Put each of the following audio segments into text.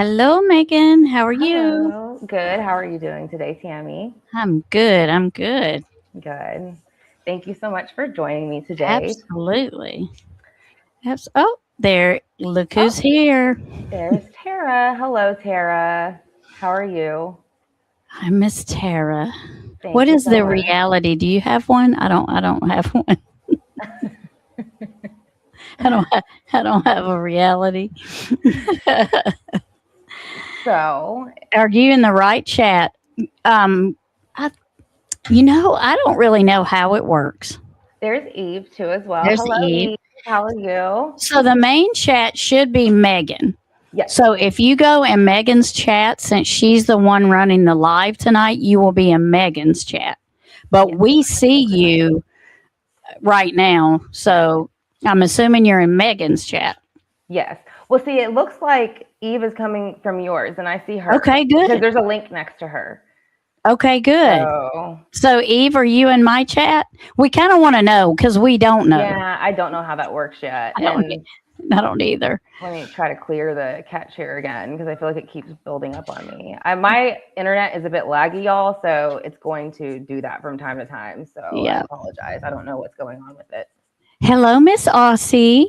Hello, Megan. How are you? Hello. Good. How are you doing today, Tammie? I'm good. I'm good. Good. Thank you so much for joining me today. Absolutely. Oh, there. Look Oh, who's here. there's Tara. Hello, Tara. How are you? I miss Tara. What Thank you is so the much. reality? Do you have one? I don't have one. I don't. I don't have a reality. So, Are you in the right chat? Um, I. I don't really know how it works. there's Eve too as well. There's Hello, Eve. Eve. How are you? So the main chat should be Megan. Yes. So if you go in Megan's chat, since she's the one running the live tonight, you will be in Megan's chat. But Yes. we see you right now. So I'm assuming you're in Megan's chat. Yes. Well, see, it looks like Eve is coming from yours, and I see her Okay, because good. there's a link next to her. Okay, good. So, So Eve, are you in my chat? We kind of want to know because we don't know. yeah, I don't know how that works yet. I don't. And I don't either. let me try to clear the cat chair again because I feel like it keeps building up on me. My internet is a bit laggy, y'all, so it's going to do that from time to time. So I Yeah. apologize. I don't know what's going on with it. Hello, Miss Aussie.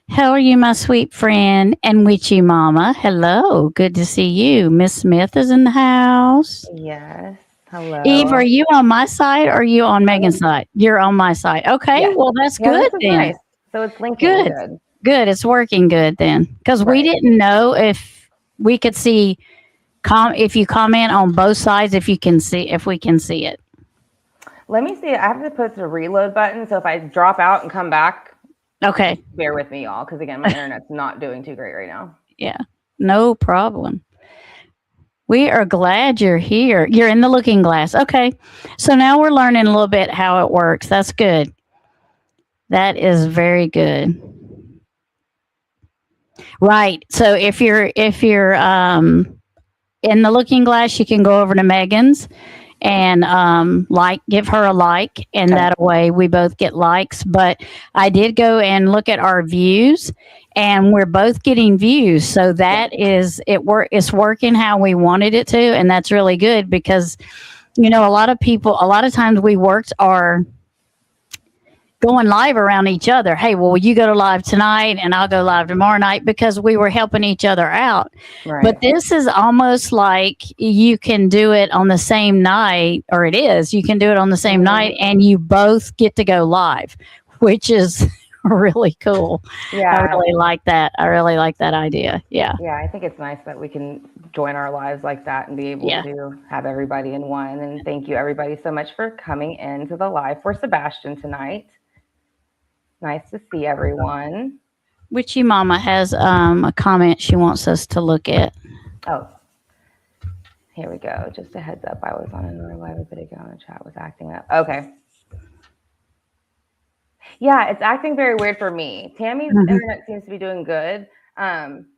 How are you, my sweet friend and witchy mama? Hello, good to see you. Miss Smith is in the house. Yes. Eve, are Hello. you on my side or are you on Megan's side? You're on my side. Okay, Yes. well, that's Yeah, this good is then. nice. So it's linking Good, good. good. It's working good then. Because we Right. didn't know if we could see, if you comment on both sides, if you can see, if we can see it. Let me see. I have to put the reload button. So if I drop out and come back, Okay, just bear with me, y'all, because again, my internet's not doing too great right now. yeah, no problem. We are glad you're here. You're in the looking glass. Okay. So now we're learning a little bit how it works. That's good. That is very good. Right. So if you're in the looking glass, you can go over to Megan's and give her a like, and Okay. that way we both get likes. But I did go and look at our views, and we're both getting views. So Yeah. that is it's working how we wanted it to, and that's really good because a lot of people, a lot of times we worked our going live around each other. Hey, well, you go to live tonight and I'll go live tomorrow night because we were helping each other out. But Right. this is almost like you can do it on the same night, or it is, you can do it on the same Mhm. night and you both get to go live, which is really cool. I Yeah. really like that. I really like that idea. Yeah. Yeah, I think it's nice that we can join our lives like that and be able Yeah. to have everybody in one. And thank you, everybody, so much for coming into the live for Sebastian tonight. Nice to see everyone. Witchy Mama has a comment she wants us to look at. Oh, here we go. Just a heads up. I was on another live a bit ago and the chat was acting up. Okay. Yeah, it's acting very weird for me. Tammie's Mhm. internet seems to be doing good,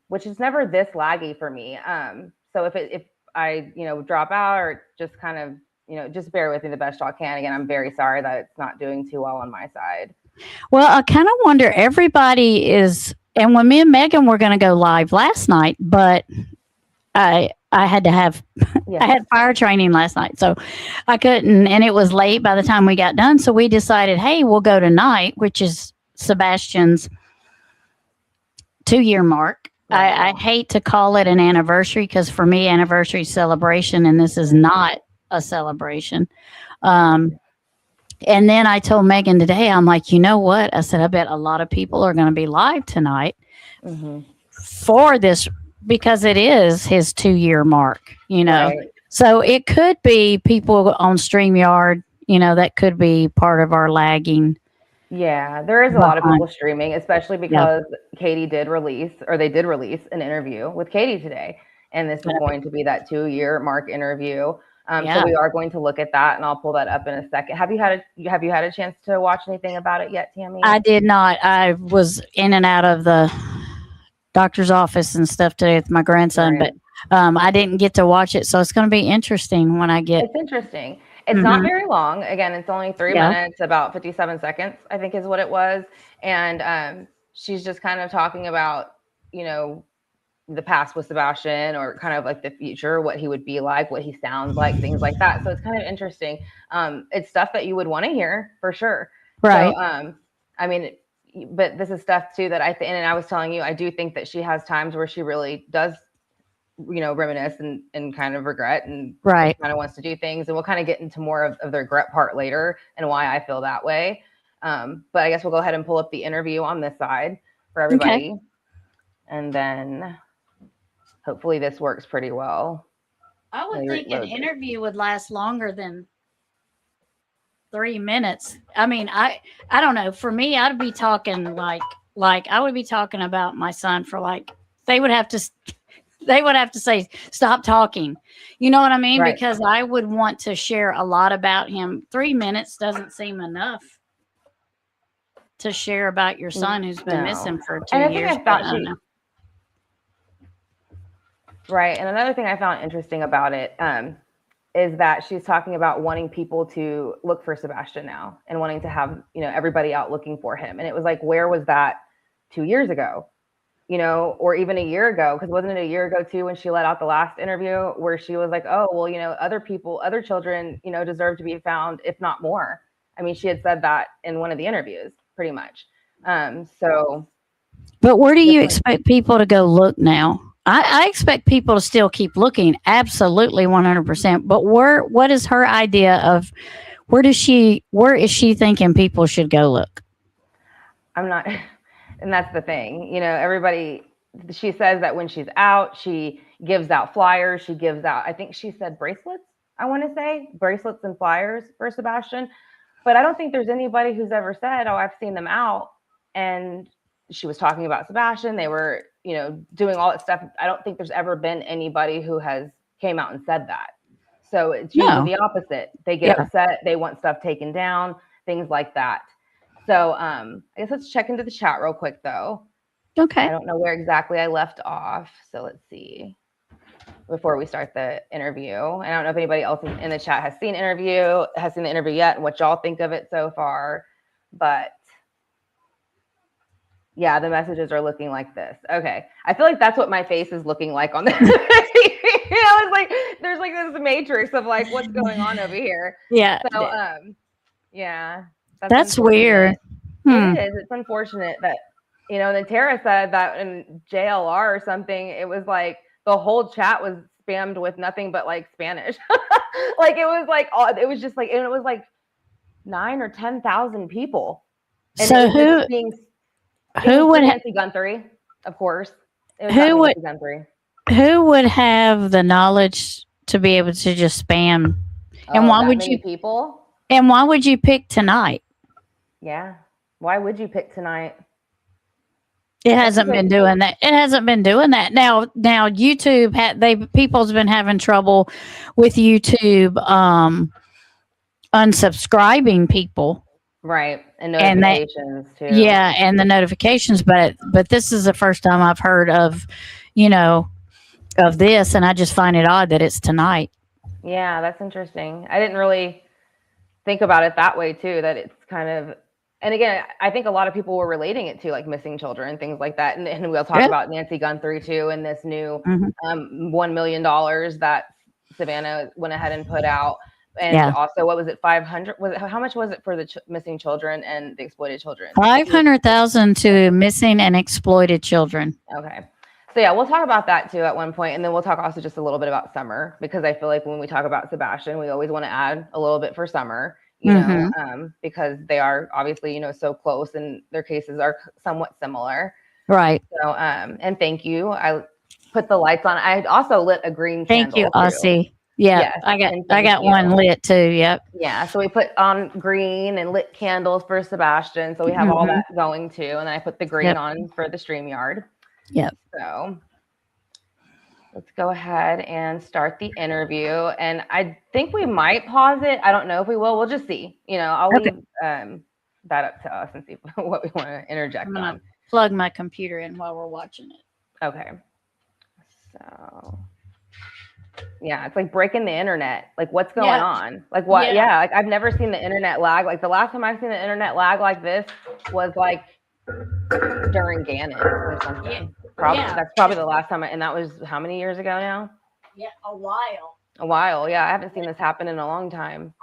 which is never this laggy for me. So if I drop out or just kind of just bear with me the best y'all can. Again, I'm very sorry that it's not doing too well on my side. Well, I kind of wonder, everybody is, and when me and Megan were going to go live last night, but I had to have I Yes. had fire training last night, so I couldn't, and it was late by the time we got done. So we decided, hey, we'll go tonight, which is Sebastian's 2 year mark. Right. I hate to call it an anniversary because for me, anniversary celebration, and this is not a celebration. Right. Um, and then I told Megan today, I'm like, you know what? I said, I bet a lot of people are going to be live tonight Mm-hmm. for this because it is his 2 year mark. Right. So it could be people on StreamYard, that could be part of our lagging Yeah, there is a lot of behind. people streaming, especially Yeah. because Katie did release, or they did release an interview with Katie today. And this is going to be that 2 year mark interview. So Yeah. we are going to look at that, and I'll pull that up in a second. Have you had a chance to watch anything about it yet, Tammie? I did not. I was in and out of the doctor's office and stuff today with my grandson, Right. but I didn't get to watch it. So it's going to be interesting when I get. It's interesting. It's not Mhm. very long. Again, it's only 3 Yeah. minutes, about 57 seconds, I think is what it was. And she's just kind of talking about, you know, the past with Sebastian, or kind of like the future, what he would be like, what he sounds like, things like that. So it's kind of interesting. It's stuff that you would want to hear for sure. Right. So, I mean, but this is stuff too that I think, and I was telling you, I do think that she has times where she really does, reminisce and kind of regret and Right. kind of wants to do things. And we'll kind of get into more of the regret part later and why I feel that way. But I guess we'll go ahead and pull up the interview on this side for everybody. Okay. And then hopefully this works pretty well. I would think an interview would last longer than 3 minutes. I mean, I don't know. For me, I'd be talking like I would be talking about my son for like, they would have to say, stop talking. You know what I mean? Right. Because I would want to share a lot about him. 3 minutes doesn't seem enough to share about your son who's been missing for 2 years. Right. And another thing I found interesting about it is that she's talking about wanting people to look for Sebastian now and wanting to have, everybody out looking for him. And it was like, where was that 2 years ago? Or even a year ago? Because wasn't it a year ago too when she let out the last interview where she was like, oh, well, other children, deserve to be found, if not more. I mean, she had said that in one of the interviews pretty much. But where do you expect people to go look now? I expect people to still keep looking, absolutely 100%. But what is her idea of where is she thinking people should go look? I'm not, and that's the thing, everybody, she says that when she's out, she gives out flyers. She gives out, I think she said bracelets, I want to say bracelets and flyers for Sebastian. But I don't think there's anybody who's ever said, oh, I've seen them out. And she was talking about Sebastian. They were, doing all that stuff. I don't think there's ever been anybody who has came out and said that. So it's usually the opposite. They get upset. They want stuff taken down, things like that. So I guess let's check into the chat real quick, though. Okay. I don't know where exactly I left off. So let's see before we start the interview. I don't know if anybody else in the chat has seen the interview yet and what y'all think of it so far. But yeah, the messages are looking like this. Okay. I feel like that's what my face is looking like on this. It's like there's like this matrix of like what's going on over here. Yeah. So yeah. That's weird. It is. It's unfortunate that, then Tara said that in JLR or something, it was like the whole chat was spammed with nothing but like Spanish. Like it was like, it was just like, and it was like 9,000 or 10,000 people. And so who would Nancy Guthrie, of course. Who would have the knowledge to be able to just spam? And why would you people? And why would you pick tonight? Yeah. Why would you pick tonight? It hasn't been doing that. It hasn't been doing that. Now YouTube people's been having trouble with YouTube unsubscribing people. Right. And notifications too. Yeah, and the notifications, but this is the first time I've heard of this, and I just find it odd that it's tonight. Yeah, that's interesting. I didn't really think about it that way too, that it's kind of, and again, I think a lot of people were relating it to like missing children and things like that. And we'll talk about Nancy Guthrie too, and this new $1 million that Savannah went ahead and put out. And also, what was it? 500? How much was it for the missing children and the exploited children? 500,000 to missing and exploited children. Okay. So yeah, we'll talk about that too at one point, and then we'll talk also just a little bit about Summer, because I feel like when we talk about Sebastian, we always want to add a little bit for Summer, because they are obviously so close, and their cases are somewhat similar. Right. So and thank you. I put the lights on. I also lit a green candle. Thank you, Aussie. Yeah, yes, I got one lit too. Yep. Yeah, so we put on green and lit candles for Sebastian, so we have all that going too, and then I put the green on for the StreamYard. Yep. So let's go ahead and start the interview, and I think we might pause it. I don't know if we will. We'll just see. I'll leave that up to us and see what we want to interject on. I'm gonna plug my computer in while we're watching it. Okay. So. Yeah, it's like breaking the internet. Like, what's going on? Like, what? Yeah, like I've never seen the internet lag. Like the last time I've seen the internet lag like this was like during Gannon or something. That's probably the last time. And that was how many years ago now? Yeah, a while. A while. Yeah, I haven't seen this happen in a long time.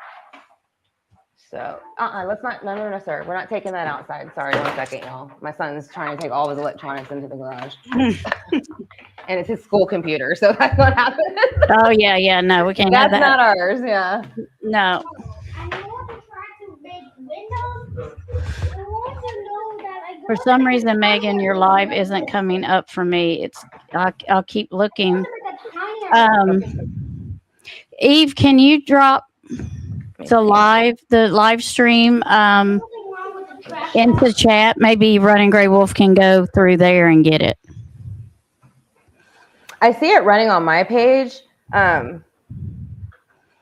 So, let's not. No, sir. We're not taking that outside. Sorry, 1 second, y'all. My son's trying to take all of his electronics into the garage, and it's his school computer. So that's what happens. Oh yeah. No, we can't have That's that. not ours. Yeah. No. For some reason, Megan, your live isn't coming up for me. I'll keep looking. Eve, can you drop the live stream into chat? Maybe Running Gray Wolf can go through there and get it. I see it running on my page,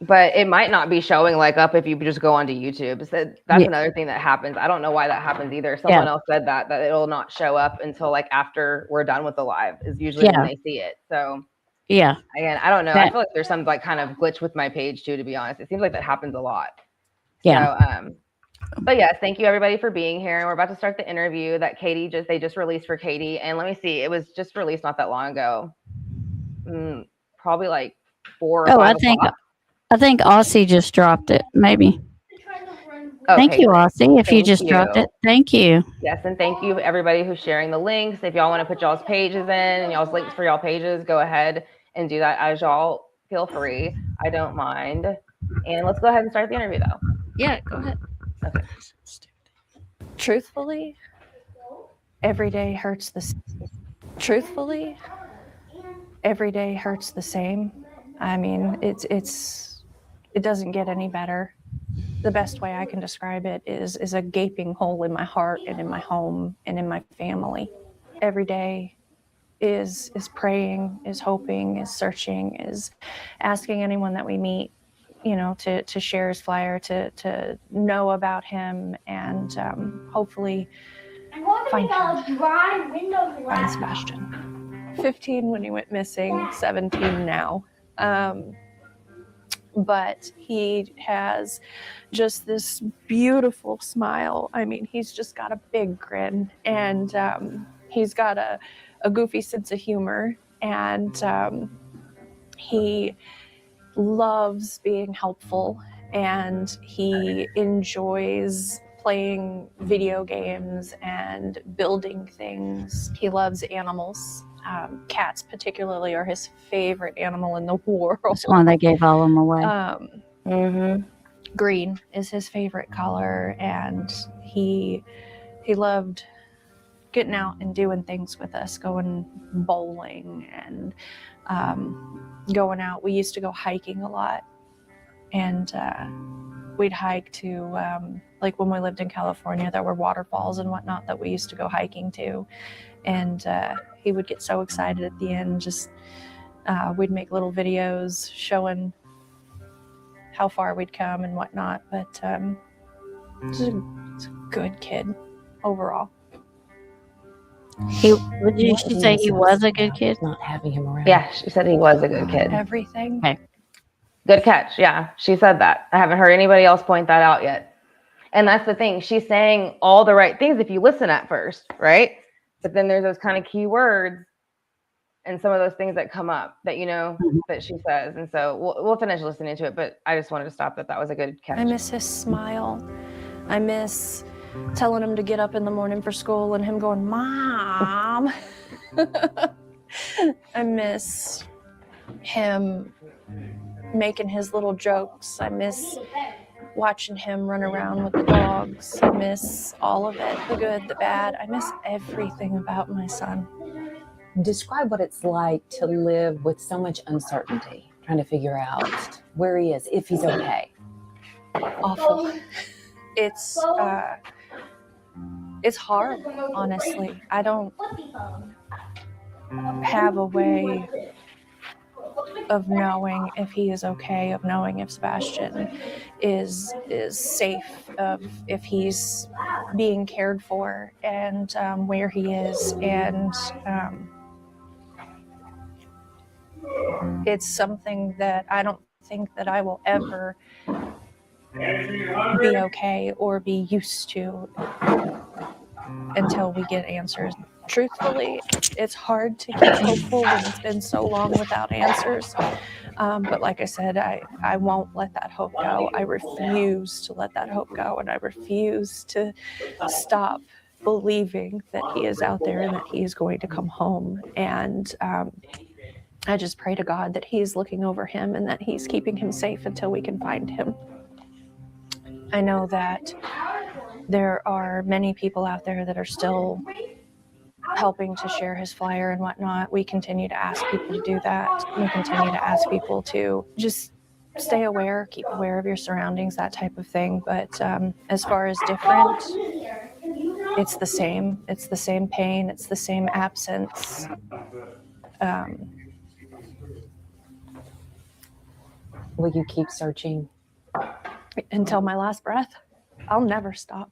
but it might not be showing like up if you just go onto YouTube. So that's another thing that happens. I don't know why that happens either. Someone else said that it'll not show up until like after we're done with the live is usually when they see it. So yeah, again, I don't know. I feel like there's some like kind of glitch with my page too, to be honest. It seems like that happens a lot. Yeah. So, but yes, thank you everybody for being here. And we're about to start the interview that they just released for Katie. And let me see, it was just released not that long ago. Probably like 4 or 5 o'clock. I think Aussie just dropped it, maybe. Okay, thank you, Aussie, if you just dropped it. Thank you. Yes, and thank you everybody who's sharing the links. If y'all want to put y'all's pages in and y'all's links for y'all pages, go ahead and do that as y'all feel free. I don't mind. And let's go ahead and start the interview though. Yeah, go ahead. Okay. Truthfully, every day hurts the same. Truthfully, every day hurts the same. I mean, it doesn't get any better. The best way I can describe it is a gaping hole in my heart and in my home and in my family. Every day is praying, is hoping, is searching, is asking anyone that we meet, to share his flyer, to know about him, and hopefully find Sebastian. 15 when he went missing, 17 now. But he has just this beautiful smile. I mean, he's just got a big grin, and he's got a goofy sense of humor, and he loves being helpful, and he enjoys playing video games and building things. He loves animals. Cats particularly are his favorite animal in the world. That's why they gave all of them away. Green is his favorite color, and he loved getting out and doing things with us, going bowling and going out. We used to go hiking a lot, and we'd hike to like when we lived in California, there were waterfalls and whatnot that we used to go hiking to, and he would get so excited at the end. Just we'd make little videos showing how far we'd come and whatnot, but he's a good kid overall. Would you say he was a good kid? Not having him around. Yeah, she said he was a good kid. Everything. Okay. Good catch. Yeah, she said that. I haven't heard anybody else point that out yet. And that's the thing. She's saying all the right things if you listen at first, right? But then there's those kind of key words and some of those things that come up that, that she says. And so we'll finish listening to it, but I just wanted to stop that was a good catch. I miss his smile. I miss telling him to get up in the morning for school and him going, Mom. I miss him making his little jokes. I miss watching him run around with the dogs. I miss all of it, the good, the bad. I miss everything about my son. Describe what it's like to live with so much uncertainty, trying to figure out where he is, if he's okay. Awful. It's hard, honestly. I don't have a way of knowing if he is okay, of knowing if Sebastian is safe, of if he's being cared for, and where he is. And it's something that I don't think that I will ever be okay or be used to until we get answers. truthfully, it's hard to keep hopeful when it's been so long without answers. But like I said, I won't let that hope go. I refuse to let that hope go, and I refuse to stop believing that he is out there and that he is going to come home. And I just pray to God that he's looking over him and that he's keeping him safe until we can find him. I know that there are many people out there that are still helping to share his flyer and whatnot. We continue to ask people to do that. We continue to ask people to just stay aware, keep aware of your surroundings, that type of thing. But as far as different, it's the same. It's the same pain. It's the same absence. Will you keep searching? Until my last breath. I'll never stop.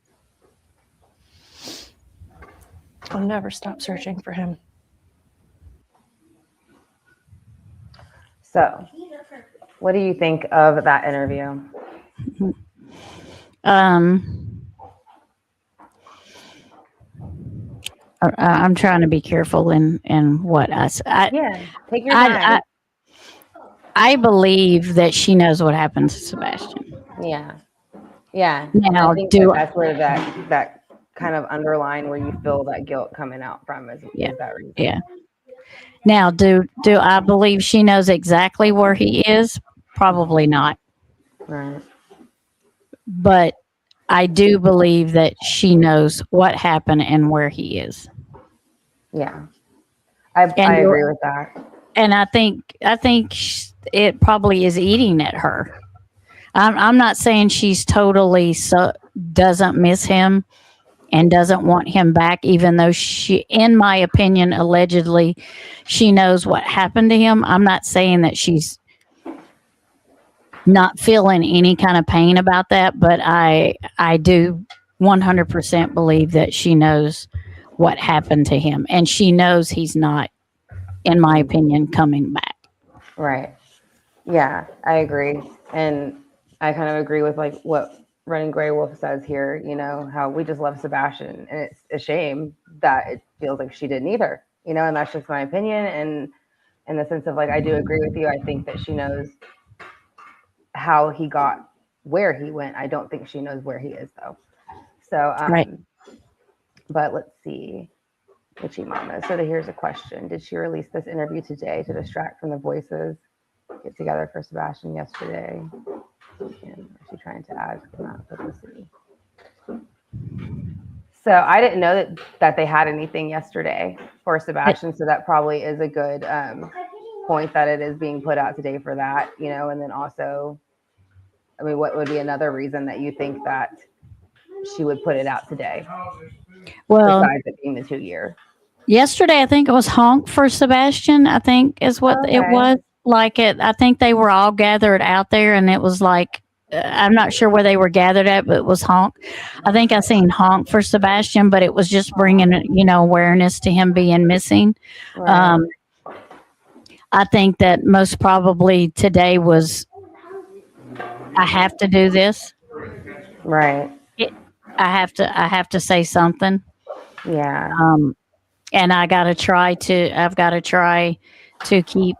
I'll never stop searching for him. So, what do you think of that interview? I'm trying to be careful in what I say. Yeah, take your time. I believe that she knows what happened to Sebastian. Yeah. And Now, I think that's where that kind of underline where you feel that guilt coming out from is that reason. Yeah. Now, do I believe she knows exactly where he is? Probably not. Right. But I do believe that she knows what happened and where he is. Yeah. I agree with that. And I think it probably is eating at her. I'm not saying she's totally doesn't miss him and doesn't want him back, even though she, in my opinion, allegedly, she knows what happened to him. I'm not saying that she's not feeling any kind of pain about that, but I do 100% believe that she knows what happened to him, and she knows he's not, in my opinion, coming back. Right. Yeah, I agree. And I kind of agree with like what Running Gray Wolf says here, how we just love Sebastian, and it's a shame that it feels like she didn't either, and that's just my opinion. And in the sense of like, I do agree with you. I think that she knows how he got where he went. I don't think she knows where he is though. So, Right. But let's see. Witchy Mama. So here's a question. Did she release this interview today to distract from the voices get together for Sebastian yesterday? And is she trying to add publicity? So I didn't know that they had anything yesterday for Sebastian. So that probably is a good point that it is being put out today for that, and then also, I mean, what would be another reason that you think that she would put it out today? Well, besides it being the 2-year. Yesterday, I think it was honk for Sebastian, I think is what it was. I think they were all gathered out there, and it was like, I'm not sure where they were gathered at, but it was honk. I think I seen honk for Sebastian, but it was just bringing, awareness to him being missing. Right. I think that most probably today was, I have to do this. Right. I have to say something. Yeah. And I've got to try to keep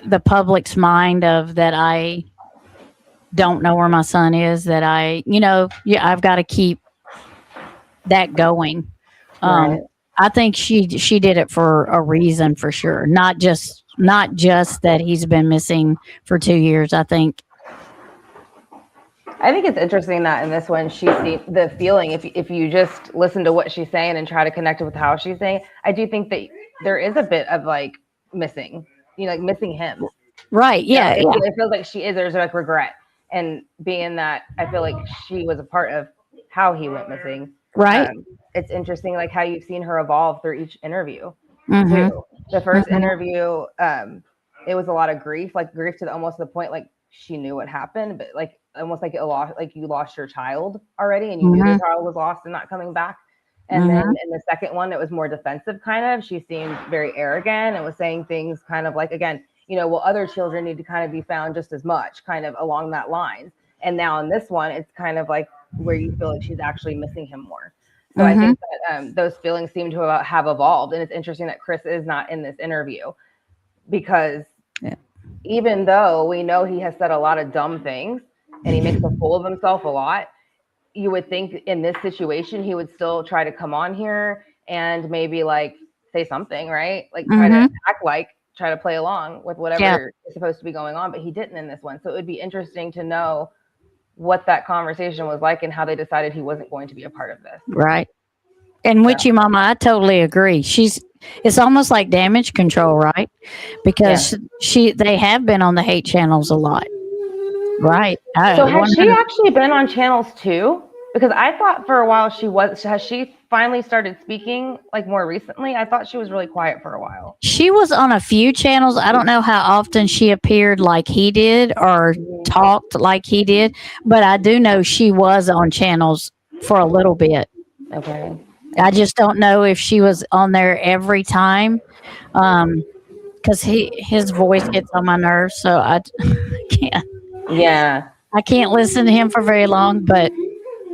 the public's mind of that I don't know where my son is, that I've got to keep that going. Right. I think she did it for a reason, for sure. Not just that he's been missing for 2 years. I think it's interesting that in this one, she seemed the feeling, if you just listen to what she's saying and try to connect it with how she's saying, I do think that there is a bit of like missing, like missing him. Right. Yeah. It feels like there's like regret. And being that I feel like she was a part of how he went missing. Right. It's interesting, like how you've seen her evolve through each interview. Mm-hmm. Too. The first interview, it was a lot of grief to almost the point like she knew what happened, but like almost like you lost your child already, and you knew the child was lost and not coming back. And then in the second one, it was more defensive kind of. She seemed very arrogant and was saying things kind of like, again, other children need to kind of be found just as much, kind of along that line. And now in this one, it's kind of like where you feel like she's actually missing him more. So I think that those feelings seem to have evolved. And it's interesting that Chris is not in this interview because even though we know he has said a lot of dumb things and he makes a fool of himself a lot, you would think in this situation he would still try to come on here and maybe like say something, right? Like try to act like, try to play along with whatever is supposed to be going on, but he didn't in this one. So it would be interesting to know what that conversation was like and how they decided he wasn't going to be a part of this. Right. And with you, Mama, I totally agree. It's almost like damage control, right? Because they have been on the hate channels a lot. Right. So has she actually been on channels too? Because I thought for a while has she finally started speaking like more recently? I thought she was really quiet for a while. She was on a few channels. I don't know how often she appeared like he did or talked like he did, but I do know she was on channels for a little bit. Okay. I just don't know if she was on there every time. Because his voice gets on my nerves, so I can't. Yeah. I can't listen to him for very long, but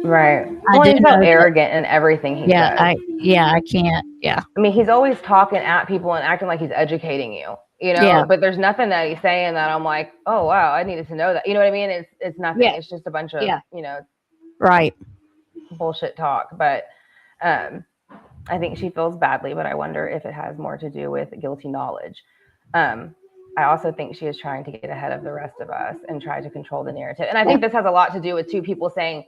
right. He's so arrogant in everything he says. I can't. Yeah. I mean, he's always talking at people and acting like he's educating you, you know, but there's nothing that he's saying that I'm like, oh, wow, I needed to know that. You know what I mean? It's nothing. Yeah. It's just a bunch of, you know, bullshit talk. But I think she feels badly, but I wonder if it has more to do with guilty knowledge. I also think she is trying to get ahead of the rest of us and try to control the narrative. And I think this has a lot to do with two people saying,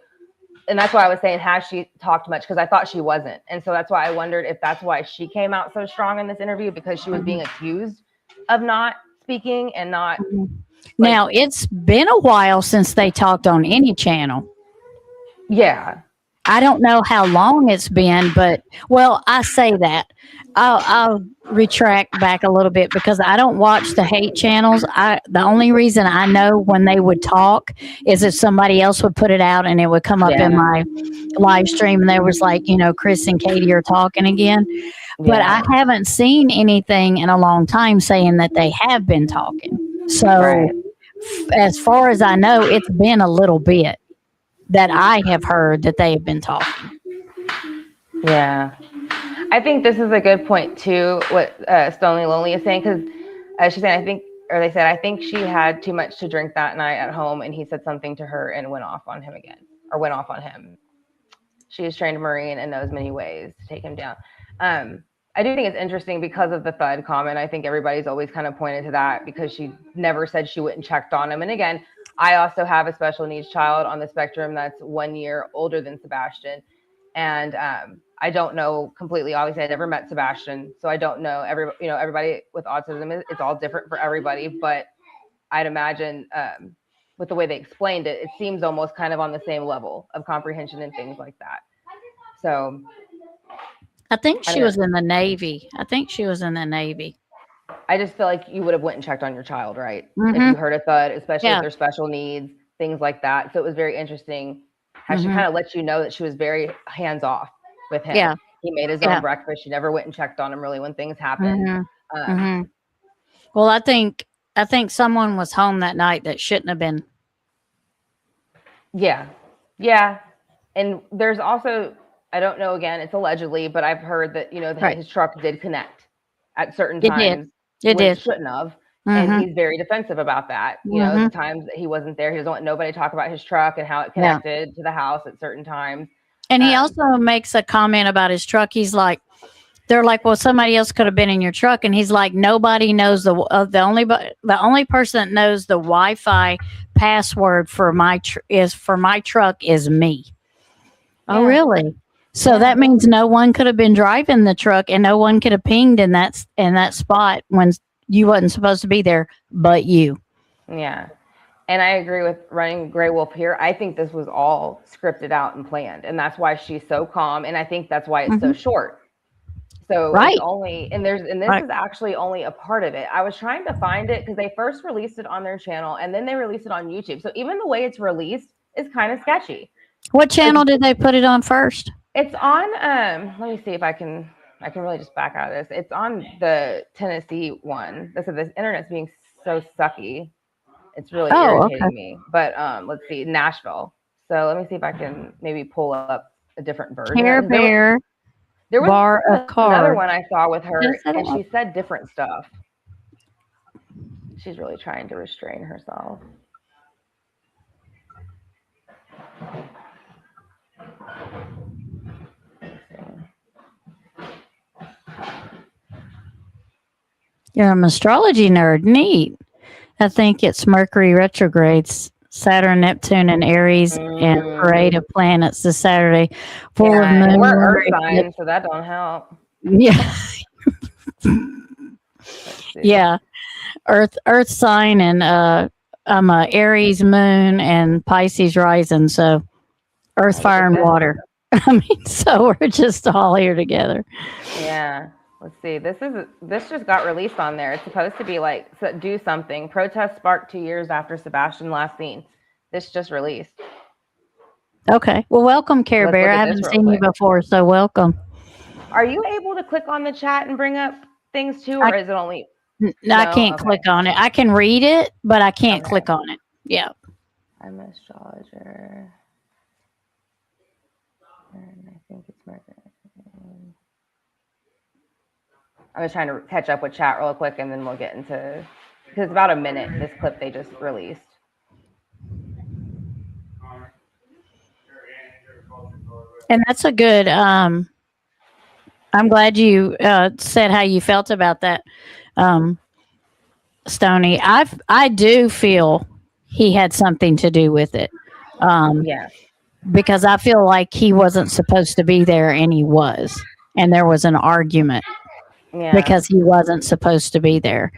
and that's why I was saying, has she talked much? Because I thought she wasn't. And so that's why I wondered if that's why she came out so strong in this interview, because she was being accused of not speaking and not. Now, it's been a while since they talked on any channel. Yeah. I don't know how long it's been, but, well, I say that. I'll retract back a little bit because I don't watch the hate channels. The only reason I know when they would talk is if somebody else would put it out and it would come up in my live stream and there was like, you know, Chris and Katie are talking again. Yeah. But I haven't seen anything in a long time saying that they have been talking. So as far as I know, it's been a little bit that I have heard that they have been talking. Yeah. I think this is a good point too, what Stonely Lonely is saying, because she's saying, they said, I think she had too much to drink that night at home and he said something to her and went off on him again, or went off on him. She is trained Marine and knows many ways to take him down. I do think it's interesting because of the thud comment. I think everybody's always kind of pointed to that because she never said she went and checked on him. And again, I also have a special needs child on the spectrum that's 1 year older than Sebastian. And I don't know completely, obviously I never met Sebastian. So I don't know everybody with autism, it's all different for everybody, but I'd imagine with the way they explained it, it seems almost kind of on the same level of comprehension and things like that. So I think she was in the Navy. I just feel like you would have went and checked on your child, right? If you heard a thud, especially if they're special needs, things like that. So it was very interesting how she kind of let you know that she was very hands off with him. Yeah. He made his own breakfast. She never went and checked on him really when things happened. Well, I think someone was home that night that shouldn't have been. Yeah. Yeah. And there's also, I don't know, again, it's allegedly, but I've heard that, his truck did connect at certain times. It did. Shouldn't have. And he's very defensive about that. The times that he wasn't there, he doesn't want nobody to talk about his truck and how it connected to the house at certain times. And he also makes a comment about his truck. He's like, they're like, well, somebody else could have been in your truck. And he's like, nobody knows the only person that knows the Wi-Fi password for my truck is me. Yeah. Oh, really? So that means no one could have been driving the truck and no one could have pinged in that spot when you wasn't supposed to be there, but you. Yeah. And I agree with running Gray Wolf here. I think this was all scripted out and planned. And that's why she's so calm. And I think that's why it's so short. So it's only, this is actually only a part of it. I was trying to find it because they first released it on their channel and then they released it on YouTube. So even the way it's released is kind of sketchy. What channel did they put it on first? It's on, let me see if I can really just back out of this. It's on the Tennessee one. So this internet's being so sucky. It's really irritating me. But let's see, Nashville. So let me see if I can maybe pull up a different version. Care Bear. There was Bar of another cards. one I saw with her, Did I say that and one? she said different stuff. She's really trying to restrain herself. You're an astrology nerd. Neat. I think it's Mercury retrogrades, Saturn, Neptune, and Aries, and parade of planets this Saturday. Full of Yeah, and moon. we're Earth signs, so that don't help. Yeah. Yeah. Earth sign, and I'm a Aries moon and Pisces rising, so earth, fire, and water. I mean, so we're just all here together. Yeah. Let's see. This just got released on there. It's supposed to be like do something. Protest sparked 2 years after Sebastian last seen. This just released. Okay. Well, welcome, Care Let's Bear. look I at haven't this seen real you quick. before, so welcome. Are you able to click on the chat and bring up things too, or is it only? No, I can't click on it. I can read it, but I can't Okay. click on it. Yeah. I'm an astrologer. And I think it's Mercury. I'm just trying to catch up with chat real quick, and then we'll get into, because it's about a minute, this clip they just released. And that's a good, I'm glad you said how you felt about that, Stoney. I do feel he had something to do with it. Yeah. Because I feel like he wasn't supposed to be there, and he was. And there was an argument because he wasn't supposed to be there.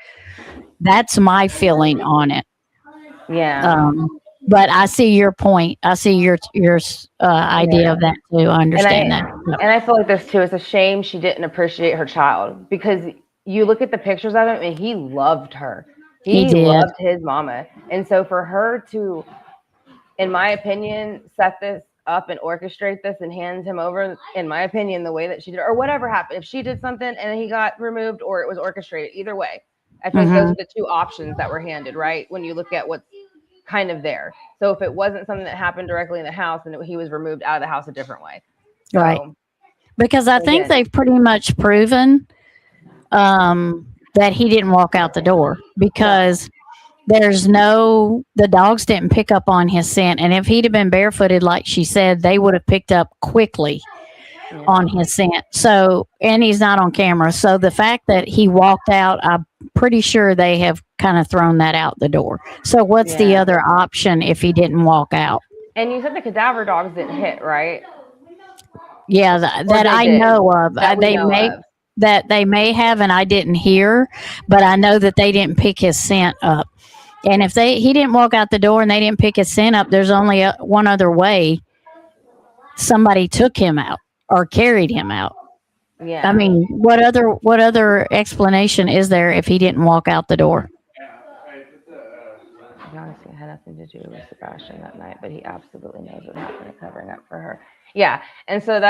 That's my feeling on it. Yeah. But I see your point. I see your idea of that too. I understand that. And I feel like this too. It's a shame she didn't appreciate her child, because you look at the pictures of him and he loved her. He loved his mama. And so for her to, in my opinion, set this up and orchestrate this and hand him over, in my opinion, the way that she did, or whatever happened, if she did something and he got removed or it was orchestrated, either way, I feel like those are the two options that were handed, right? When you look at what's kind of there. So if it wasn't something that happened directly in the house, and he was removed out of the house a different way. So, right. Because I think they've pretty much proven that he didn't walk out the door, because the dogs didn't pick up on his scent. And if he'd have been barefooted, like she said, they would have picked up quickly on his scent. So, and he's not on camera. So the fact that he walked out, I'm pretty sure they have kind of thrown that out the door. So what's the other option if he didn't walk out? And you said the cadaver dogs didn't hit, right? Yeah, that I know of. They may have, and I didn't hear, but I know that they didn't pick his scent up. And if he didn't walk out the door and they didn't pick his scent up, there's only one other way. Somebody took him out or carried him out. Yeah. I mean, what other explanation is there if he didn't walk out the door? Honestly, it had nothing to do with Sebastian that night, but he absolutely knows what happened and covering up for her. Yeah. And so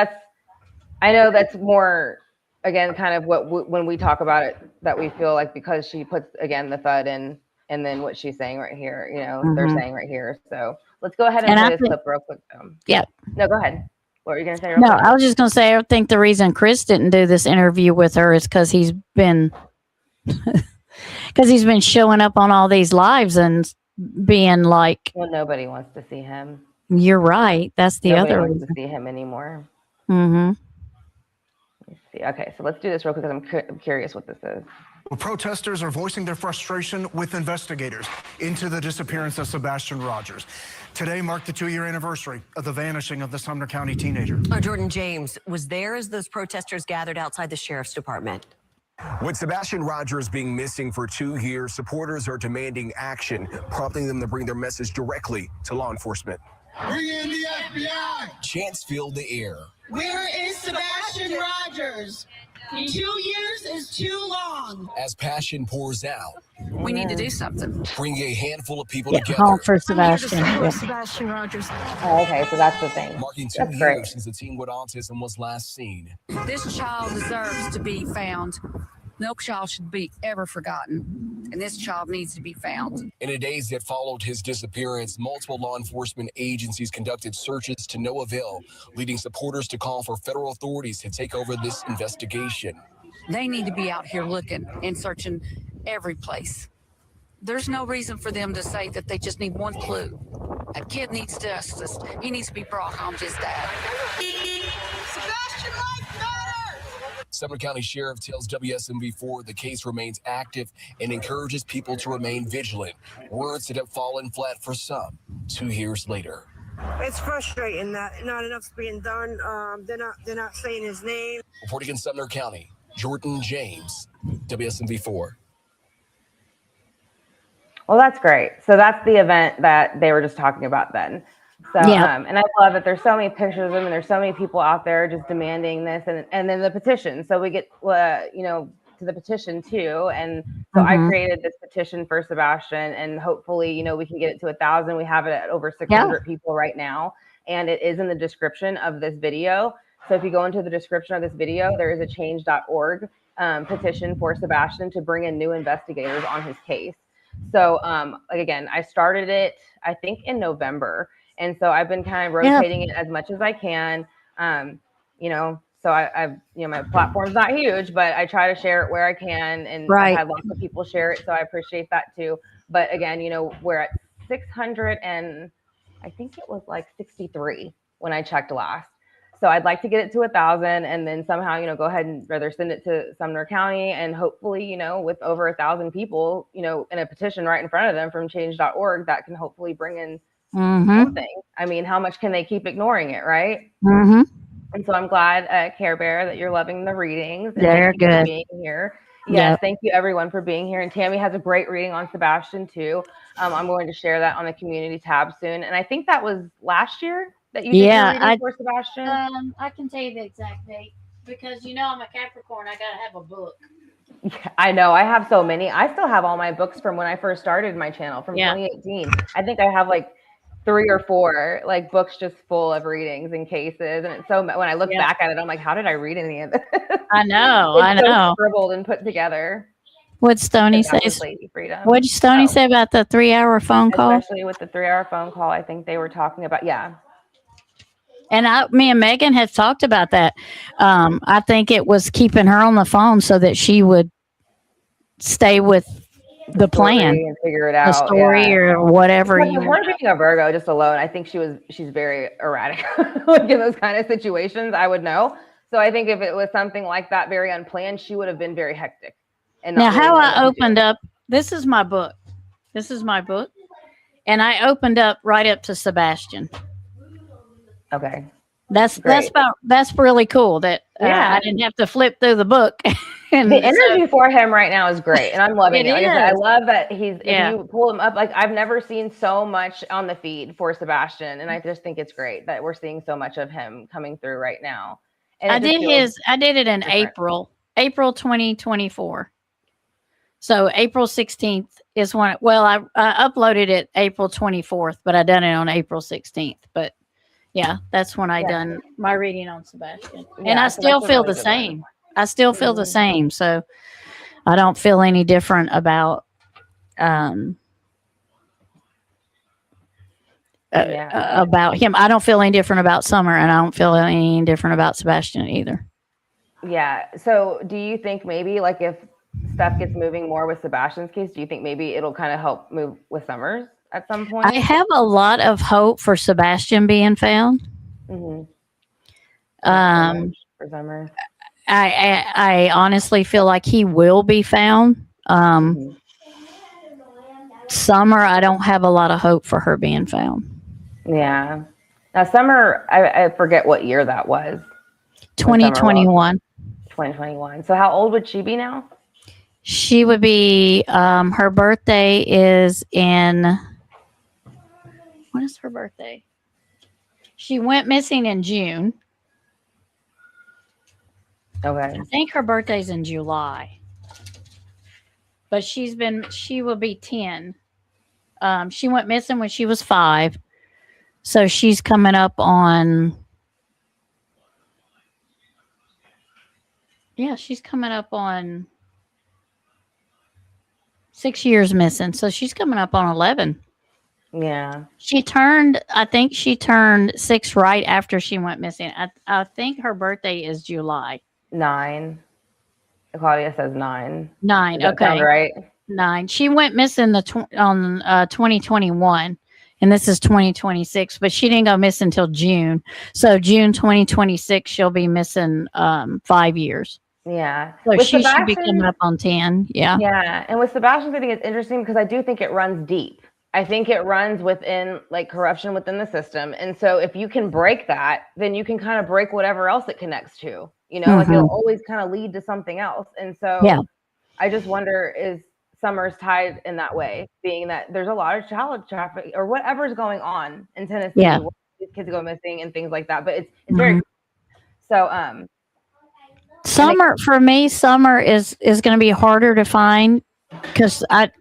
I know that's more, again, kind of when we talk about it, that we feel like, because she puts, again, the thud in, and then what she's saying right here, they're saying right here. So let's go ahead and play this clip real quick. Yeah. No, go ahead. What were you going to say? No, I was just going to say, I think the reason Chris didn't do this interview with her is because he's been showing up on all these lives and being like, well, nobody wants to see him. You're right. That's the Nobody other wants reason. to see him anymore. Mm-hmm. Let's see. Okay, so let's do this real quick, because I'm curious what this is. Well, protesters are voicing their frustration with investigators into the disappearance of Sebastian Rogers. Today marked the 2-year anniversary of the vanishing of the Sumner County teenager. Jordan James was there as those protesters gathered outside the sheriff's department. With Sebastian Rogers being missing for 2 years, supporters are demanding action, prompting them to bring their message directly to law enforcement. Bring in the FBI! Chants filled the air. Where is Sebastian Rogers? 2 years is too long. As passion pours out, We need to do something. bring a handful of people Yeah, together. home for Sebastian. Sebastian Rogers. Oh, okay, so that's the thing. Marking 2 That's years great. since the teen with autism was last seen. This child deserves to be found. No child should be ever forgotten, and this child needs to be found. In the days that followed his disappearance, multiple law enforcement agencies conducted searches to no avail, leading supporters to call for federal authorities to take over this investigation. They need to be out here looking and searching every place. There's no reason for them to say that they just need one clue. A kid needs justice. He needs to be brought home to his dad. Sebastian life matters! Sumner County Sheriff tells WSMV4 the case remains active and encourages people to remain vigilant. Words that have fallen flat for some 2 years later. It's frustrating that not enough's being done. They're not saying his name. Reporting in Sumner County, Jordan James, WSMV4. Well, that's great. So that's the event that they were just talking about then. So, Yeah. and I love that there's so many pictures of them and there's so many people out there just demanding this and then the petition. So we get, to the petition too. And so I created this petition for Sebastian and hopefully, we can get it to 1,000. We have it at over 600 people right now. And it is in the description of this video. So if you go into the description of this video, there is a change.org petition for Sebastian to bring in new investigators on his case. So again, I started it, I think in November. And so I've been kind of rotating it as much as I can. So I've my platform's not huge, but I try to share it where I can. And I've had lots of people share it. So I appreciate that too. But again, we're at 600 and I think it was like 63 when I checked last. So I'd like to get it to 1,000 and then somehow, go ahead and rather send it to Sumner County and hopefully, with over 1,000 people, in a petition right in front of them from change.org that can hopefully bring in something. I mean, how much can they keep ignoring it, right? And so I'm glad, Care Bear, that you're loving the readings. And They're thank you for good. being here. Yes, thank you everyone for being here. And Tammie has a great reading on Sebastian too. I'm going to share that on the community tab soon. And I think that was last year that you did your reading for Sebastian. I can tell you the exact date because I'm a Capricorn. I gotta have a book. Yeah, I know. I have so many. I still have all my books from when I first started my channel from 2018. I think I have like 3 or 4 like books just full of readings and cases. And it's so when I look back at it, I'm like, how did I read any of this? I know. It's so scribbled and put together. What'd Stoney say? What'd Stoney say about the 3-hour phone call? Especially with the 3-hour phone call, I think they were talking about, And me and Megan have talked about that. I think it was keeping her on the phone so that she would stay with the plan and figure it out, the story or whatever. Her being a Virgo just alone, I think she's very erratic. Like in those kind of situations, I would know. So I think if it was something like that, very unplanned, she would have been very hectic. And now, how I opened up, this is my book. And I opened up right up to Sebastian. Okay. That's really cool that I didn't have to flip through the book. And the energy for him right now is great. And I'm loving it. Like I said, I love that if you pull him up, like I've never seen so much on the feed for Sebastian. And I just think it's great that we're seeing so much of him coming through right now. And I did it in April 2024. So April 16th is when, I uploaded it April 24th, but I done it on April 16th. But yeah, that's when I done my reading on Sebastian. And I still feel the same. I still feel the same. So I don't feel any different about, about him. I don't feel any different about Summer, and I don't feel any different about Sebastian either. Yeah. So do you think maybe like if stuff gets moving more with Sebastian's case, do you think maybe it'll kind of help move with Summer's at some point? I have a lot of hope for Sebastian being found. For Summer. I honestly feel like he will be found. Summer, I don't have a lot of hope for her being found. Yeah. Now Summer, I forget what year that was. 2021. 2021. So how old would she be now? She would be, her birthday is in, what is her birthday? She went missing in June. Okay. I think her birthday's in July. But she will be 10. She went missing when she was 5. So she's coming up on, she's coming up on 6 years missing. So she's coming up on 11. Yeah. I think she turned 6 right after she went missing. I think her birthday is July. 9. Claudia says 9. 9. Does that Okay. sound right? 9. She went missing on 2021, and this is 2026, but she didn't go missing until June. So June 2026, she'll be missing 5 years. Yeah. So With she should be Sebastian- coming up on 10. Yeah. Yeah. And with Sebastian, I think it's interesting because I do think it runs deep. I think it runs within like corruption within the system. And so if you can break that, then you can kind of break whatever else it connects to. You know, like it'll always kind of lead to something else. And so I just wonder, is Summer's tied in that way, being that there's a lot of child trafficking or whatever's going on in Tennessee, where these kids go missing and things like that. But it's very so Summer for me, Summer is going to be harder to find because that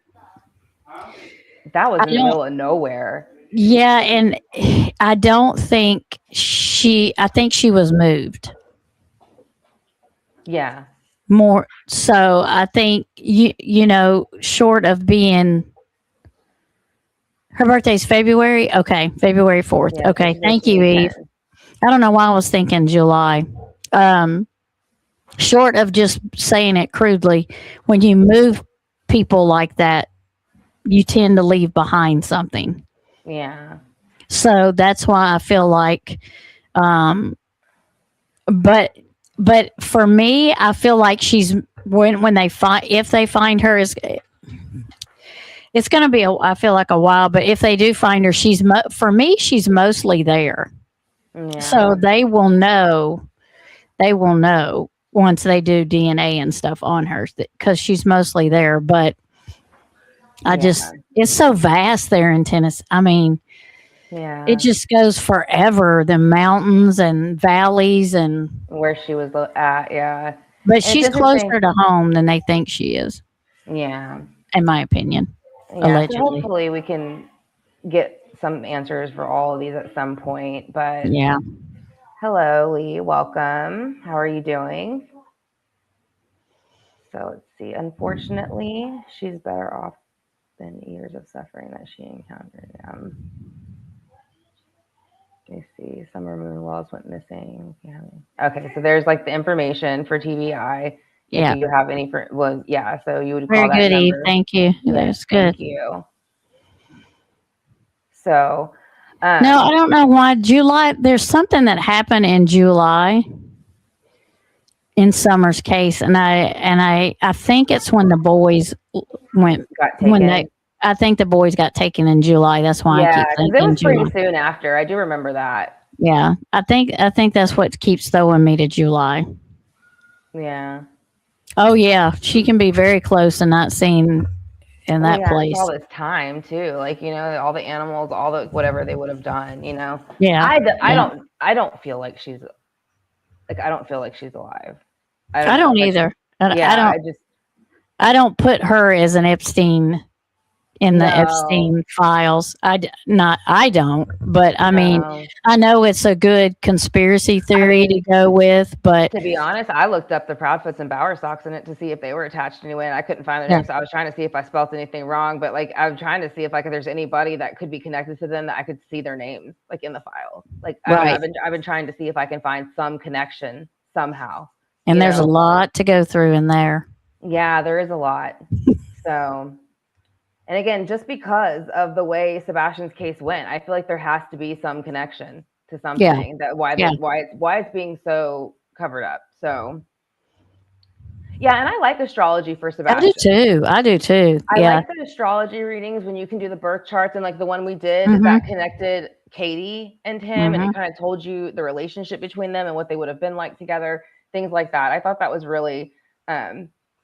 was in the middle of nowhere. Yeah, and I don't think I think she was moved. Yeah. More so, I think you know, short of being her birthday's February. Okay, February 4th. Yeah, okay, thank you, Eve. I don't know why I was thinking July. Short of just saying it crudely, when you move people like that, you tend to leave behind something. Yeah. So that's why I feel like, but for me, I feel like she's when they if they find her, it's going to be I feel like a while. But if they do find her, for me, she's mostly there. Yeah. So they will know. They will know once they do DNA and stuff on her because she's mostly there. But it's so vast there in Tennessee. I mean, it just goes forever. The mountains and valleys and where she was at. Yeah. But and she's closer to home than they think she is. Yeah. In my opinion. Yeah, allegedly. so hopefully we can get some answers for all of these at some point. But hello, Lee. Welcome. How are you doing? So let's see. Unfortunately, she's better off than years of suffering that she encountered. Let me see. Summer Moon Wells went missing. Okay, so there's like the information for TBI. Yeah. Do you have any? So you would call Very that good, Eve. number. Thank you. That's good. Thank you. So, no, I don't know why July. There's something that happened in July in Summer's case, and I think it's when the boys got taken. I think the boys got taken in July. That's why I keep thinking it was July. pretty soon after. I do remember that. Yeah, I think that's what keeps throwing me to July. Yeah. Oh yeah, she can be very close and not seen in that place. All this time too, like all the animals, all the whatever they would have done. Yeah. I don't feel like she's alive. I don't either. I don't put her as an Epstein in the Epstein files. I don't, but I mean, I know it's a good conspiracy theory to go with, but to be honest, I looked up the Proudfoots and Bowerstocks in it to see if they were attached anyway, and I couldn't find their names. So I was trying to see if I spelled anything wrong, but like I'm trying to see if there's anybody that could be connected to them that I could see their names like in the file. Like I've been trying to see if I can find some connection somehow. And there's a lot to go through in there. Yeah, there is a lot. So. And again, just because of the way Sebastian's case went, I feel like there has to be some connection to something why it's being so covered up. So and I like astrology for Sebastian. I do too. I like the astrology readings when you can do the birth charts, and like the one we did that connected Katie and him, and it kind of told you the relationship between them and what they would have been like together, things like that. I thought that was really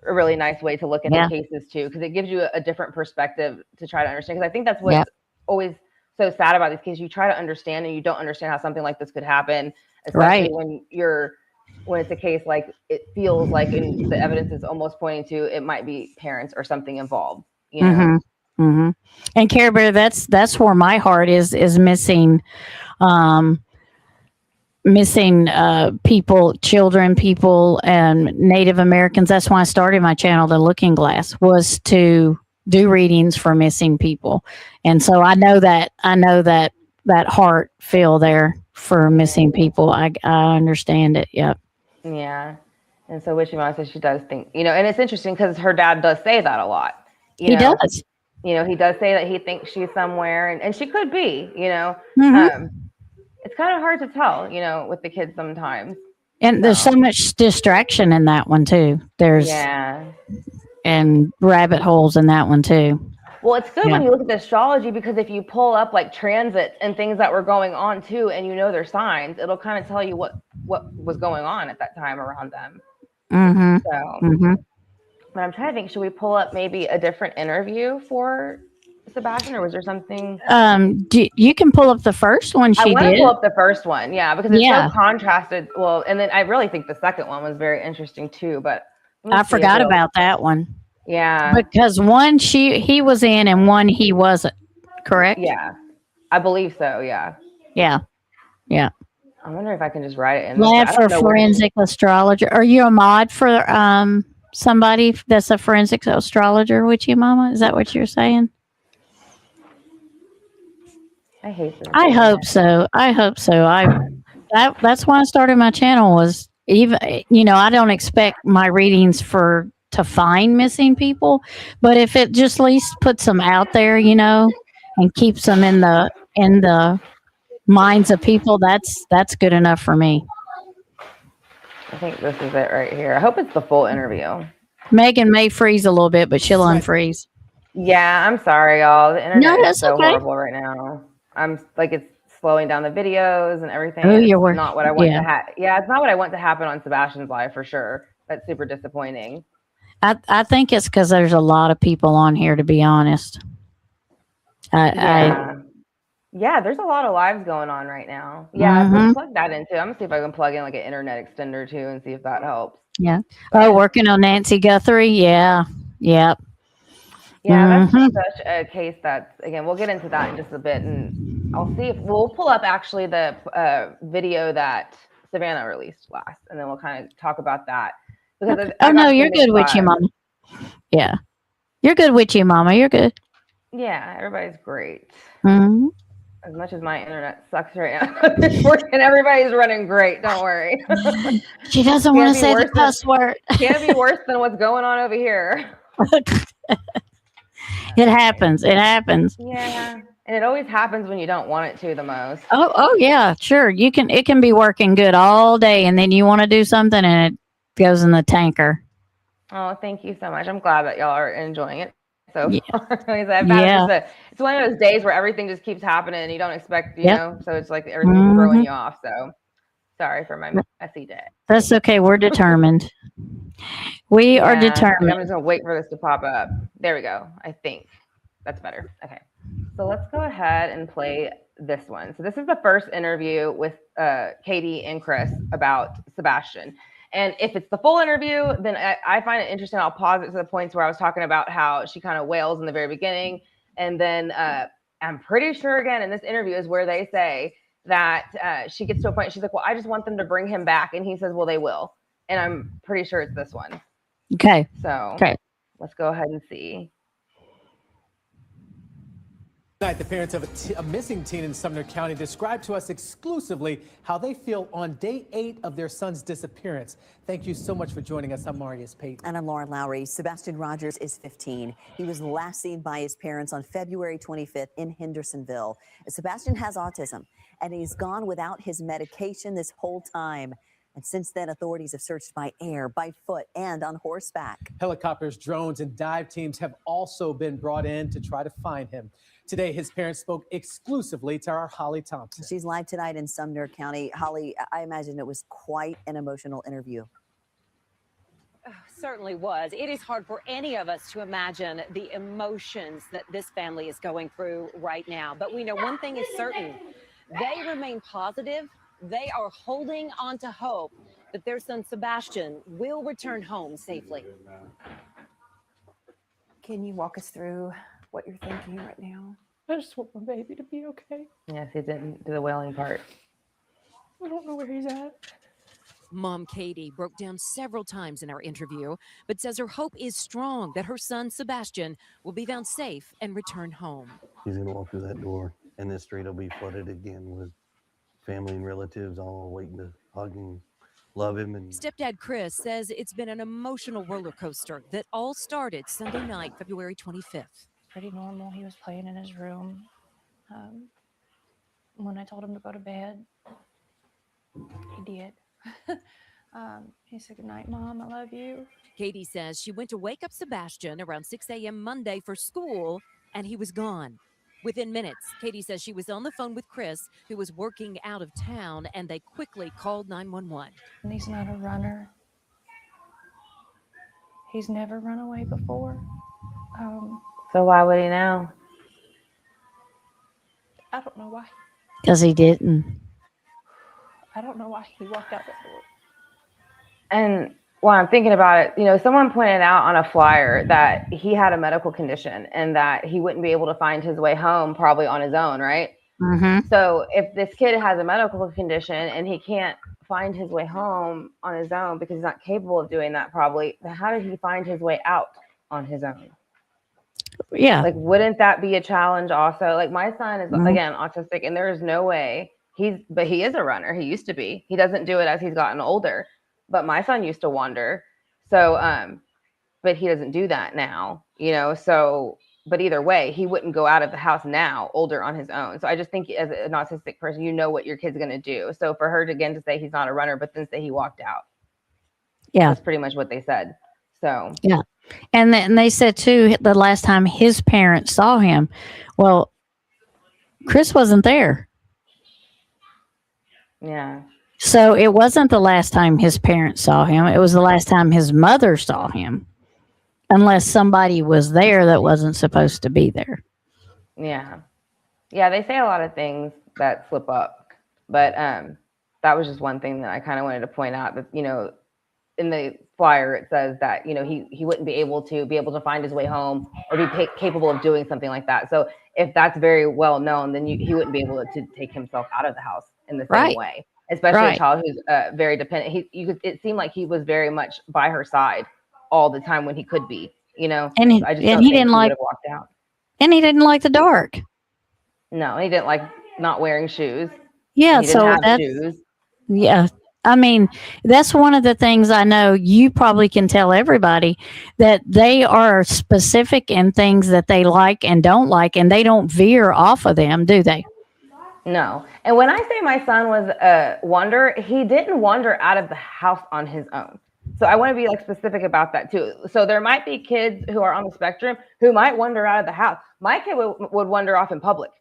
a really nice way to look at the cases too, because it gives you a different perspective to try to understand. Because I think that's what's always so sad about these cases. You try to understand and you don't understand how something like this could happen, especially when it's a case like it feels like and the evidence is almost pointing to it might be parents or something involved. And Care Bear, that's where my heart is missing. Missing people, children, people, and Native Americans. That's why I started my channel, The Looking Glass, was to do readings for missing people. And so I know that that heart feel there for missing people. I understand it. Yep. Yeah. And so Wishy Mama says she does think, and it's interesting because her dad does say that a lot. He does. He does say that he thinks she's somewhere, and she could be, Mhm. it's kind of hard to tell, with the kids sometimes. And there's so much distraction in that one too. There's and rabbit holes in that one too. Well, it's good when you look at the astrology, because if you pull up like transits and things that were going on too, and their signs, it'll kind of tell you what was going on at that time around them. Mm-hmm. So, but I'm trying to think, should we pull up maybe a different interview for Sebastian, or was there something? You can pull up the first one she did. I want to pull up the first one, because it's so contrasted. Well, and then I really think the second one was very interesting too, but I forgot about that one. Yeah. Because one he was in and one he wasn't, correct? Yeah. I believe so, yeah. Yeah. Yeah. I wonder if I can just write it in. Lab for forensic astrologer. Are you a mod for somebody that's a forensic astrologer, Witchy Mama? Is that what you're saying? I hate this. I hope so. That's why I started my channel, was even, I don't expect my readings to find missing people, but if it just at least puts them out there, and keeps them in the minds of people, that's good enough for me. I think this is it right here. I hope it's the full interview. Megan may freeze a little bit, but she'll unfreeze. Yeah, I'm sorry, y'all. The internet is so okay. horrible right now. I'm like, it's slowing down the videos and everything. Oh, it's not what I want to happen. Yeah, it's not what I want to happen on Sebastian's live for sure. That's super disappointing. I think it's because there's a lot of people on here, to be honest. Yeah, there's a lot of lives going on right now. Yeah, let's plug that into. I'm gonna see if I can plug in like an internet extender too, and see if that helps. Yeah. Working on Nancy Guthrie. Yeah. Yep. Yeah, that's such a case that's, again, we'll get into that in just a bit, and I'll see if we'll pull up actually the video that Savannah released last, and then we'll kind of talk about that. Because no, you're good, Witchy Mama. Yeah. You're good, Witchy Mama. You're good. Yeah, everybody's great. Mm-hmm. As much as my internet sucks right now, it's working. Everybody's running great. Don't worry. She doesn't want to say the cuss word. Can't be worse than what's going on over here. It happens. It happens. Yeah. And it always happens when you don't want it to the most. Oh yeah, sure. It can be working good all day, and then you want to do something and it goes in the tanker. Oh, thank you so much. I'm glad that y'all are enjoying it so far. It's one of those days where everything just keeps happening and you don't expect, so it's like everything's throwing you off. So sorry for my messy day. That's okay. We're determined. We are determined. I'm just gonna wait for this to pop up. There we go. I think that's better. Okay. So let's go ahead and play this one. So this is the first interview with Katie and Chris about Sebastian. And if it's the full interview, then I find it interesting. I'll pause it to the points where I was talking about how she kind of wails in the very beginning. And then I'm pretty sure, again, in this interview is where they say that she gets to a point, she's like, well, I just want them to bring him back. And he says, well, they will. And I'm pretty sure it's this one. Okay. So let's go ahead and see. Tonight, the parents of a missing teen in Sumner County described to us exclusively how they feel on day 8 of their son's disappearance. Thank you so much for joining us. I'm Marius Payton. And I'm Lauren Lowry. Sebastian Rogers is 15. He was last seen by his parents on February 25th in Hendersonville. Sebastian has autism, and he's gone without his medication this whole time. And since then, authorities have searched by air, by foot, and on horseback. Helicopters, drones, and dive teams have also been brought in to try to find him. Today, his parents spoke exclusively to our Holly Thompson. She's live tonight in Sumner County. Holly, I imagine it was quite an emotional interview. Certainly was. It is hard for any of us to imagine the emotions that this family is going through right now. But we know one thing is certain. They remain positive. They are holding on to hope that their son Sebastian will return home safely. Can you walk us through what you're thinking right now? I just want my baby to be okay. Yes, he didn't do the wailing part. I don't know where he's at. Mom Katie broke down several times in our interview, but says her hope is strong that her son Sebastian will be found safe and return home. He's going to walk through that door, and this street will be flooded again with family and relatives all waiting to hug and love him. And Stepdad Chris says it's been an emotional roller coaster that all started Sunday night, February 25th. Pretty normal. He was playing in his room. When I told him to go to bed, he did. He said, "Good night, Mom. I love you." Katie says she went to wake up Sebastian around 6 a.m. Monday for school, and he was gone. Within minutes, Katie says she was on the phone with Chris, who was working out of town, and they quickly called 911. And he's not a runner. He's never run away before. So why would he now? I don't know why. Because he didn't. I don't know why he walked out that door. And while I'm thinking about it, someone pointed out on a flyer that he had a medical condition and that he wouldn't be able to find his way home probably on his own, right? Mm-hmm. So if this kid has a medical condition and he can't find his way home on his own because he's not capable of doing that probably, then how did he find his way out on his own? Yeah. Like, wouldn't that be a challenge also? Like, my son is, again, autistic, and there is no way but he is a runner. He used to be. He doesn't do it as he's gotten older. But my son used to wander. So, but he doesn't do that now, so, but either way, he wouldn't go out of the house now, older, on his own. So I just think as an autistic person, you know what your kid's going to do. So for her to, again, to say he's not a runner, but then say he walked out. Yeah. That's pretty much what they said. So. Yeah. And then they said too, the last time his parents saw him, well, Chris wasn't there. Yeah. So it wasn't the last time his parents saw him. It was the last time his mother saw him. Unless somebody was there that wasn't supposed to be there. Yeah. Yeah, they say a lot of things that slip up. But that was just one thing that I kind of wanted to point out that, in the flyer, it says that, he wouldn't be able to find his way home or be capable of doing something like that. So if that's very well known, then he wouldn't be able to take himself out of the house in the same way, especially a child who's very dependent. It seemed like he was very much by her side all the time when he could be, And he didn't like walked out. And he didn't like the dark. No, he didn't like not wearing shoes. Yeah, he didn't have that's shoes. Yeah. I mean, that's one of the things I know you probably can tell everybody, that they are specific in things that they like and don't like, and they don't veer off of them, do they? No. And when I say my son was a wanderer, he didn't wander out of the house on his own. So I want to be specific about that too. So there might be kids who are on the spectrum who might wander out of the house. My kid would wander off in public.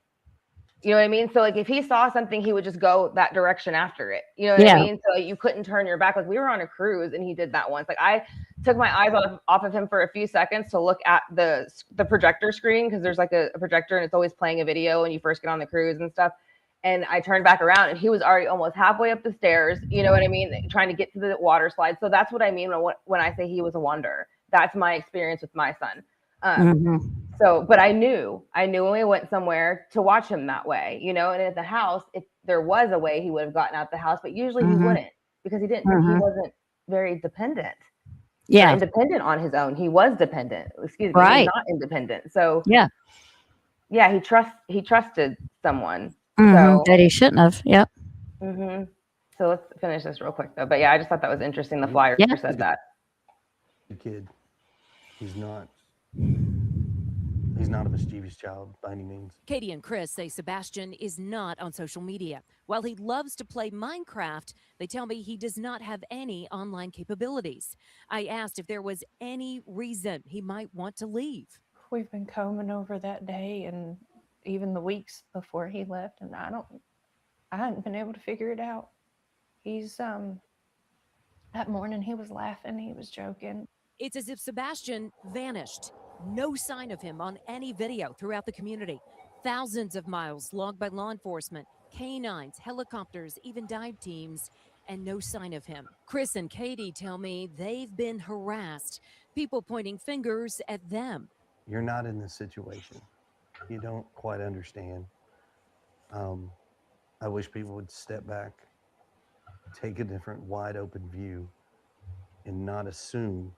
You know what I mean? So if he saw something, he would just go that direction after it. You know what I mean? So you couldn't turn your back. We were on a cruise and he did that once. I took my eyes off of him for a few seconds to look at the projector screen, because there's a projector and it's always playing a video when you first get on the cruise and stuff. And I turned back around and he was already almost halfway up the stairs, you know what I mean, trying to get to the water slide. So that's what I mean when I say he was a wanderer. That's my experience with my son. So, but I knew when we went somewhere to watch him that way, and at the house, if there was a way, he would have gotten out the house, but usually he wouldn't, because he wasn't very dependent. Yeah. Independent on his own. He was dependent. Excuse me. Right. He's not independent. So yeah, he trusted someone. That he shouldn't have. Yep. So let's finish this real quick though. But yeah, I just thought that was interesting. The flyer said that. The kid, he's not a mischievous child by any means. Katie and Chris say Sebastian is not on social media. While he loves to play Minecraft, they tell me he does not have any online capabilities. I asked if there was any reason he might want to leave. We've been combing over that day and even the weeks before he left, and I hadn't been able to figure it out. He's that morning he was laughing, he was joking. It's as if Sebastian vanished. No sign of him on any video throughout the community. Thousands of miles logged by law enforcement, canines, helicopters, even dive teams, and no sign of him. Chris and Katie tell me they've been harassed, people pointing fingers at them. You're not in this situation. You don't quite understand. I wish people would step back take a different wide open view and not assume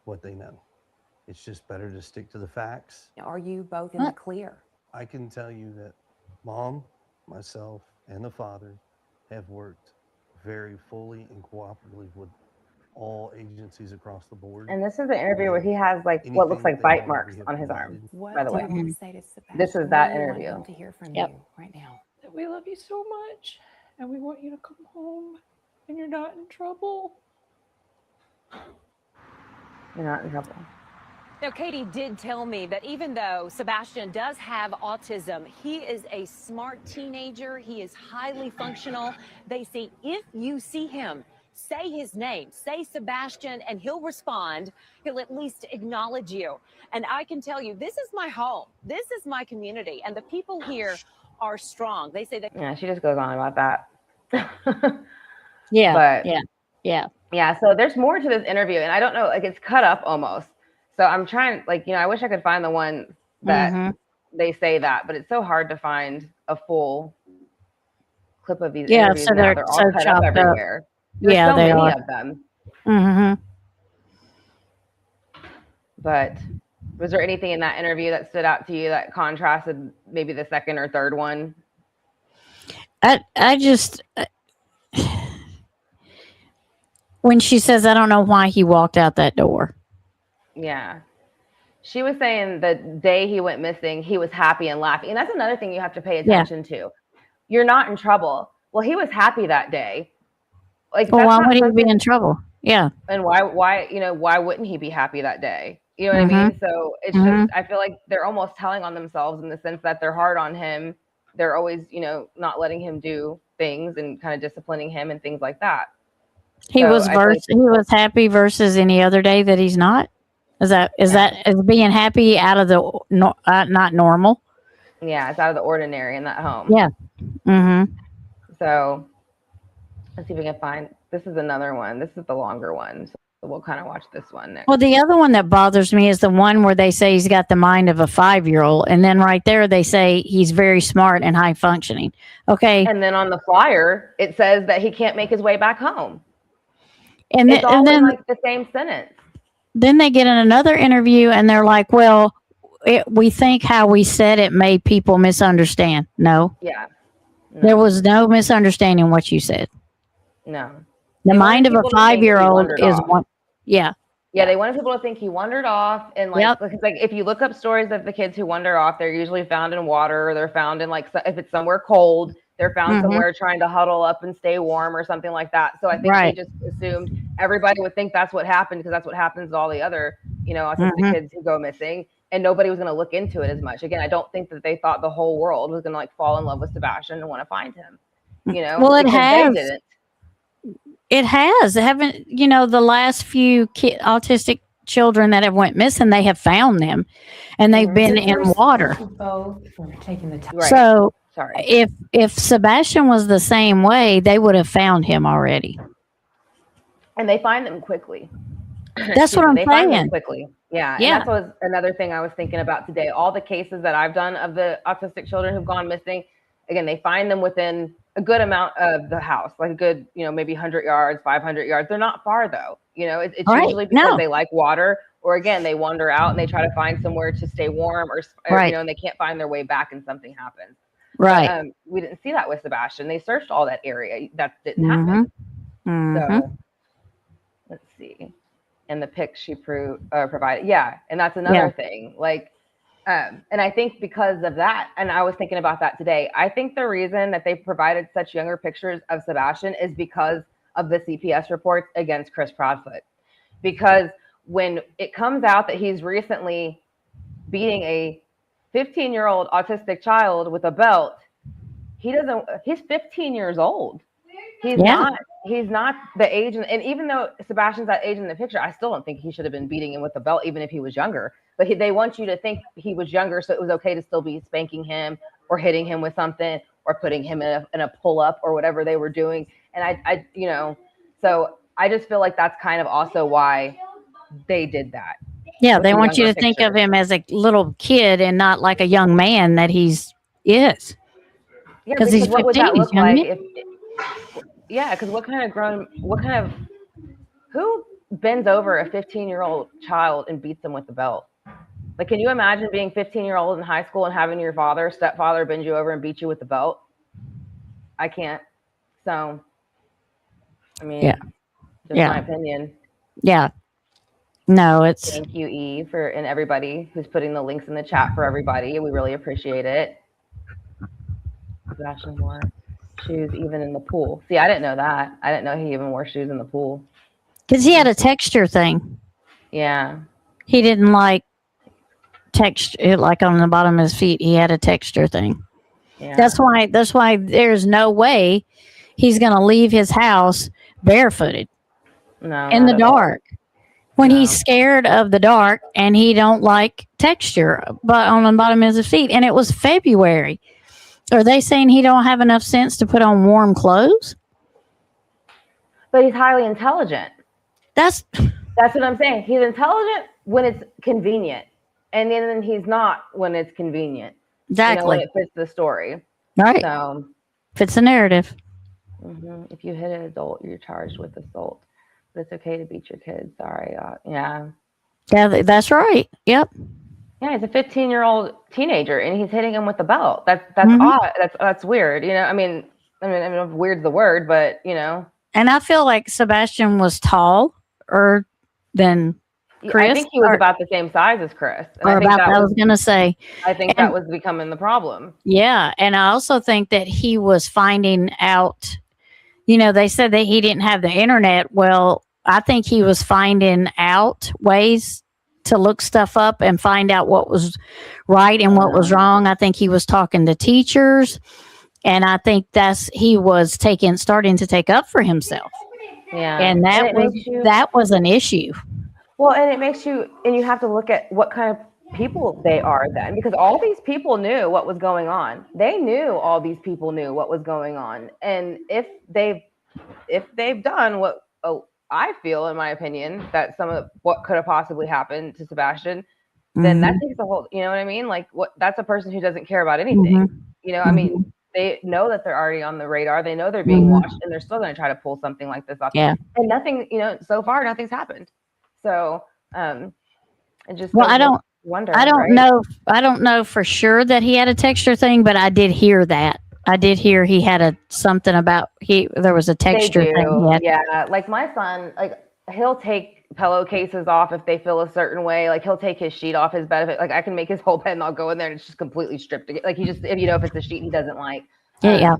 what they know. It's just better to stick to the facts. Are you both in the clear? I can tell you that Mom, myself, and the father have worked very fully and cooperatively with all agencies across the board. And this is an interview where he has like what looks like bite marks on his arm. What by the do way, you want to say to Sebastian? this is What that do you want interview. him to hear from Yep. you right now. That we love you so much and we want you to come home and you're not in trouble. You're not in trouble. Now, Katie did tell me that even though Sebastian does have autism, he is a smart teenager. He is highly functional. They say if you see him, say his name, say Sebastian, and he'll respond. He'll at least acknowledge you. And I can tell you, this is my home. This is my community. And the people here are strong. They say that. Yeah, she just goes on about that. Yeah. But yeah. So there's more to this interview, and I don't know, like it's cut up almost. So I'm trying, like, I wish I could find the one that they say that, but it's so hard to find a full clip of these interviews. So now. they're all so cut up chopped up. everywhere. There's Yeah, so they many are. of them. But was there anything in that interview that stood out to you that contrasted maybe the second or third one? I just when she says, I don't know why he walked out that door. Yeah. She was saying the day he went missing, he was happy and laughing. And that's another thing you have to pay attention to. You're not in trouble. Well, he was happy that day. Like, Well, that's why not would he something- be in trouble? Yeah. And why wouldn't he be happy that day? You know what I mean? So it's just, I feel like they're almost telling on themselves in the sense that they're hard on him. They're always, not letting him do things and kind of disciplining him and things like that. He was happy versus any other day that he's not. Is being happy out of the not normal? Yeah, it's out of the ordinary in that home. Yeah. So let's see if we can find. This is another one. This is the longer one. So we'll kind of watch this one next. Well, the other one that bothers me is the one where they say he's got the mind of a 5-year-old, and then right there they say he's very smart and high functioning. Okay. And then on the flyer it says that he can't make his way back home. And it's all then in like the same sentence. Then they get in another interview and they're like, well, we think how we said it made people misunderstand. No. Yeah. There was no misunderstanding what you said. No. The mind of a 5-year-old is one. Yeah. Yeah, they wanted people to think he wandered off, and like if you look up stories of the kids who wander off, they're usually found in water, or they're found in if it's somewhere cold, they're found somewhere trying to huddle up and stay warm or something like that. So I think they just assumed everybody would think that's what happened because that's what happens to all the other, autistic kids who go missing, and nobody was going to look into it as much. Again, I don't think that they thought the whole world was going to fall in love with Sebastian and want to find him. Well, it has. They didn't. It has. Haven't the last few autistic children that have went missing? They have found them, and they've been in water. Both for taking the time. Right. So, sorry. If Sebastian was the same way, they would have found him already. And they find them quickly. That's what I'm they find them saying. quickly. Yeah. Yeah. And that was another thing I was thinking about today. All the cases that I've done of the autistic children who've gone missing, again, they find them within a good amount of the house, like a good, maybe 100 yards, 500 yards. They're not far though. It's usually because they like water, or again, they wander out and they try to find somewhere to stay warm, or and they can't find their way back and something happens. Right. But, we didn't see that with Sebastian. They searched all that area. That didn't happen. So let's see. And the pics she provided. Yeah. And that's another thing. And I think because of that, and I was thinking about that today, I think the reason that they provided such younger pictures of Sebastian is because of the CPS reports against Chris Proudfoot. Because when it comes out that he's recently beating a 15-year-old autistic child with a belt, he's 15 years old. He's not the age, and even though Sebastian's that age in the picture, I still don't think he should have been beating him with a belt, even if he was younger. But they want you to think he was younger, so it was okay to still be spanking him or hitting him with something or putting him in a pull up or whatever they were doing. And so I just feel like that's kind of also why they did that. Yeah, they want you to think of him as a little kid and not like a young man that is. Yeah, because he's what would that 15, look like if Yeah, because who bends over a 15-year-old child and beats them with the belt? Like, can you imagine being 15-year-old in high school and having your stepfather bend you over and beat you with the belt? I can't. So, I mean, Yeah. just my opinion. Yeah. No, it's. Thank you, E, and everybody who's putting the links in the chat for everybody. We really appreciate it. Sebastian wore shoes even in the pool. See, I didn't know that. I didn't know he even wore shoes in the pool. Because he had a texture thing. Yeah. He didn't like texture, like on the bottom of his feet. He had a texture thing. Yeah. That's why there's no way he's going to leave his house barefooted in the dark. When he's scared of the dark and he don't like texture but on the bottom of his feet. And it was February. Are they saying he don't have enough sense to put on warm clothes? But he's highly intelligent. That's what I'm saying. He's intelligent when it's convenient. And then he's not when it's convenient. Exactly. When it fits the story. Right. So fits the narrative. If you hit an adult, you're charged with assault. But it's okay to beat your kids. Sorry. Yeah. Yeah, that's right. Yep. Yeah, he's a 15-year-old teenager and he's hitting him with the belt. That's odd. That's weird. I mean, weird's the word, but And I feel like Sebastian was taller than Chris. I think he was about the same size as Chris. And I was going to say. I think that was becoming the problem. Yeah. And I also think that he was finding out, they said that he didn't have the internet. Well, I think he was finding out ways to look stuff up and find out what was right and what was wrong. I think he was talking to teachers. And I think he was starting to take up for himself. Yeah. And that was an issue. Well, and it makes you, and you have to look at what kind of people they are then, because all these people knew what was going on. They knew all these people knew what was going on. And if they've done what I feel, in my opinion, that some of what could have possibly happened to Sebastian, then that takes a whole, you know what I mean? Like that's a person who doesn't care about anything. I mean, they know that they're already on the radar. They know they're being watched, and they're still going to try to pull something like this off. Yeah. And nothing, so far, nothing's happened. So, it just I don't know. I don't know for sure that he had a texture thing, but I did hear that. I did hear he had something about there was a texture thing. Yeah. Like my son, like he'll take pillowcases off if they feel a certain way. Like he'll take his sheet off his bed. Like I can make his whole bed and I'll go in there and it's just completely stripped. Like he just, if it's a sheet he doesn't like. Yeah.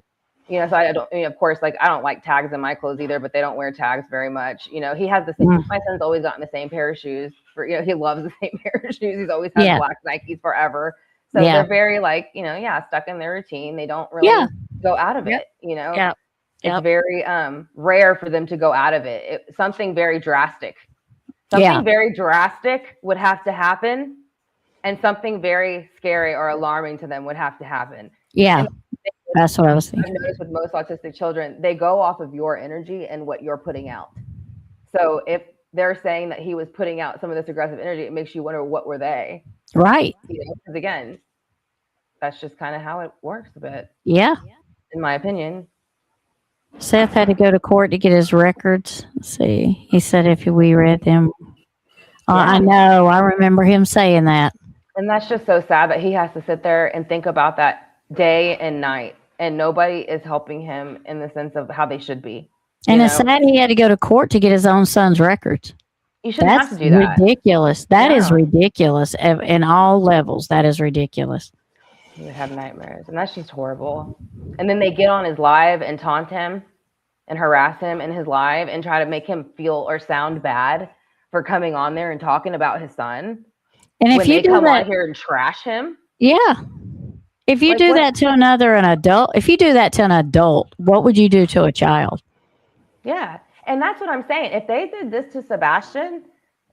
So I don't, of course, like I don't like tags in my clothes either, but they don't wear tags very much. He has the same, my son's always gotten the same pair of shoes he loves the same pair of shoes. He's always had black Nikes forever. So they're very stuck in their routine. They don't really go out of it, It's very rare for them to go out of it. Something very drastic. Something very drastic would have to happen, and something very scary or alarming to them would have to happen. Yeah. That's what I was thinking. I've noticed with most autistic children, they go off of your energy and what you're putting out. So if they're saying that he was putting out some of this aggressive energy, it makes you wonder, what were they? Right. Because again, that's just kind of how it works a bit. Yeah. In my opinion. Seth had to go to court to get his records. Let's see. He said if we read them. I know. I remember him saying that. And that's just so sad that he has to sit there and think about that day and night. And nobody is helping him in the sense of how they should be. And it's sad he had to go to court to get his own son's records. You shouldn't have to do that. Ridiculous. That is ridiculous in all levels. That is ridiculous. He would have nightmares, and that's just horrible. And then they get on his live and taunt him and harass him in his live and try to make him feel or sound bad for coming on there and talking about his son. And if you come on here and trash him, if you do that to an adult, what would you do to a child? Yeah. And that's what I'm saying. If they did this to Sebastian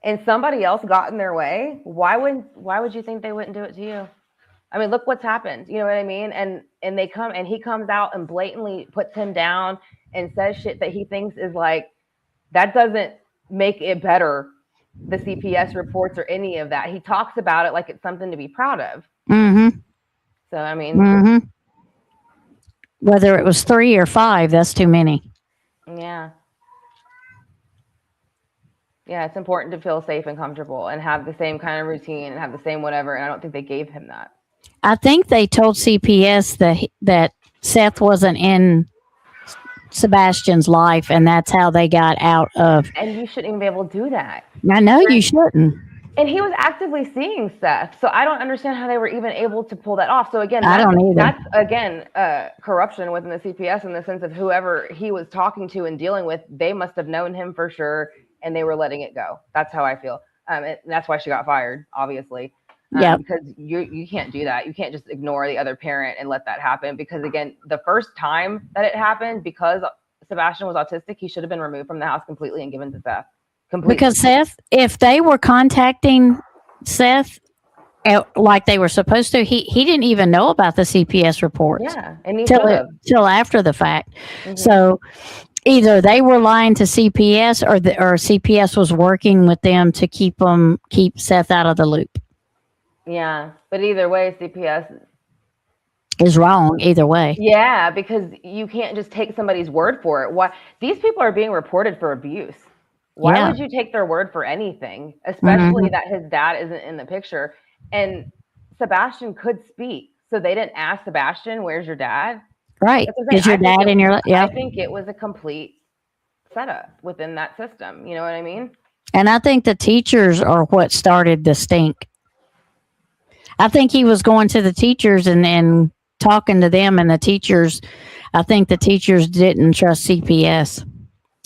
and somebody else got in their way, why would you think they wouldn't do it to you? I mean, look what's happened. You know what I mean? And he comes out and blatantly puts him down and says shit that he thinks is like, that doesn't make it better, the CPS reports or any of that. He talks about it like it's something to be proud of. So, I mean, whether it was 3 or 5, that's too many. Yeah, it's important to feel safe and comfortable and have the same kind of routine and have the same whatever. And I don't think they gave him that. I think they told CPS that Seth wasn't in Sebastian's life, and that's how they got out of. And you shouldn't even be able to do that. I know you shouldn't. And he was actively seeing Seth, so I don't understand how they were even able to pull that off. So again, I don't either. That's again corruption within the CPS in the sense of whoever he was talking to and dealing with, they must have known him for sure, and they were letting it go. That's how I feel, and that's why she got fired, obviously. Yeah, because you can't do that. You can't just ignore the other parent and let that happen. Because again, the first time that it happened, because Sebastian was autistic, he should have been removed from the house completely and given to Seth. Completely. Because Seth, if they were contacting Seth like they were supposed to, he didn't even know about the CPS reports. Yeah, and till after the fact. Mm-hmm. So either they were lying to CPS, or CPS was working with them to keep Seth out of the loop. Yeah, but either way, CPS is wrong either way. Yeah, because you can't just take somebody's word for it. Why these people are being reported for abuse? Why would you take their word for anything, especially that his dad isn't in the picture? And Sebastian could speak, so they didn't ask Sebastian, "Where's your dad?" Right? Is your dad in your? Yeah. I think it was a complete setup within that system. You know what I mean? And I think the teachers are what started the stink. I think he was going to the teachers and talking to them, and I think the teachers didn't trust CPS.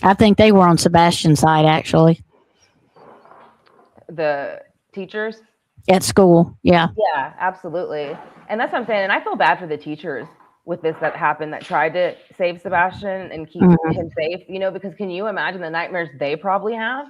I think they were on Sebastian's side, actually. The teachers? At school, yeah. Yeah, absolutely. And that's what I'm saying. And I feel bad for the teachers with this that happened that tried to save Sebastian and keep him safe, because can you imagine the nightmares they probably have?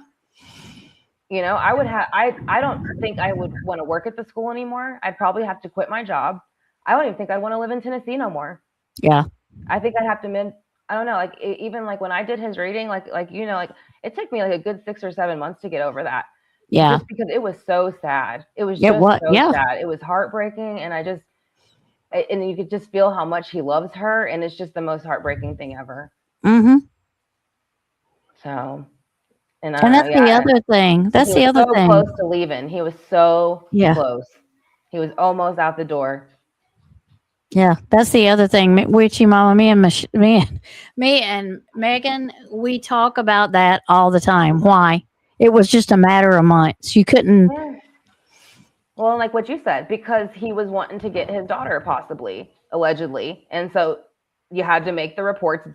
I don't think I would want to work at the school anymore. I'd probably have to quit my job. I don't even think I'd want to live in Tennessee no more. Yeah. I think I'd have to I don't know, even when I did his reading, it took me a good 6 or 7 months to get over that. Yeah. Just because it was so sad. It was sad. It was heartbreaking. And and you could just feel how much he loves her. And it's just the most heartbreaking thing ever. Mm-hmm. So. And that's the other thing. That's the other thing. Close to leaving. He was so close. He was almost out the door. Yeah, that's the other thing. Witchy Mama, me and Megan, we talk about that all the time. Why? It was just a matter of months. You couldn't. Yeah. Well, like what you said, because he was wanting to get his daughter, possibly, allegedly, and so you had to make the reports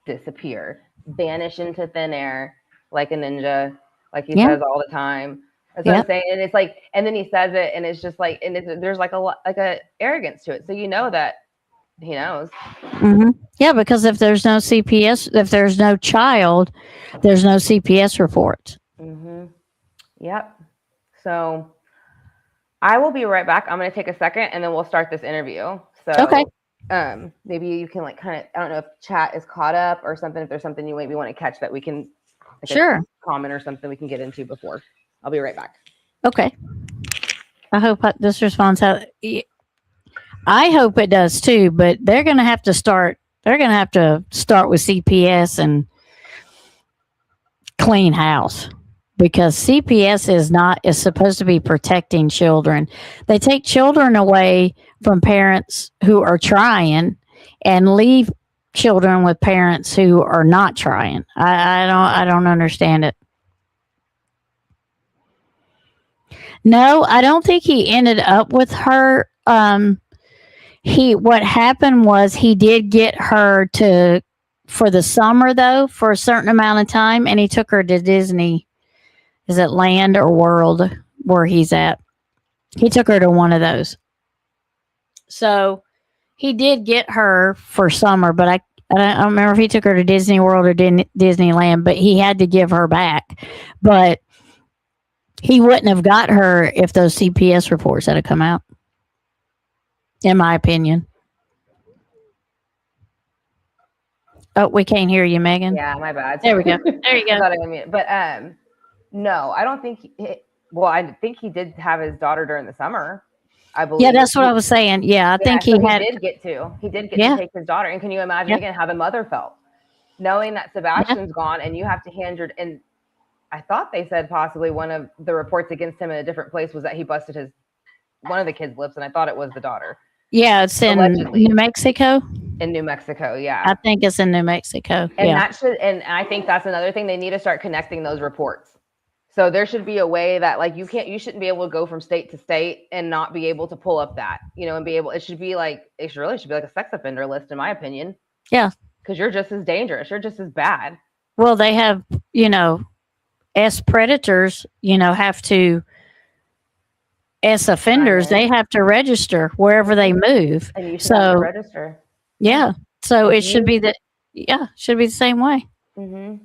disappear, vanish into thin air. Like a ninja, like he says all the time. That's what I'm saying. And it's and then he says it, and it's just there's a arrogance to it. So you know that he knows. Mm-hmm. Yeah, because if there's no CPS, if there's no child, there's no CPS report. Mm-hmm. Yep. So I will be right back. I'm going to take a second, and then we'll start this interview. So okay. Maybe you can kind of, I don't know if chat is caught up or something. If there's something you maybe want to catch that we can. Sure. Comment or something we can get into before. I'll be right back. Okay. I hope this response I hope it does too, but they're going to have to start with CPS and clean house, because CPS is supposed to be protecting children. They take children away from parents who are trying and leave children with parents who are not trying. I don't understand it. No, I don't think he ended up with her. What happened was he did get her for the summer though, for a certain amount of time, and he took her to Disney. Is it Land or World where he's at? He took her to one of those. So he did get her for summer, but I don't remember if he took her to Disney World or Disneyland, but he had to give her back. But he wouldn't have got her if those CPS reports had come out, in my opinion. Oh, we can't hear you, Megan. Yeah, my bad. There we go. There you go. But no, I don't think. I think he did have his daughter during the summer. I believe. Yeah, that's what I was saying. Yeah, I think he did get to take his daughter. And can you imagine again how the mother felt, knowing that Sebastian's gone and you have to hand your, and I thought they said possibly one of the reports against him in a different place was that he busted one of the kids' lips, and I thought it was the daughter. Yeah, it's in New Mexico. In New Mexico, yeah. I think it's in New Mexico. And and I think that's another thing. They need to start connecting those reports. So there should be a way that like you shouldn't be able to go from state to state and not be able to pull up that, and be able, it should really be like a sex offender list, in my opinion. Yeah. Because you're just as dangerous. You're just as bad. Well, they have, as predators, have to, as offenders, they have to register wherever they move. And you should have to register. Yeah. So it should be should be the same way. Mm-hmm.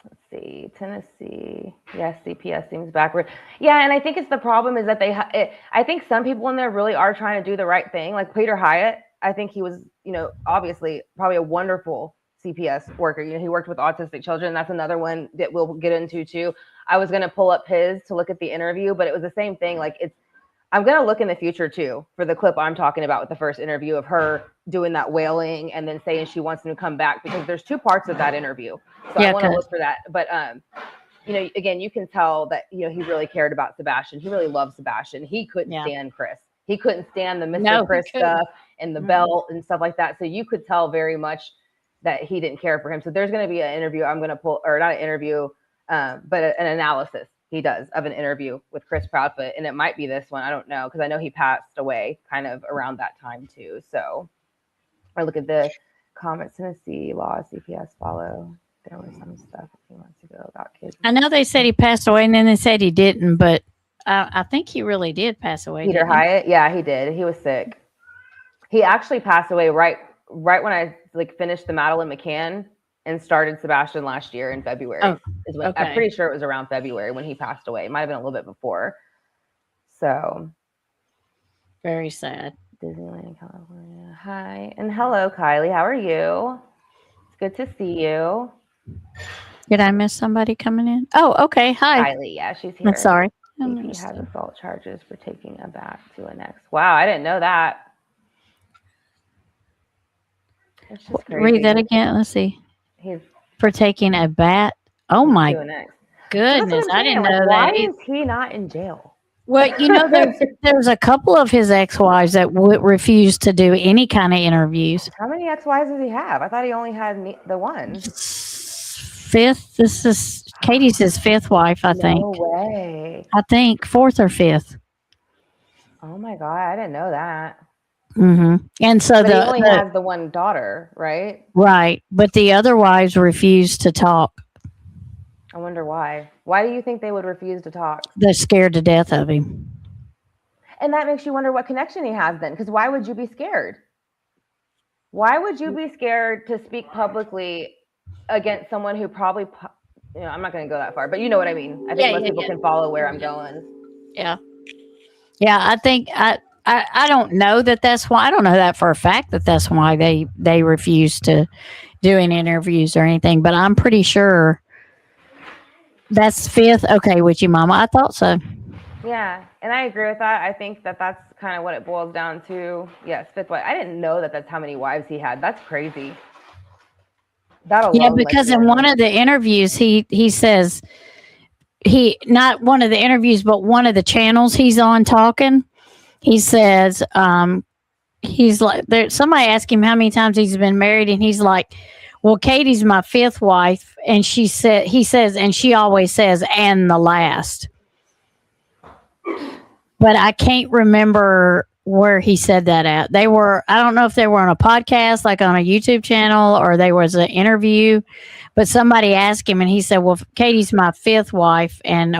Let's see, Tennessee. Yes, CPS seems backward. Yeah, and I think the problem is that I think some people in there really are trying to do the right thing. Like Peter Hyatt, I think he was, obviously probably a wonderful CPS worker. He worked with autistic children. That's another one that we'll get into too. I was going to pull up his to look at the interview, but it was the same thing. Like I'm going to look in the future too for the clip I'm talking about with the first interview of her doing that wailing and then saying she wants him to come back, because there's 2 parts of that interview. So I want to look for that. But, again, you can tell that, he really cared about Sebastian. He really loved Sebastian. He couldn't stand Chris. He couldn't stand the Mr. Chris stuff and the belt and stuff like that. So you could tell very much that he didn't care for him. So there's going to be an interview I'm going to pull, or not an interview, but an analysis he does of an interview with Chris Proudfoot. And it might be this one. I don't know. Because I know he passed away kind of around that time too. So I look at the comments. Tennessee law, CPS follow. There was some stuff a few months ago about kids. I know they said he passed away and then they said he didn't, but I think he really did pass away. Peter Hyatt? Yeah, he did. He was sick. He actually passed away right when I finished the Madeline McCann and started Sebastian last year in February. I'm pretty sure it was around February when he passed away. It might have been a little bit before. So very sad. Disneyland, California. Hi. And hello, Kylie. How are you? It's good to see you. Did I miss somebody coming in? Oh, okay. Hi. Kylie. Yeah, she's here. I'm sorry. He has assault charges for taking a bat to an ex. Wow, I didn't know that. Read that again. Let's see. For taking a bat. Oh my goodness. I didn't know that. Why is he not in jail? Well, there's a couple of his ex-wives that refuse to do any kind of interviews. How many ex-wives does he have? I thought he only had the one. 5th. This is Katie's his 5th wife, I think. No way. I think 4th or 5th. Oh my God, I didn't know that. Mm-hmm. And so he only has the one daughter, right? Right, but the other wives refuse to talk. I wonder why. Why do you think they would refuse to talk? They're scared to death of him. And that makes you wonder what connection he has then, because why would you be scared? Why would you be scared to speak publicly against someone who probably, I'm not going to go that far, but you know what I mean. I think most people can follow where I'm going. Yeah. Yeah, I think I don't know that's why. I don't know that for a fact that's why they refuse to do any interviews or anything, but I'm pretty sure that's 5th. Okay with you, Mama. I thought so. Yeah, and I agree with that. I think that's kind of what it boils down to. Yes, 5th wife. I didn't know that's how many wives he had. That's crazy. Because in one of the interviews, he says not one of the interviews, but one of the channels he's on talking. He says, he's like, somebody asked him how many times he's been married, and he's like, well, Katie's my 5th wife, and he says, and she always says, and the last. But I can't remember where he said that at. I don't know if they were on a podcast, like on a YouTube channel, or there was an interview, but somebody asked him and he said, well, Katie's my 5th wife. And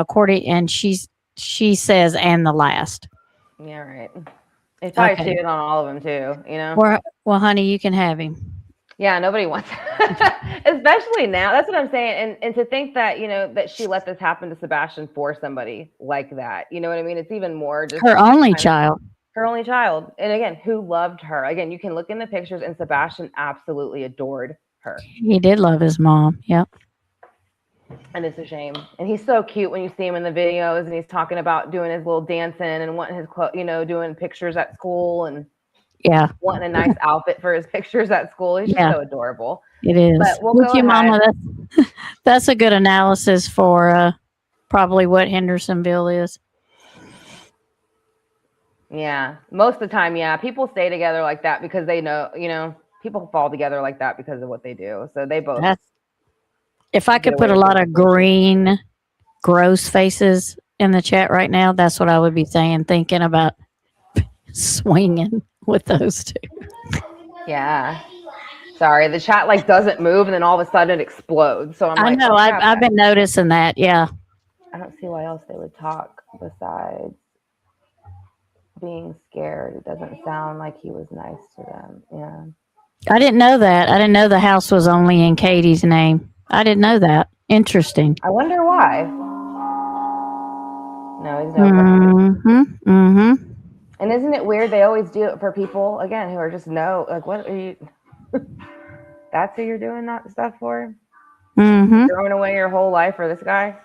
she says, and the last. Yeah, right. It's probably cheated on all of them too, Well, honey, you can have him. Yeah, nobody wants especially now. That's what I'm saying. And to think that, that she let this happen to Sebastian for somebody like that. You know what I mean? It's even more just her only child. Her only child. And again, who loved her. Again, you can look in the pictures and Sebastian absolutely adored her. He did love his mom. Yep. And it's a shame. And he's so cute when you see him in the videos and he's talking about doing his little dancing and wanting his doing pictures at school. And Yeah. wanting a nice outfit for his pictures at school. He's just Yeah. so adorable. It is. But we'll Thank go you, Mama. ahead. That's a good analysis for probably what Hendersonville is. Yeah, most of the time, yeah, people stay together like that because they know, people fall together like that because of what they do. So they both. If I could put a lot of green, gross faces in the chat right now, that's what I would be saying, thinking about swinging with those two. Yeah. Sorry, the chat like doesn't move and then all of a sudden it explodes. So I know. I've been noticing that. Yeah. I don't see why else they would talk besides being scared. It doesn't sound like he was nice to them. Yeah. I didn't know that. I didn't know the house was only in Katie's name. I didn't know that. Interesting. I wonder why. No, he's no. And isn't it weird? They always do it for people again who are just like, what are you? That's who you're doing that stuff for? Throwing away your whole life for this guy?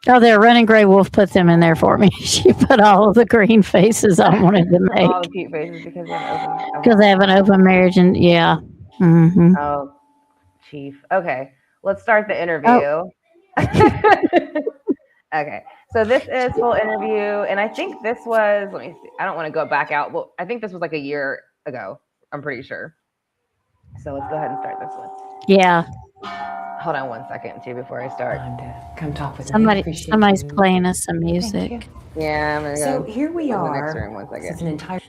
Oh, there, Running Gray Wolf put them in there for me. She put all of the green faces I wanted to make. All the cute faces because they have an open marriage, and yeah. Oh, Chief. Okay, let's start the interview. Okay, so this is full interview, and I think this was. Let me see. I don't want to go back out. Well, I think this was like a year ago. I'm pretty sure. So let's go ahead and start this one. Yeah. Hold on one second, too, before I start. Come talk with Somebody's playing us some music. Yeah, I'm gonna go. So here we are. In the next room, one second. It's an entire.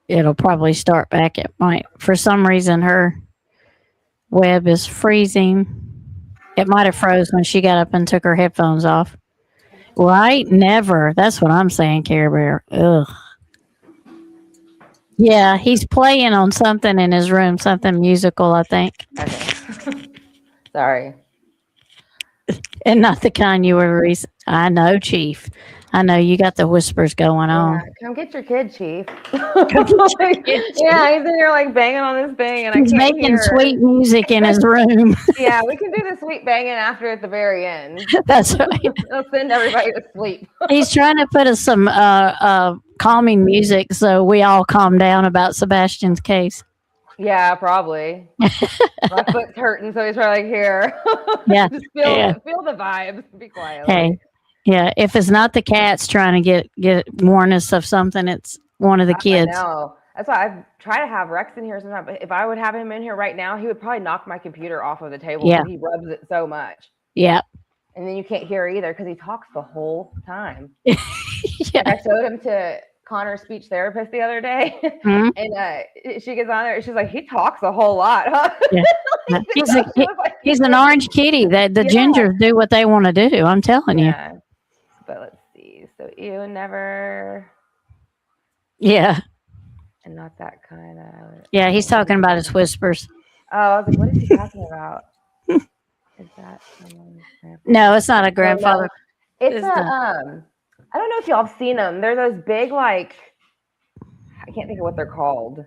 It'll probably start back. It might. For some reason, her web is freezing. It might have froze when she got up and took her headphones off. Right? Never. That's what I'm saying, Care Bear. Ugh. Yeah, he's playing on something in his room, something musical, I think. Okay. Sorry. And not the kind you were I know, Chief. I know you got the whispers going on. Come get your kid, Chief. Yeah, he's in here like banging on this thing, and he's making sweet music in his room. Yeah, we can do the sweet banging after at the very end. That's right. It'll send everybody to sleep. He's trying to put us some calming music so we all calm down about Sebastian's case. Yeah, probably. My foot's hurting, so he's probably like, here. Yeah. Just feel the vibes. Be quiet. Hey. Yeah, if it's not the cats trying to get warn us of something, it's one of the kids. I know. That's why I try to have Rex in here sometimes. But if I would have him in here right now, he would probably knock my computer off of the table because he rubs it so much. Yeah. And then you can't hear either because he talks the whole time. Yeah. I showed him to Connor's speech therapist the other day, and she gets on there. She's like, he talks a whole lot, huh? Yeah. He's an orange kitty. The gingers do what they want to do. I'm telling you. But let's see. So you never. Yeah. And not that kind of. Yeah, he's talking about his whispers. Oh, I was like, what is he talking about? Is that someone's grandfather? No, it's not a grandfather. No. It's I don't know if y'all have seen them. They're those big, like, I can't think of what they're called.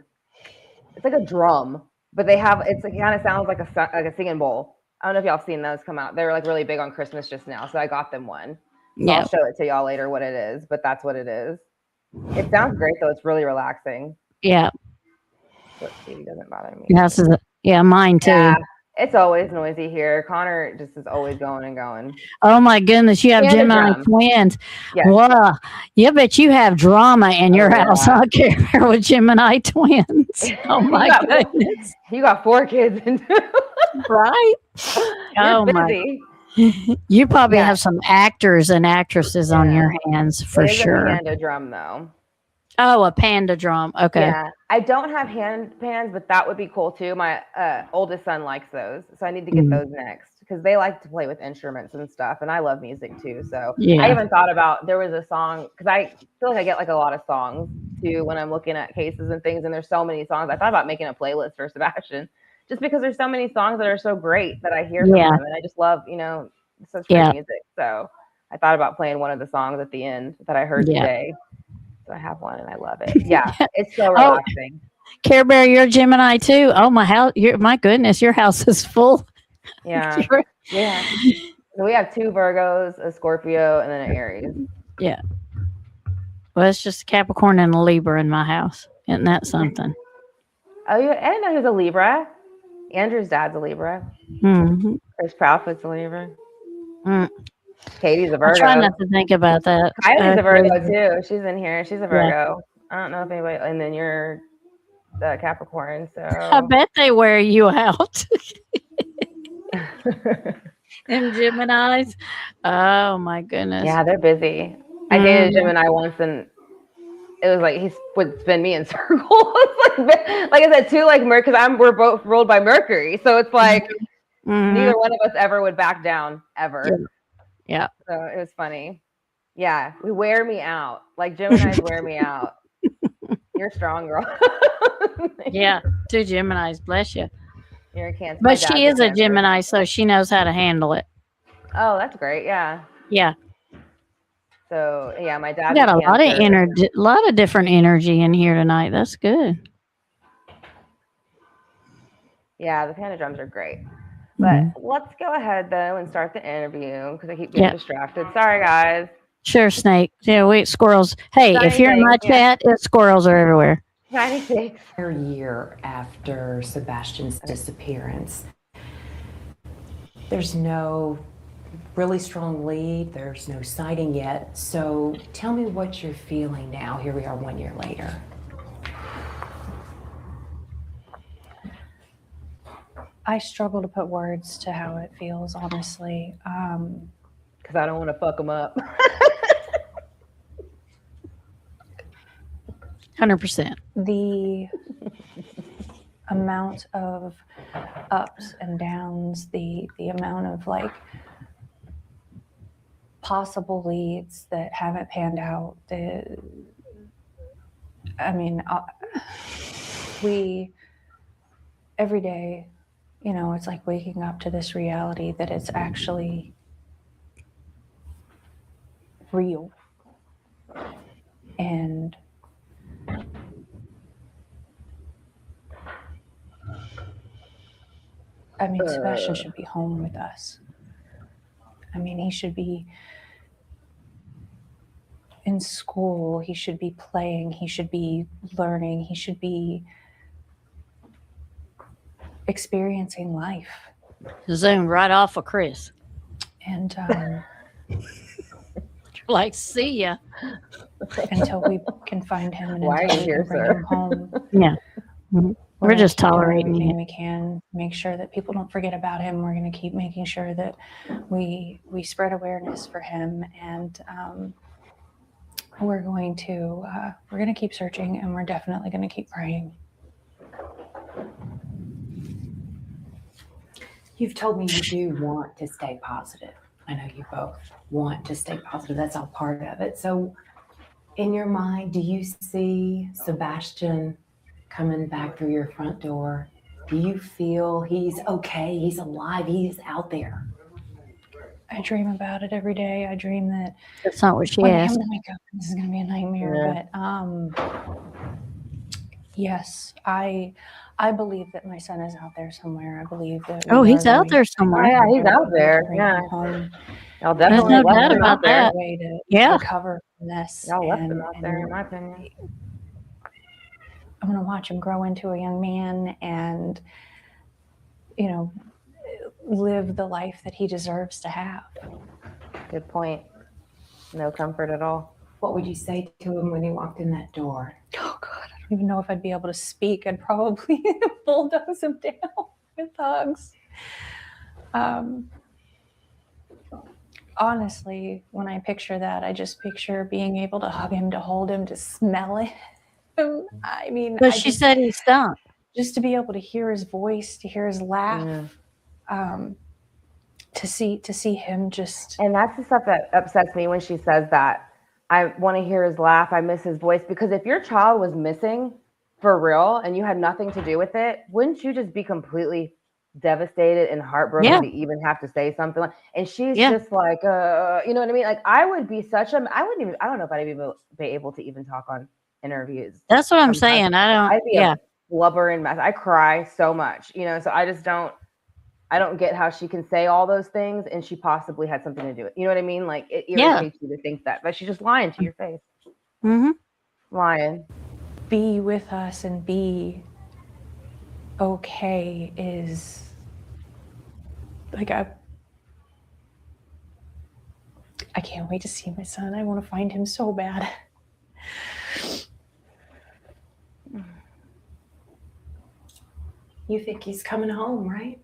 It's like a drum, but it kind of sounds like a singing bowl. I don't know if y'all have seen those come out. They were like really big on Christmas just now, so I got them one. So I'll show it to y'all later what it is, but that's what it is. It sounds great though. It's really relaxing. Yeah. Let's see, it doesn't bother me. Mine too. Yeah. It's always noisy here. Connor just is always going and going. Oh my goodness, you have Gemini twins. Yes. Wow. You bet you have drama in your house. I care with Gemini twins. Oh my goodness. You got 4 kids. Right? Oh my. You probably have some actors and actresses on your hands for sure. A panda drum though. Oh, a panda drum. Okay. Yeah. I don't have hand pans, but that would be cool too. My oldest son likes those. So I need to get those next because they like to play with instruments and stuff. And I love music too. So I even thought about, there was a song, because I feel like I get like a lot of songs too when I'm looking at cases and things. And there's so many songs. I thought about making a playlist for Sebastian just because there's so many songs that are so great that I hear from him. And I just love, such great music. So I thought about playing one of the songs at the end that I heard today. So I have one and I love it. Yeah, it's so relaxing. Care Bear, you're a Gemini too. Oh my goodness, your house is full. Yeah, yeah. So we have 2 Virgos, a Scorpio, and then an Aries. Yeah. Well, it's just a Capricorn and a Libra in my house. Isn't that something? Oh, yeah. I didn't know he was a Libra. Andrew's dad's a Libra. Mm-hmm. Chris Proudfoot's a Libra. Mm. Katie's a I Virgo. try not to think about that. Kylie's a Virgo Crazy. too. She's in here. She's a Virgo. I don't know if anybody. And then you're the Capricorn. So I bet they wear you out. Them Geminis. Oh my goodness. yeah, they're busy. I dated a Gemini once, and it was like he would spin me in circles. like I said, too, like because we're both ruled by Mercury, so it's like neither one of us ever would back down ever. Yeah. So it was funny. Yeah, we wear me out. Like Geminis wear me out. You're strong, girl. Yeah, 2 Geminis. Bless you. You're a Cancer. But she is a Gemini, so she knows how to handle it. Oh, that's great. Yeah. Yeah. So yeah, my dad. We got a lot of energy, a lot of different energy in here tonight. That's good. Yeah, the Panda drums are great. But let's go ahead though and start the interview because I keep getting distracted. Sorry, guys. Sure, Snake. Yeah, we squirrels. Hey, if you're in my chat, squirrels are everywhere. 96. A year after Sebastian's disappearance, there's no really strong lead. There's no sighting yet. So tell me what you're feeling now. Here we are 1 year later. I struggle to put words to how it feels, honestly. Because I don't want to fuck them up. 100%. The amount of ups and downs, the amount of like possible leads that haven't panned out. We every day, you know, it's like waking up to this reality that it's actually real. And I mean, Sebastian should be home with us. I mean, he should be in school. He should be playing. He should be learning. He should be experiencing life. Zoomed right off of Chris. And like, see ya. Until we can find him and Why until are we you can here, bring sir? him home. Yeah. We're just tolerating everything it. we can, make sure that people don't forget about him. We're going to keep making sure that we spread awareness for him, and we're going to keep searching, and we're definitely going to keep praying. You've told me you do want to stay positive. I know you both want to stay positive. That's all part of it. So in your mind, do you see Sebastian coming back through your front door? Do you feel he's okay? He's alive. He's out there. I dream about it every day. I dream that That's not what she when asked. I'm gonna wake up, this is going to be a nightmare. But yes, I believe that my son is out there somewhere. I believe that. Oh, we he's are out going there to somewhere. Yeah, he's bring out him there. home. Yeah. Y'all There's definitely no left doubt him about out there. that. Way to Yeah. recover from this. Y'all left him and- out there, in and my opinion. I'm going to watch him grow into a young man and, you know, live the life that he deserves to have. Good point. No comfort at all. What would you say to him when he walked in that door? Oh, God, I don't even know if I'd be able to speak. I'd probably bulldoze him down with hugs. Honestly, when I picture that, I just picture being able to hug him, to hold him, to smell it. I mean, But she said he stunk. Just to be able to hear his voice, to hear his laugh, to see him just. And that's the stuff that upsets me when she says that. I want to hear his laugh. I miss his voice. Because if your child was missing for real and you had nothing to do with it, wouldn't you just be completely devastated and heartbroken to even have to say something? And she's just like, you know what I mean? Like, I would be I don't know if I'd even be able to even talk on interviews. That's what I'm saying. I'd be a blubbering mess. I cry so much, you know, so I don't get how she can say all those things and she possibly had something to do with it. You know what I mean? Like, it irritates you to think that, but she's just lying to your face. Mm-hmm. Lion. Be with us and be okay is like I can't wait to see my son. I want to find him so bad. You think he's coming home, right?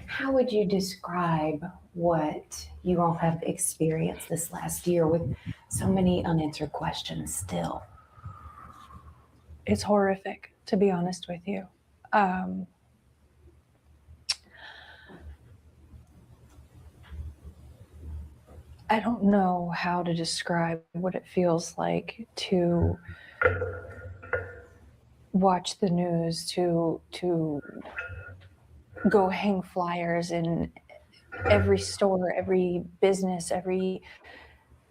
How would you describe what you all have experienced this last year with so many unanswered questions still? It's horrific, to be honest with you. I don't know how to describe what it feels like to watch the news, to go hang flyers in every store, every business, every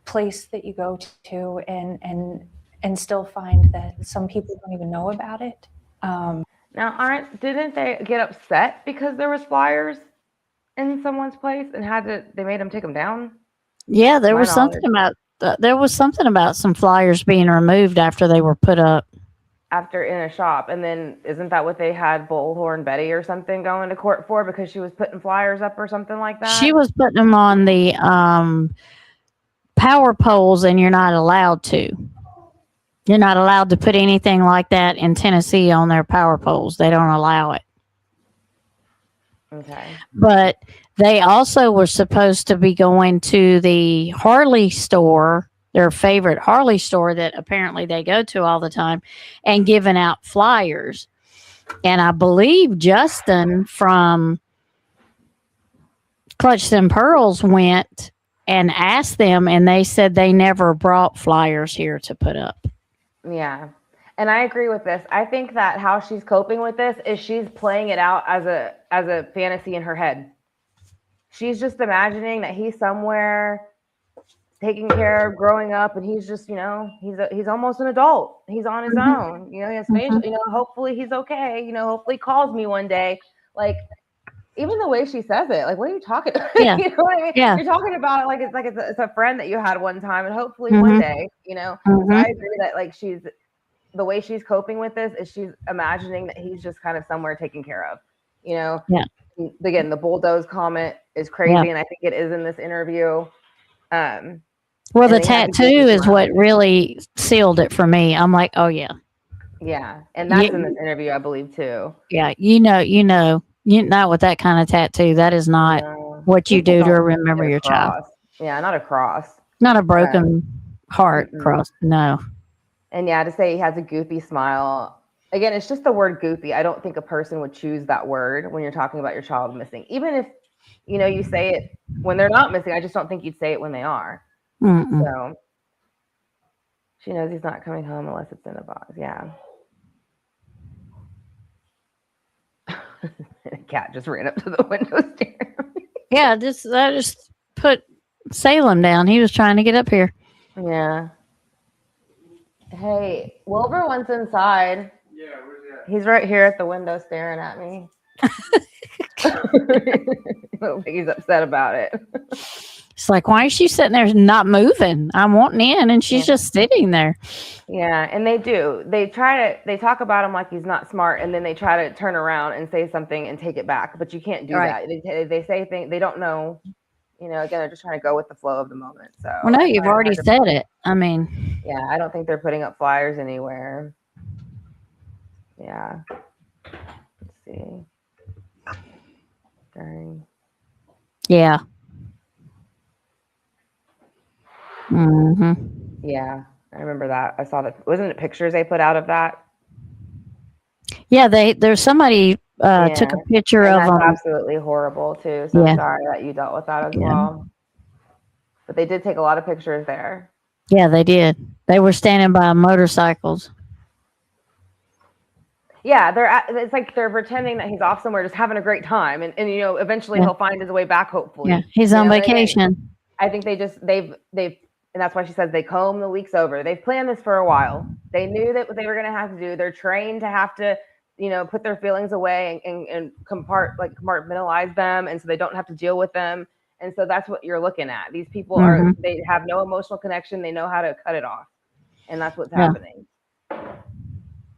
place that you go to, and still find that some people don't even know about it. Now, didn't they get upset because there was flyers in someone's place and they made them take them down? Yeah, there My was something about some flyers being removed after they were put up. After in a shop, and then isn't that what they had Bullhorn Betty or something going to court for because she was putting flyers up or something like that? She was putting them on the power poles, and you're not allowed to. You're not allowed to put anything like that in Tennessee on their power poles. They don't allow it. Okay. But they also were supposed to be going to the Harley store, their favorite Harley store that apparently they go to all the time, and giving out flyers. And I believe Justin from Clutch Them Pearls went and asked them, and they said they never brought flyers here to put up. Yeah. And I agree with this. I think that how she's coping with this is she's playing it out as a fantasy in her head. She's just imagining that he's somewhere taking care of growing up, and he's just, he's almost an adult. He's on his own. He has facial, hopefully he's okay. Hopefully he calls me one day. Like, even the way she says it, like, what are you talking about? Yeah. You know what I mean? Yeah. You're talking about it like it's a friend that you had one time, and hopefully one day, So I agree that like the way she's coping with this is she's imagining that he's just kind of somewhere taken care of. Yeah. Again, the bulldoze comment is crazy, and I think it is in this interview. Well, the tattoo is what really sealed it for me. I'm like, oh yeah. Yeah, and that's in this interview, I believe, too. Yeah, not with that kind of tattoo. That is not what you do to remember your child. Yeah, not a cross. Not a broken heart cross. No. And yeah, to say he has a goofy smile. Again, it's just the word goofy. I don't think a person would choose that word when you're talking about your child missing. Even if, you say it when they're not missing, I just don't think you'd say it when they are. Mm-mm. So she knows he's not coming home unless it's in a box. Yeah. The cat just ran up to the window staring. Yeah, I just put Salem down. He was trying to get up here. Yeah. Hey, Wilbur wants inside. Yeah, where's he at? He's right here at the window staring at me. I don't think he's upset about it. It's like, why is she sitting there not moving? I'm wanting in, and she's just sitting there. Yeah, and they do. They talk about him like he's not smart, and then they try to turn around and say something and take it back. But you can't do that. They say things they don't know. Again, they're just trying to go with the flow of the moment. So, well, no, you've already said it. I mean, yeah, I don't think they're putting up flyers anywhere. Yeah. Let's see. Dang. Yeah. Mm-hmm. Yeah, I remember that. I saw that. Wasn't it pictures they put out of that? Yeah, there's somebody took a picture and of them. That's absolutely horrible too. So I'm sorry that you dealt with that as well. But they did take a lot of pictures there. Yeah, they did. They were standing by motorcycles. Yeah, it's like they're pretending that he's off somewhere just having a great time, and eventually he'll find his way back. Hopefully, yeah, he's on vacation. I think they've and that's why she says they comb the weeks over. They've planned this for a while. They knew that what they were going to have to do. They're trained to have to, put their feelings away and compartmentalize them, and so they don't have to deal with them. And so that's what you're looking at. These people are, they have no emotional connection. They know how to cut it off. And that's what's happening.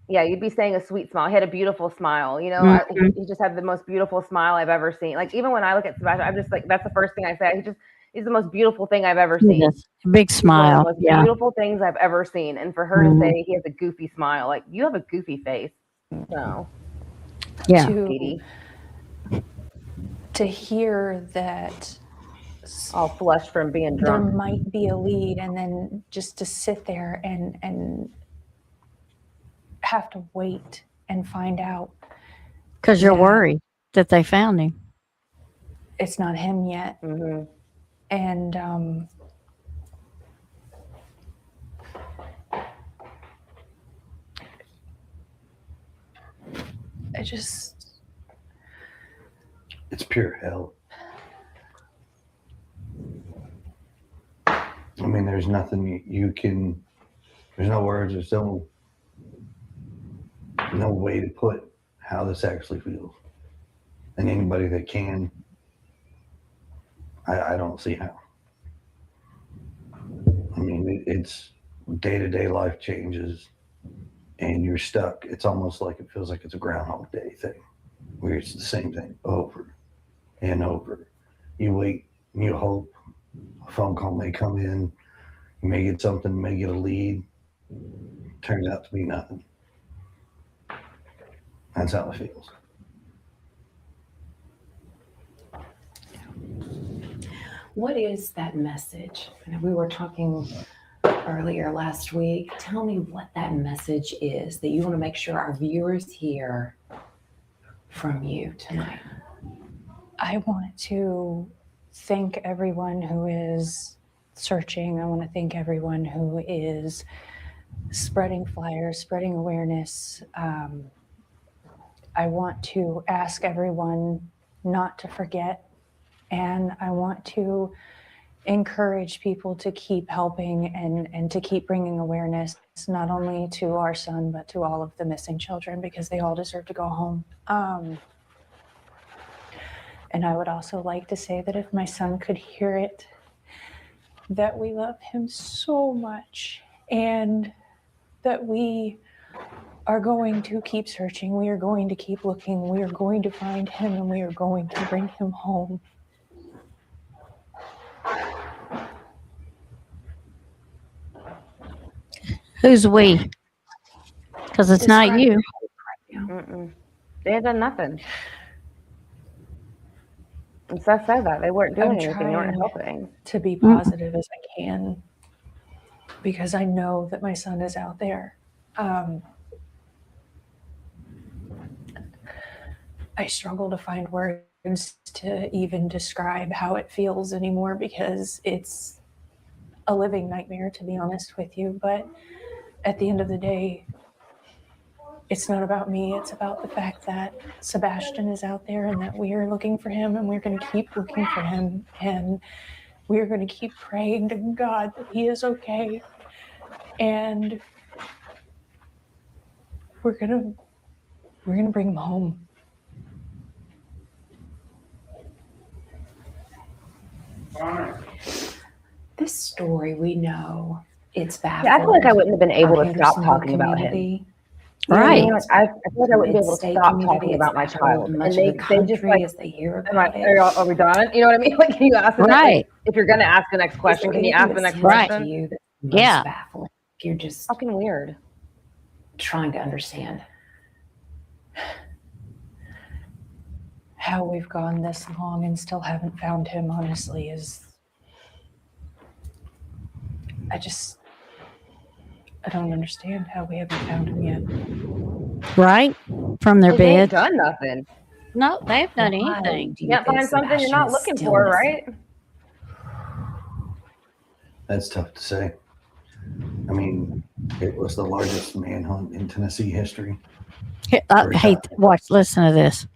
Yeah, you'd be saying a sweet smile. He had a beautiful smile. You know, he just had the most beautiful smile I've ever seen. Like, even when I look at Sebastian, I'm just like, that's the first thing I say. He's the most beautiful thing I've ever seen. Big smile. One of the most beautiful things I've ever seen. And for her to say he has a goofy smile, like, you have a goofy face. So, yeah. To hear that all flushed from being there drunk. might be a lead, and then just to sit there and have to wait and find out. Because you're worried that they found him. It's not him yet. And it's pure hell. I mean, there's nothing you can, there's no words, there's no way to put how this actually feels. And anybody that can, I don't see how. I mean, it's day-to-day life changes and you're stuck. It's almost like it feels like it's a Groundhog Day thing where it's the same thing over and over. You wait and you hope a phone call may come in, you may get something, may get a lead. Turns out to be nothing. That's how it feels. What is that message? And we were talking earlier last week. Tell me what that message is that you want to make sure our viewers hear from you tonight. I want to thank everyone who is searching. I want to thank everyone who is spreading flyers, spreading awareness. I want to ask everyone not to forget. And I want to encourage people to keep helping and to keep bringing awareness, not only to our son, but to all of the missing children, because they all deserve to go home. And I would also like to say that if my son could hear it, that we love him so much and that we are going to keep searching. We are going to keep looking. We are going to find him and we are going to bring him home. Who's we? Because it's not you. They had done nothing. And Seth said that. They weren't doing anything. They weren't helping. To be positive as I can, because I know that my son is out there. I struggle to find words to even describe how it feels anymore, because it's a living nightmare, to be honest with you. But at the end of the day, it's not about me. It's about the fact that Sebastian is out there and that we are looking for him, and we're going to keep looking for him, and we're going to keep praying to God that he is okay. And we're going to bring him home. This story, we know it's baffling. Yeah, I feel like I wouldn't have been able to stop talking about him. Right. You know, I feel like I wouldn't be able to stop talking about my child. And they just like, as they hear about are we done? You know what I mean? Like, can you ask the next, if you're going to ask the next question, can you ask the next question? Yeah. Baffling. You're just fucking weird. Trying to understand how we've gone this long and still haven't found him, honestly, is I don't understand how we haven't found him yet. Right? From their They bed. ain't done nothing. No, they haven't done anything. You can't find something you're not looking for, right? That's tough to say. I mean, it was the largest manhunt in Tennessee history. Hey, listen to this.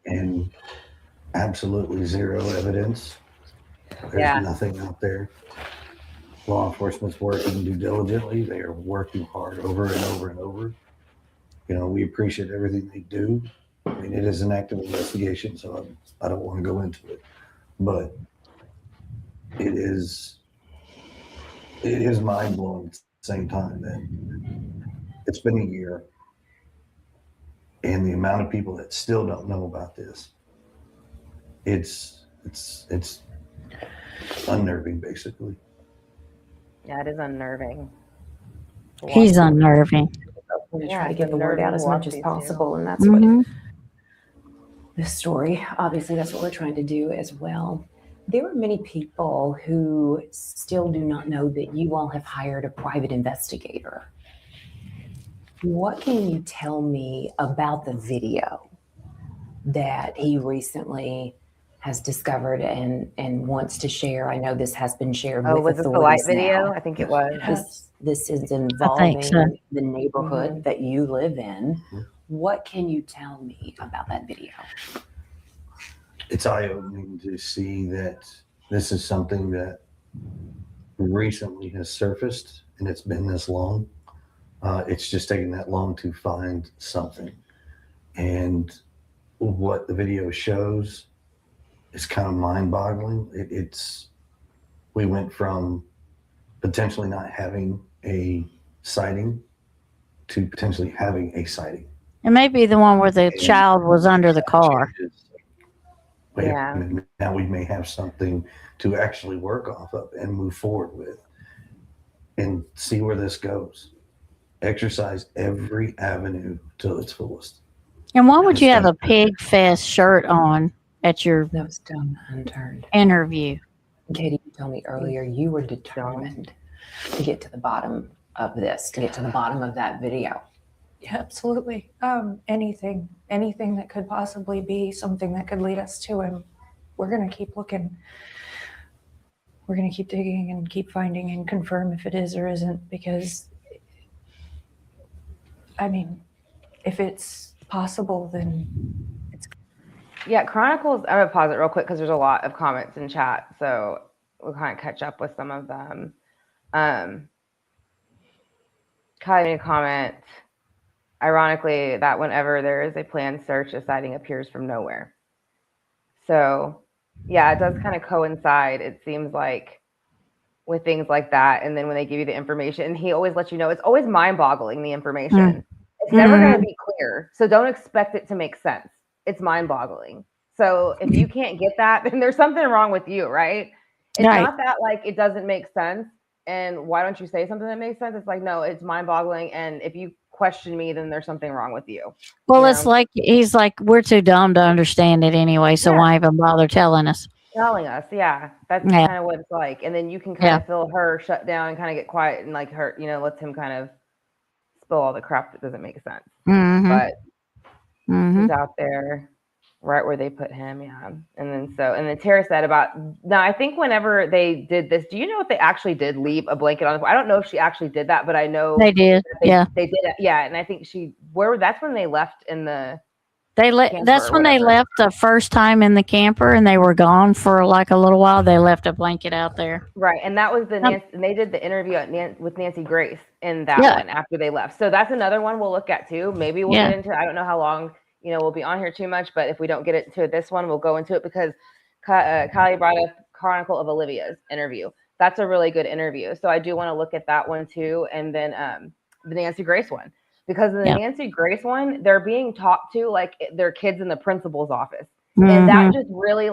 And absolutely zero evidence. There's nothing out there. Law enforcement's working due diligently. They are working hard over and over and over. You know, we appreciate everything they do. I mean, it is an active investigation, so I don't want to go into it. But it is mind blowing at the same time that it's been a year, and the amount of people that still don't know about this, it's unnerving, basically. Yeah, it is unnerving. He's unnerving. We try to get the word out as much as possible, and that's Mhm. what this story, obviously, that's what we're trying to do as well. There are many people who still do not know that you all have hired a private investigator. What can you tell me about the video that he recently has discovered and wants to share? I know this has been shared Oh, with was this the light authorities video? now. I think it was. This is I involving think so. the neighborhood that you live in. What can you tell me about that video? It's eye-opening to see that this is something that recently has surfaced, and it's been this long. It's just taken that long to find something. And what the video shows is kind of mind-boggling. We went from potentially not having a sighting to potentially having a sighting. It may be the one where the child was under the car. Yeah. Now we may have something to actually work off of and move forward with and see where this goes. Exercise every avenue till its fullest. And why would you have a pig fest shirt on at your That was done unturned. interview? Katie, you told me earlier you were determined to get to the bottom of this, to get to the bottom of that video. Yeah, absolutely. Anything that could possibly be something that could lead us to him. We're going to keep looking. We're going to keep digging and keep finding and confirm if it is or isn't, because, I mean, if it's possible, then it's. Yeah, Chronicles, I'm going to pause it real quick because there's a lot of comments in chat. So we'll kind of catch up with some of them. Kylie made a comment. Ironically, that whenever there is a planned search, a sighting appears from nowhere. So, yeah, it does kind of coincide, it seems like, with things like that. And then when they give you the information, and he always lets you know, it's always mind-boggling, the information. It's never going to be clear. So don't expect it to make sense. It's mind-boggling. So if you can't get that, then there's something wrong with you, right? It's not that like it doesn't make sense. And why don't you say something that makes sense? It's like, no, it's mind-boggling. And if you question me, then there's something wrong with you. Well, it's like he's like, we're too dumb to understand it anyway, so why even bother telling us? Telling us, yeah, that's kind of what it's like. And then you can kind of feel her shut down and kind of get quiet, and like her, lets him kind of spill all the crap that doesn't make sense. But he's out there right where they put him, And then Tara said about, now I think whenever they did this, do you know if they actually did leave a blanket on the floor? I don't know if she actually did that, but I know they did. They did it. Yeah. And I think that's when they left in the that's when they left the first time in the camper, and they were gone for like a little while. They left a blanket out there. Right. And that was and they did the interview with Nancy Grace in that one after they left. So that's another one we'll look at too. Maybe we'll get into, I don't know how long, we'll be on here too much, but if we don't get into this one, we'll go into it because Kylie brought up Chronicle of Olivia's interview. That's a really good interview. So I do want to look at that one too. And then the Nancy Grace one, because in the Nancy Grace one, they're being talked to like they're kids in the principal's office. And that just really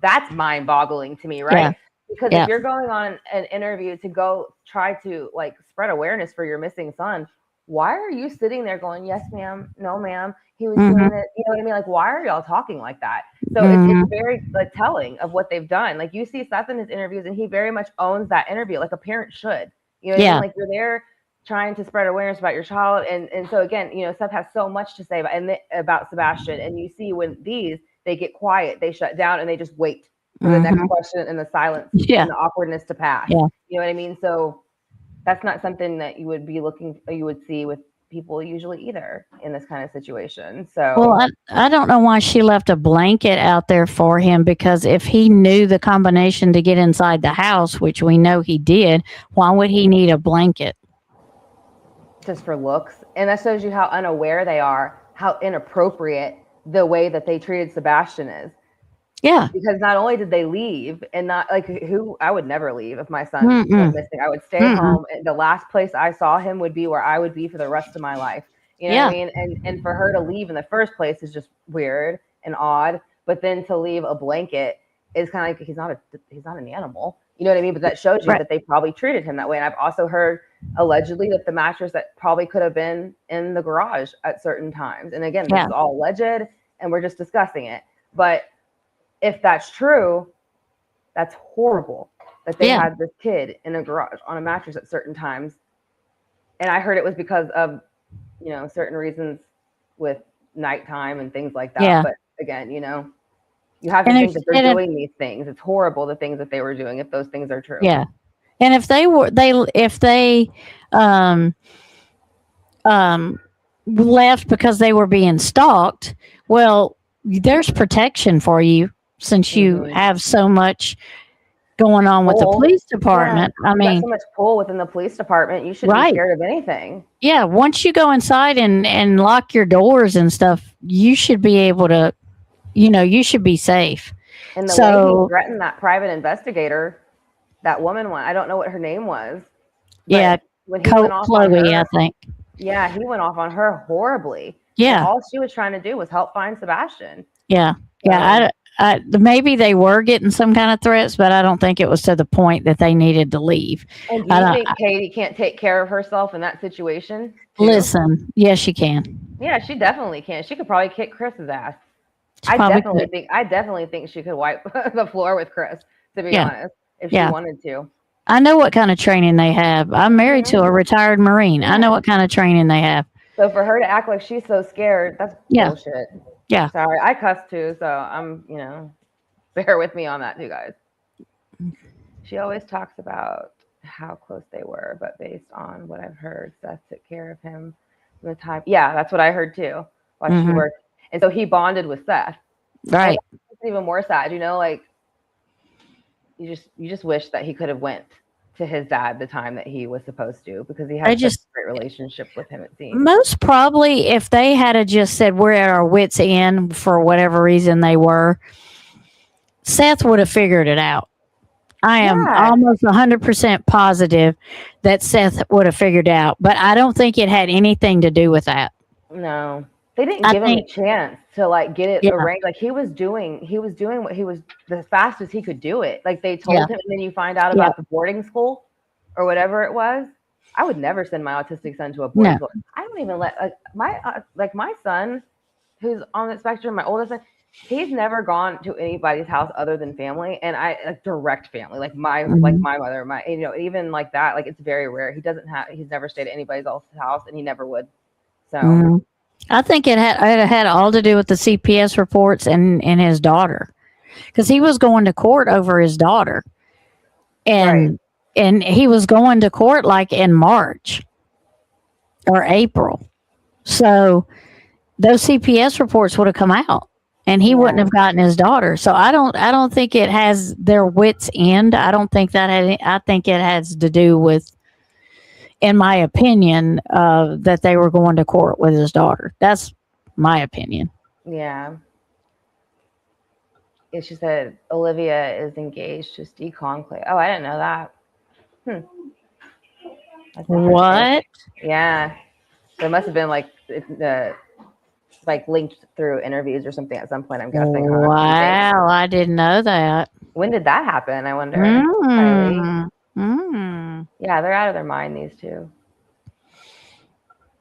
that's mind boggling to me. Right. Yeah. Because if you're going on an interview to go try to like spread awareness for your missing son, why are you sitting there going, yes, ma'am, no, ma'am, he was doing it. You know what I mean? Like, why are y'all talking like that? So it's very telling of what they've done. Like you see Seth in his interviews, and he very much owns that interview, like a parent should. You know what I mean? Like you're there trying to spread awareness about your child. And so again, Seth has so much to say about Sebastian. And you see when they get quiet, they shut down, and they just wait for the next question and the silence and the awkwardness to pass. You know what I mean? So that's not something that you would see with people usually either in this kind of situation. So, well, I don't know why she left a blanket out there for him, because if he knew the combination to get inside the house, which we know he did, why would he need a blanket? Just for looks. And that shows you how unaware they are, how inappropriate the way that they treated Sebastian is. Yeah. Because not only did they leave, and not like who I would never leave if my son Mm-mm. went missing. I would stay Mm-mm. home, and the last place I saw him would be where I would be for the rest of my life. You know what I mean? And for her to leave in the first place is just weird and odd. But then to leave a blanket is kind of like he's not an animal. You know what I mean? But that shows you Right. that they probably treated him that way. And I've also heard allegedly that the mattress that probably could have been in the garage at certain times. And again, this is all alleged, and we're just discussing it. But if that's true, that's horrible that they had this kid in a garage on a mattress at certain times. And I heard it was because of, you know, certain reasons with nighttime and things like that. Yeah. But again, you know, you have to think that they're doing these things. It's horrible, the things that they were doing, if those things are true. Yeah. And if they left because they were being stalked, well, there's protection for you since you have so much going on with the police department. Yeah. I mean, so much pull within the police department. You shouldn't be scared of anything. Yeah. Once you go inside and lock your doors and stuff, you should be able to, you know, you should be safe. And the way he threatened that private investigator, that woman one, I don't know what her name was. Yeah. When he went off on Chloe, her, I think. Yeah, he went off on her horribly. Yeah. And all she was trying to do was help find Sebastian. Yeah. Yeah. Maybe they were getting some kind of threats, but I don't think it was to the point that they needed to leave. And do you think Katie can't take care of herself in that situation? Too? Listen, yes, she can. Yeah, she definitely can. She could probably kick Chris's ass. I definitely think she could wipe the floor with Chris, to be honest, if she wanted to. I know what kind of training they have. I'm married to a retired Marine. I know what kind of training they have. So for her to act like she's so scared, that's bullshit. Yeah. Sorry, I cuss too, so I'm, you know, bear with me on that too, guys. She always talks about how close they were, but based on what I've heard, Seth took care of him from the time. Yeah, that's what I heard too. While she worked, and so he bonded with Seth. Right. It's even more sad, you know, like you just wish that he could have went to his dad the time that he was supposed to, because he had such a great relationship with him, it seems. Most probably, if they had just said we're at our wits' end for whatever reason they were, Seth would have figured it out. I am almost 100% positive that Seth would have figured out, but I don't think it had anything to do with that. No, they didn't give him a chance to like get it arranged. Like he was doing what he was the fastest he could do it. Like they told him, and then you find out about the boarding school or whatever it was. I would never send my autistic son to a boarding school. I don't even let my son, who's on the spectrum, my oldest son, he's never gone to anybody's house other than family, and I like direct family, like my mother, my even like that. Like it's very rare. He's never stayed at anybody's else's house, and he never would. So. I think it had all to do with the CPS reports and his daughter, because he was going to court over his daughter, and he was going to court like in March or April, so those CPS reports would have come out, and he wouldn't have gotten his daughter. So I don't think it has their wits end. I don't think that I think it has to do with, in my opinion, that they were going to court with his daughter. That's my opinion. Yeah. She said Olivia is engaged to Steve Conclave. Oh, I didn't know that. What? Yeah. So it must have been like linked through interviews or something at some point, I'm guessing. Wow, I didn't know that. When did that happen, I wonder? Yeah, they're out of their mind, these two.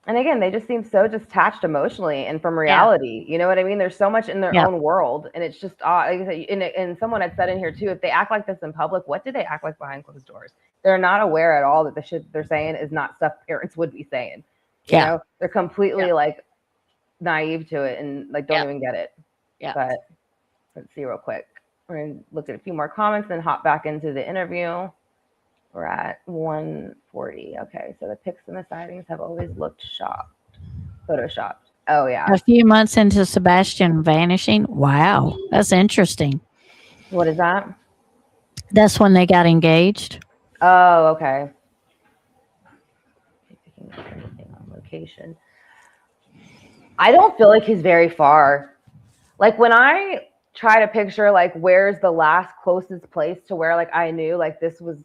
And again, they just seem so detached emotionally and from reality. You know what I mean? There's so much in their own world, and it's just odd. And someone had said in here too, if they act like this in public, what do they act like behind closed doors? They're not aware at all that the shit they're saying is not stuff parents would be saying. You know, they're completely like naive to it and like don't even get it. Yeah. But let's see real quick. We're gonna look at a few more comments and hop back into the interview. We're at 140. Okay, so the pics and the sightings have always looked photoshopped. Oh yeah. A few months into Sebastian vanishing. Wow, that's interesting. What is that? That's when they got engaged. Oh, okay. On location. I don't feel like he's very far. Like when I try to picture like where's the last closest place to where like I knew like this was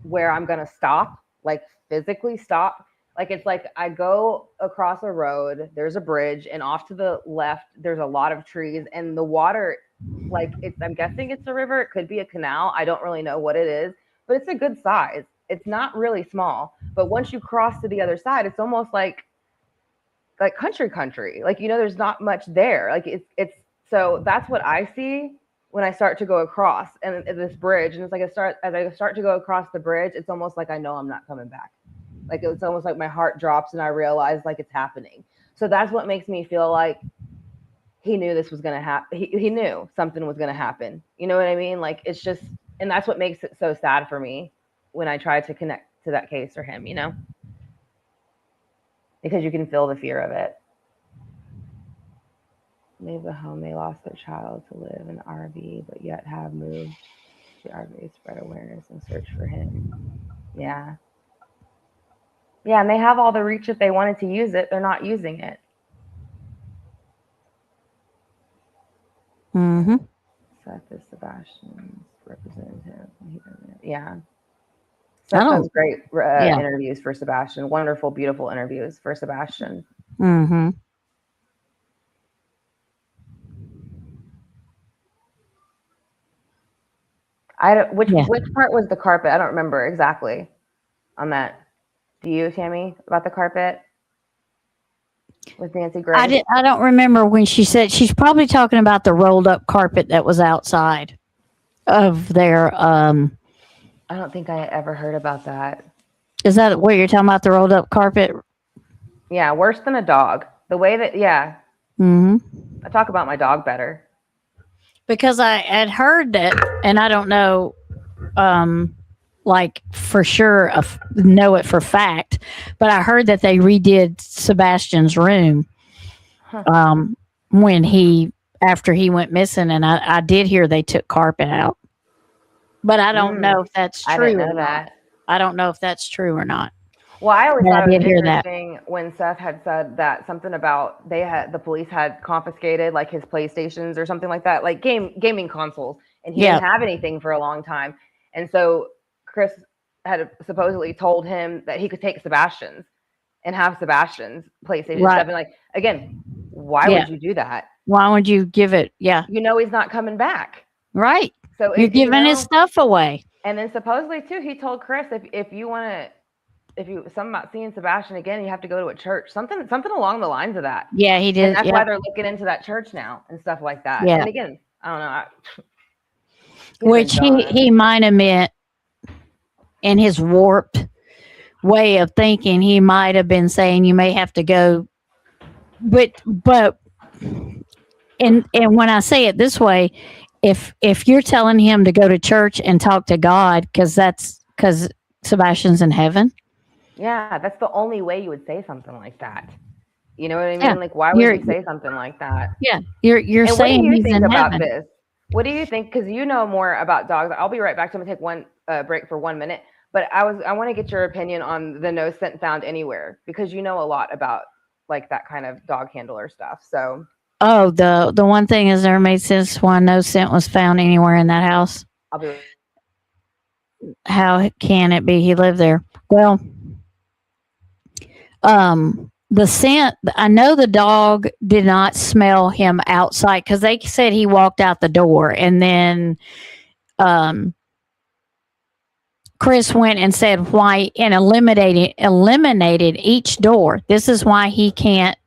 where I'm gonna stop, like physically stop. Like it's like I go across a road, there's a bridge, and off to the left there's a lot of trees, and the water, like I'm guessing it's a river, it could be a canal, I don't really know what it is, but it's a good size. It's not really small, but once you cross to the other side, it's almost like country, like, you know, there's not much there. Like it's so that's what I see when I start to go across and this bridge. And it's like as I start to go across the bridge, it's almost like I know I'm not coming back. Like it's almost like my heart drops and I realize like it's happening. So that's what makes me feel like he knew this was going to happen. He knew something was going to happen. You know what I mean? Like it's just, and that's what makes it so sad for me when I try to connect to that case for him, you know, because you can feel the fear of it. Leave the home, they lost their child to live in the RV, but yet have moved to the RV, spread awareness and search for him. Yeah. Yeah, and they have all the reach if they wanted to use it. They're not using it. Mm-hmm. Seth is Sebastian's representative. Yeah. Seth does great interviews for Sebastian. Wonderful, beautiful interviews for Sebastian. Mm-hmm. Which part was the carpet? I don't remember exactly on that. Do you, Tammie, about the carpet with Nancy Gray? I don't remember when she said. She's probably talking about the rolled up carpet that was outside of their. I don't think I ever heard about that. Is that what you're talking about? The rolled up carpet? Yeah, worse than a dog. The way that, yeah. Mm-hmm. I talk about my dog better. Because I had heard that, and I don't know, like for sure, know it for fact, but I heard that they redid Sebastian's room after he went missing, and I did hear they took carpet out, but I don't know if that's true. I didn't know that. I don't know if that's true or not. Well, I always thought it was interesting when Seth had said that something about the police had confiscated like his PlayStations or something like that, like gaming consoles, and he didn't have anything for a long time. And so Chris had supposedly told him that he could take Sebastian's and have Sebastian's PlayStation 7. Like, again, why would you do that? Why would you give it? Yeah. You know he's not coming back. Right. So you're giving his stuff away. And then supposedly too, he told Chris, if you want to, something about seeing Sebastian again, you have to go to a church, something along the lines of that. Yeah, he did. And that's why they're looking into that church now and stuff like that. Yeah. And again, I don't know. Which he might have meant in his warped way of thinking, he might have been saying you may have to go. But and when I say it this way, if you're telling him to go to church and talk to God, because Sebastian's in heaven. Yeah, that's the only way you would say something like that. You know what I mean? Yeah. Like, why would you say something like that? Yeah, you're saying what do you he's think in about heaven. this? What do you think? Because you know more about dogs. I'll be right back. So I'm gonna take one break for 1 minute. But I want to get your opinion on the no scent found anywhere, because you know a lot about like that kind of dog handler stuff. So. Oh, the one thing has never made sense why no scent was found anywhere in that house. I'll be. How can it be he lived there? Well, the scent, I know the dog did not smell him outside because they said he walked out the door, and then Chris went and said why and eliminated each door. This is why he couldn't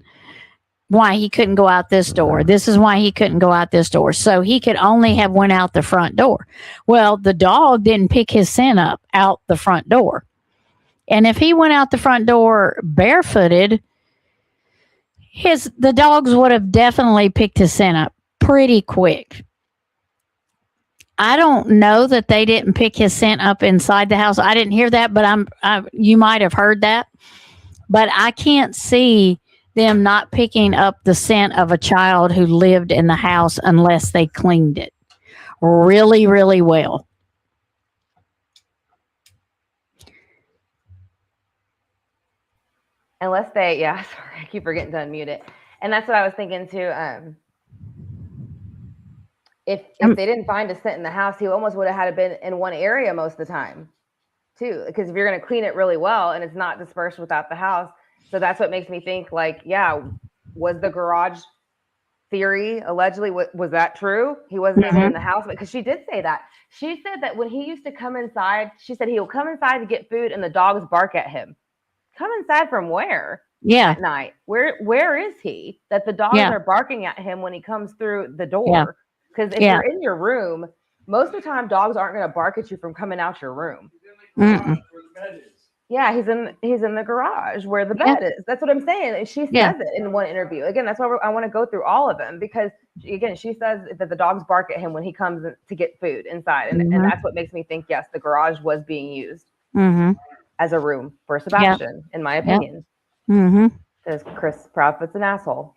go out this door. This is why he couldn't go out this door. So he could only have went out the front door. Well, the dog didn't pick his scent up out the front door. And if he went out the front door barefooted, the dogs would have definitely picked his scent up pretty quick. I don't know that they didn't pick his scent up inside the house. I didn't hear that, but you might have heard that. But I can't see them not picking up the scent of a child who lived in the house unless they cleaned it really, really well. Unless they, yeah, sorry, I keep forgetting to unmute it. And that's what I was thinking too. if they didn't find a scent in the house, he almost would have had it been in one area most of the time too. Because if you're going to clean it really well and it's not dispersed without the house. So that's what makes me think like, yeah, was the garage theory allegedly, was that true? He wasn't even in the house, because she did say that. She said that when he used to come inside, she said he'll come inside to get food and the dogs bark at him. Come inside from where? Yeah. At night. Where is he? That the dogs are barking at him when he comes through the door. Because if you're in your room, most of the time dogs aren't going to bark at you from coming out your room. Yeah, he's in the garage where the bed is. That's what I'm saying. And she says it in one interview. Again, that's why I want to go through all of them, because again, she says that the dogs bark at him when he comes to get food inside, and that's what makes me think yes, the garage was being used as a room for Sebastian, in my opinion. Because Chris Proudfoot's an asshole.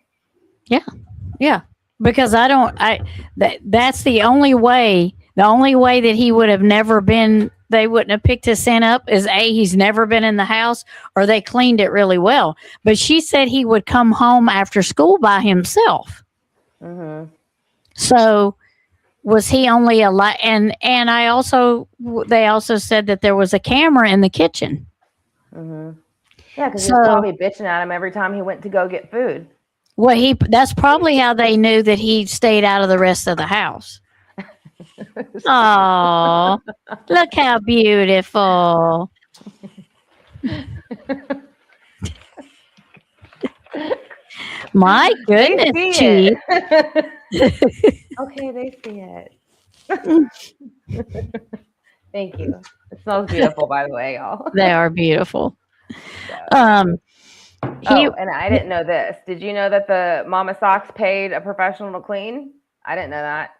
Yeah. Because that's the only way that he would have never been. They wouldn't have picked his scent up is he's never been in the house, or they cleaned it really well. But she said he would come home after school by himself. So was he only and they also said that there was a camera in the kitchen. Yeah, because he was probably bitching at him every time he went to go get food. Well, that's probably how they knew that he stayed out of the rest of the house. Oh, look how beautiful. My goodness, Chief. Okay, they see it. Thank you. It smells beautiful, by the way, y'all. They are beautiful. And I didn't know this. Did you know that the Mama Socks paid a professional to clean? I didn't know that.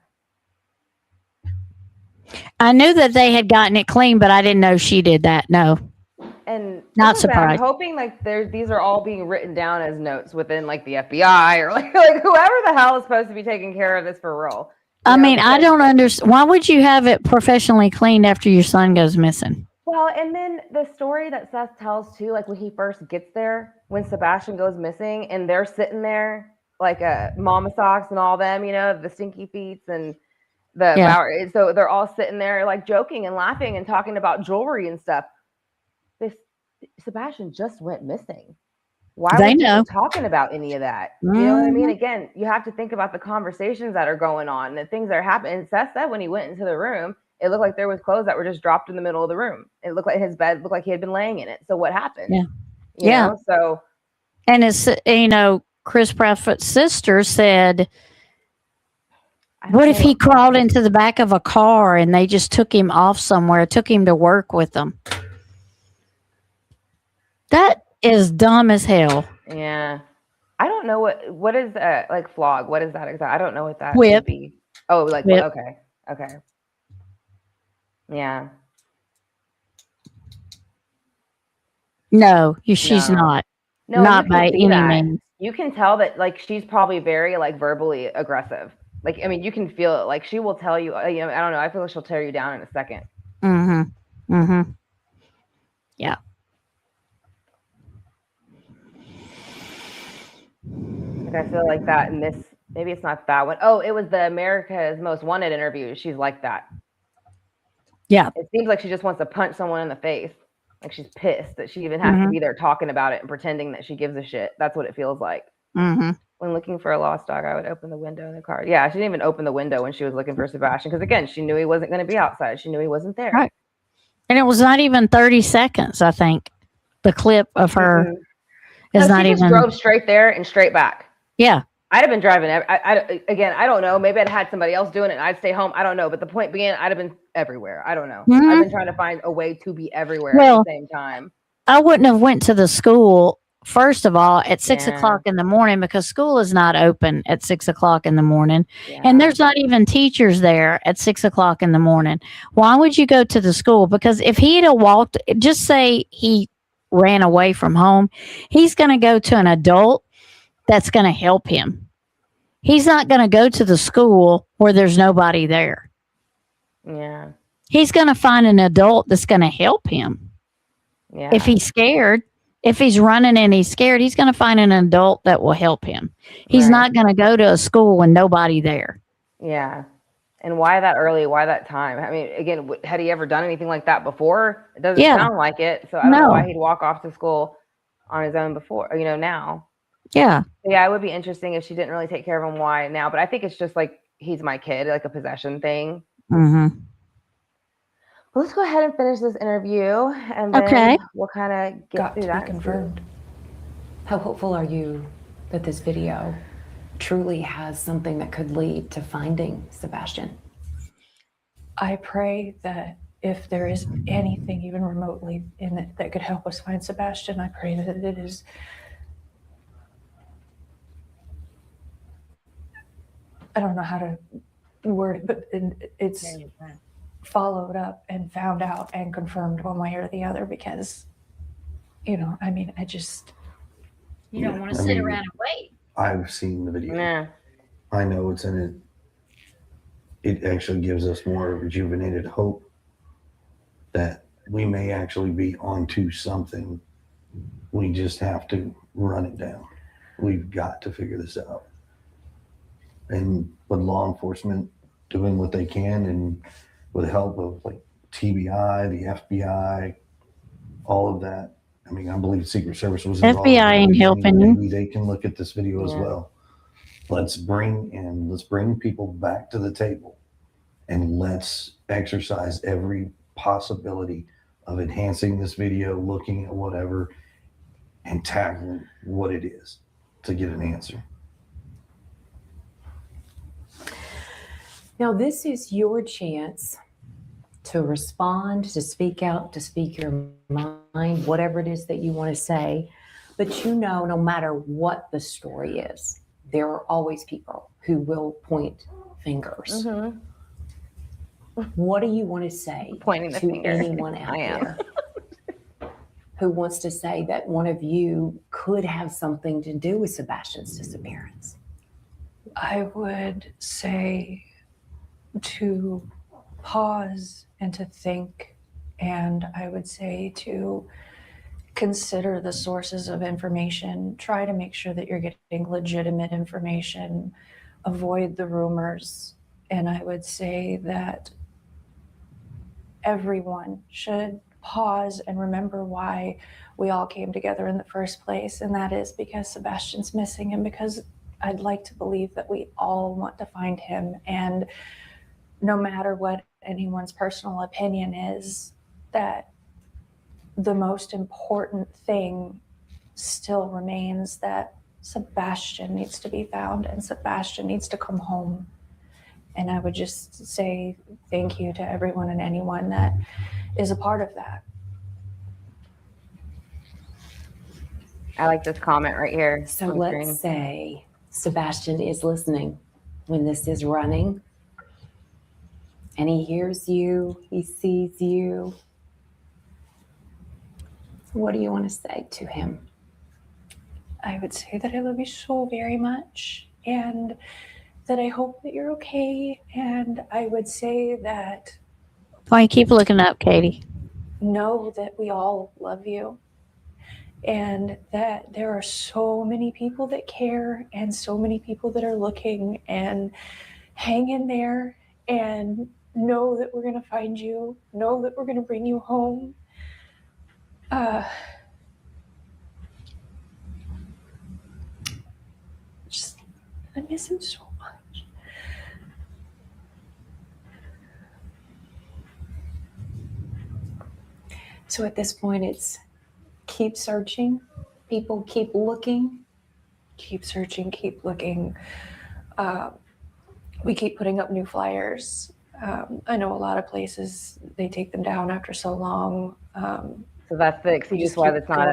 I knew that they had gotten it clean, but I didn't know she did that. No. And not surprised. I'm hoping like these are all being written down as notes within like the FBI or like whoever the hell is supposed to be taking care of this for real. I mean, I don't understand. Why would you have it professionally cleaned after your son goes missing? Well, and then the story that Seth tells too, like when he first gets there, when Sebastian goes missing and they're sitting there like Mama Socks and all them, the Stinky Feets and so they're all sitting there like joking and laughing and talking about jewelry and stuff. Sebastian just went missing. Why are you talking about any of that? You know what I mean? Again, you have to think about the conversations that are going on and the things that are happening. And Seth said when he went into the room, it looked like there was clothes that were just dropped in the middle of the room. It looked like his bed looked like he had been laying in it. So what happened? You know? So, and it's Chris Proudfoot's sister said, what if he crawled into the back of a car and they just took him off somewhere, took him to work with them? That is dumb as hell. Yeah. I don't know what is like flog. What is that exactly? I don't know what that would would be. Oh, like whip. Okay. Yeah. No, she's not. No, not by any means. You can tell that like she's probably very like verbally aggressive. Like, I mean, you can feel it. Like she will tell you, I don't know. I feel like she'll tear you down in a second. Yeah. Like I feel like that in this, maybe it's not that one. Oh, it was the America's Most Wanted interview. She's like that. Yeah. It seems like she just wants to punch someone in the face. Like she's pissed that she even has to be there talking about it and pretending that she gives a shit. That's what it feels like. When looking for a lost dog, I would open the window in the car. Yeah, she didn't even open the window when she was looking for Sebastian because, again, she knew he wasn't going to be outside. She knew he wasn't there. Right. And it was not even 30 seconds, I think. The clip of her is not even. She drove straight there and straight back. Yeah. I'd have been driving. Again, I don't know. Maybe I'd had somebody else doing it and I'd stay home. I don't know. But the point being, I'd have been everywhere. I don't know. I've been trying to find a way to be everywhere at the same time. I wouldn't have went to the school, first of all, at 6 o'clock in the morning because school is not open at 6 o'clock in the morning. And there's not even teachers there at 6 o'clock in the morning. Why would you go to the school? Because if he had walked, just say he ran away from home, he's going to go to an adult that's going to help him. He's not going to go to the school where there's nobody there. Yeah. He's going to find an adult that's going to help him. Yeah. If he's scared, if he's running and he's scared, he's going to find an adult that will help him. He's not going to go to a school with nobody there. Yeah. And why that early? Why that time? I mean, again, had he ever done anything like that before? It doesn't sound like it. So I don't know why he'd walk off to school on his own before, now. Yeah. Yeah, it would be interesting if she didn't really take care of him. Why now? But I think it's just like he's my kid, like a possession thing. Mm-hmm. Well, let's go ahead and finish this interview, and then we'll kind of get through that. Confirmed. How hopeful are you that this video truly has something that could lead to finding Sebastian? I pray that if there is anything even remotely in it that could help us find Sebastian, I pray that it is I don't know how to word it, but it's followed up and found out and confirmed one way or the other, because, I mean, I just... You don't want to sit around and wait. I've seen the video. Yeah. I know it's in it. It actually gives us more rejuvenated hope that we may actually be onto something. We just have to run it down. We've got to figure this out. And with law enforcement doing what they can, and with the help of like TBI, the FBI, all of that. I mean, I believe Secret Service was involved. FBI ain't helping you. Maybe they can look at this video as well. Let's bring people back to the table, and let's exercise every possibility of enhancing this video, looking at whatever, and tackling what it is to get an answer. Now, this is your chance to respond, to speak out, to speak your mind, whatever it is that you want to say. But no matter what the story is, there are always people who will point fingers. Mm-hmm. What do you want to say to anyone out there who wants to say that one of you could have something to do with Sebastian's disappearance? I would say to pause and to think, and I would say to consider the sources of information. Try to make sure that you're getting legitimate information. Avoid the rumors. And I would say that everyone should pause and remember why we all came together in the first place, and that is because Sebastian's missing, and because I'd like to believe that we all want to find him. And no matter what anyone's personal opinion is, that the most important thing still remains that Sebastian needs to be found, and Sebastian needs to come home. And I would just say thank you to everyone and anyone that is a part of that. I like this comment right here. So let's say Sebastian is listening when this is running, and he hears you, he sees you. What do you want to say to him? I would say that I love you so very much, and that I hope that you're okay. And I would say that... Why you keep looking up, Katie? Know that we all love you, and that there are so many people that care, and so many people that are looking, and hang in there, and know that we're going to find you, know that we're going to bring you home. I miss him so much. So at this point, it's keep searching. People keep looking. Keep searching, keep looking. We keep putting up new flyers. I know a lot of places, they take them down after so long. So that's the excuse why that's not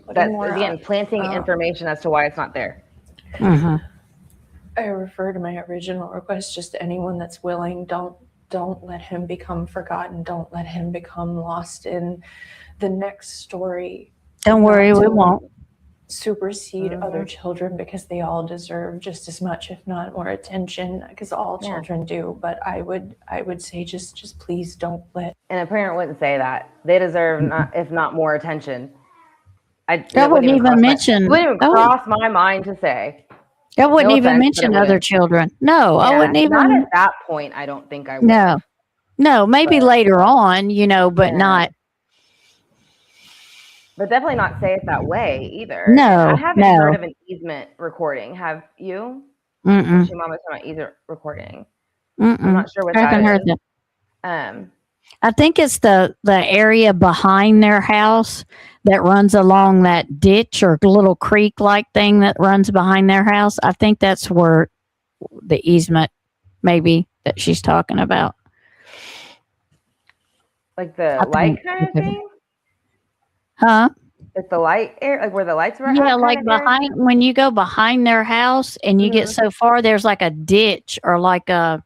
again, planting information as to why it's not there. Mm-hmm. I refer to my original request, just anyone that's willing. Don't let him become forgotten. Don't let him become lost in the next story. Don't worry, we won't supersede other children, because they all deserve just as much, if not more attention, because all children do. But I would say just please don't let. And a parent wouldn't say that. They deserve not, if not more attention. That wouldn't even mention. It wouldn't even cross my mind to say. I wouldn't No even offense, but it mention other wouldn't. children. No, I Yeah, wouldn't not even. at that point. I don't think I would. No, no, maybe But later on, but yeah, not. but definitely not say it that way either. And I No, haven't heard no. of an easement recording. Have you? Mm-mm. She mom was talking about easement recording. Mm-mm. I'm not sure what I haven't that heard is. that. I think it's the area behind their house that runs along that ditch or little creek like thing that runs behind their house. I think that's where the easement maybe that she's talking about. Like the light kind of thing? Huh? It's the light area, like where the lights were Yeah, at like kind of area? behind when you go behind their house and you get so far, there's like a ditch or like a.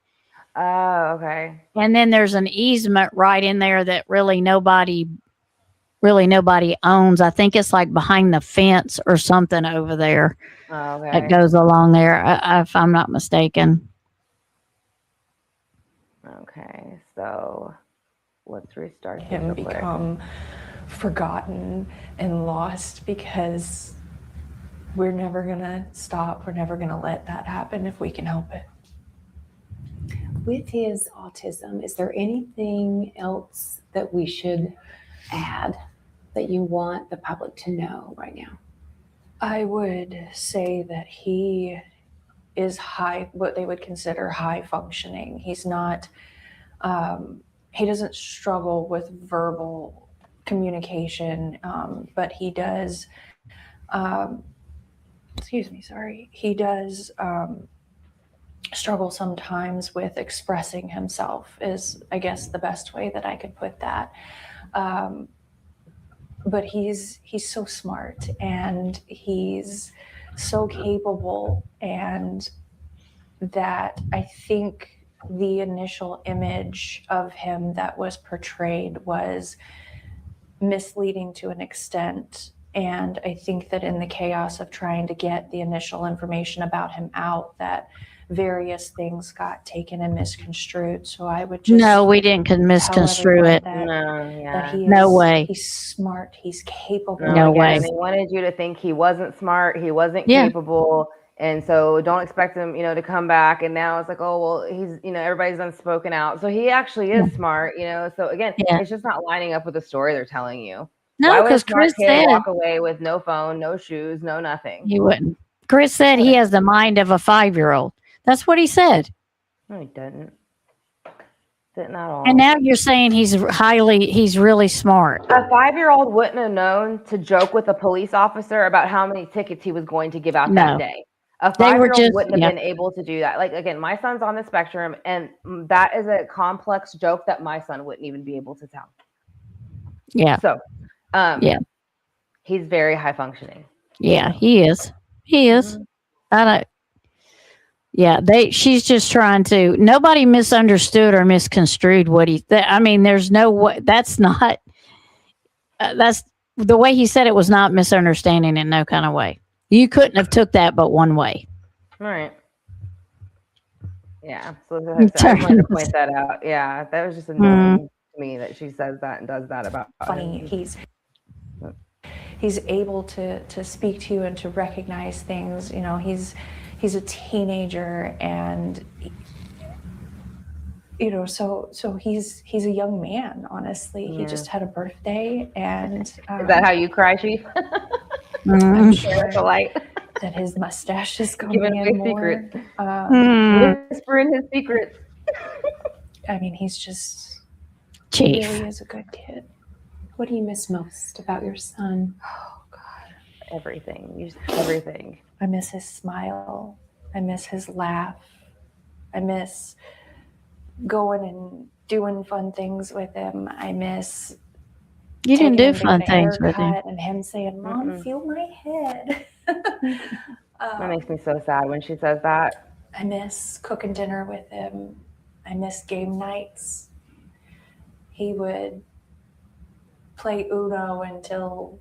Oh, okay. And then there's an easement right in there that really nobody owns. I think it's like behind the fence or something over there Oh, okay. that goes along there, if I'm not mistaken. Okay, so let's restart this Him real quick. become forgotten and lost because we're never gonna stop. We're never gonna let that happen if we can help it. With his autism, is there anything else that we should add that you want the public to know right now? I would say that he is what they would consider high functioning. He's not, he doesn't struggle with verbal communication, but he does, he does struggle sometimes with expressing himself is, I guess, the best way that I could put that. But he's so smart and he's so capable, and that I think the initial image of him that was portrayed was misleading to an extent. And I think that in the chaos of trying to get the initial information about him out, that various things got taken and misconstrued. So I would just No, we didn't misconstrue it. That he is, No way. He's smart. He's capable. No way. They wanted you to think he wasn't smart, he wasn't capable, and so don't expect him, to come back. And now it's like, oh well, he's, everybody's unspoken out, so he actually is smart, So again, it's just not lining up with the story they're telling you. No, Why would a because smart Chris kid said walk away with no phone, no shoes, no nothing? he wouldn't. Chris said he has the mind of a 5-year-old. That's what he said. No, he didn't. Didn't at all. And now you're saying he's really smart. A 5-year-old wouldn't have known to joke with a police officer about how many tickets he was going to give out that day. A 5-year-old wouldn't have been able to do that. Like, again, my son's on the spectrum, and that is a complex joke that my son wouldn't even be able to tell. Yeah. So, he's very high functioning. Yeah, he is. He is. I don't. Yeah, she's just trying to. Nobody misunderstood or misconstrued what he. I mean, there's no way. That's not. That's the way he said it was not misunderstanding in no kind of way. You couldn't have took that but one way. All right. Yeah. So I just wanted to point that out. Yeah, that was just annoying to me that she says that and does that about. Funny. He's able to speak to you and to recognize things. He's a teenager, and so he's a young man. Honestly, he just had a birthday, and is that how you cry, Chief? I'm sure that his mustache is coming in more. Whispering his secrets. I mean, he's just Chief. He really is a good kid. What do you miss most about your son? Oh God, everything. Everything. I miss his smile. I miss his laugh. I miss going and doing fun things with him. I miss. You didn't do fun things with him. And him saying, "Mom, feel my head." That makes me so sad when she says that. I miss cooking dinner with him. I miss game nights. He would play Uno until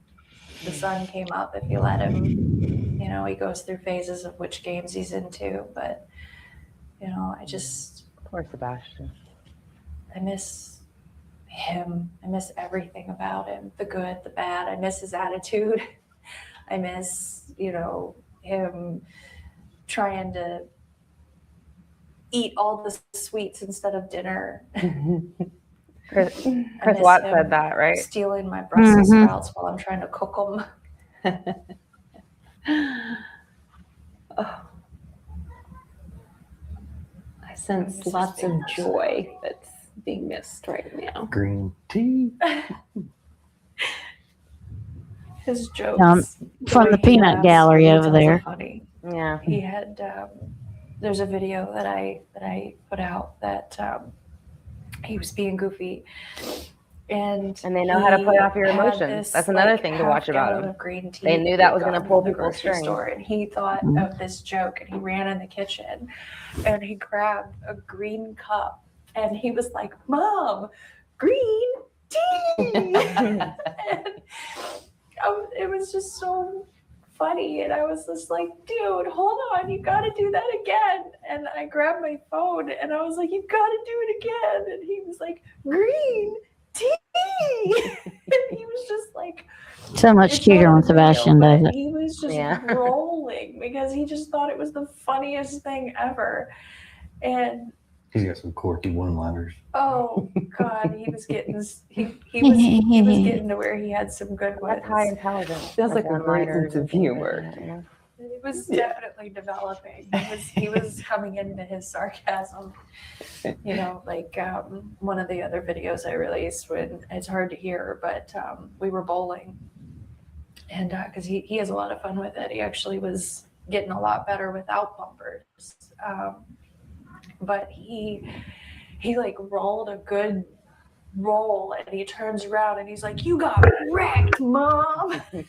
the sun came up if you let him. He goes through phases of which games he's into, but I just. Poor Sebastian. I miss him. I miss everything about him, the good, the bad. I miss his attitude. I miss, him trying to eat all the sweets instead of dinner. Chris I miss Watt him said that, right? stealing my Brussels sprouts while I'm trying to cook them. Oh. I sense lots of joy that's being missed right now. Green tea. His jokes from the way he peanut laughs gallery really over tells there. it funny. Yeah. He had there's a video that I put out that he was being goofy, and they know how to play off your had emotions. this, That's another like, thing to watch half about gallon him. of green tea They knew he that had was going to gotten pull from the people's grocery strings. store, and he thought of this joke, and he ran in the kitchen, and he grabbed a green cup, and he was like, "Mom, green tea!" And it was just so funny, and I was just like, "Dude, hold on, you got to do that again." And I grabbed my phone, and I was like, "You got to do it again." And he was like, "Green tea!" And he was just like, So much cuter when Sebastian does it. he was just rolling because he just thought it was the funniest thing ever. And He's got some quirky one-liners. oh God, he was getting to where he had some good ones. That's high intelligence. Feels like a great sense of humor. It was definitely developing. He was coming into his sarcasm. You know, like one of the other videos I released, when it's hard to hear, but we were bowling, and because he has a lot of fun with it. He actually was getting a lot better without bumpers, but he like rolled a good roll, and he turns around and he's like, "You got wrecked, Mom." And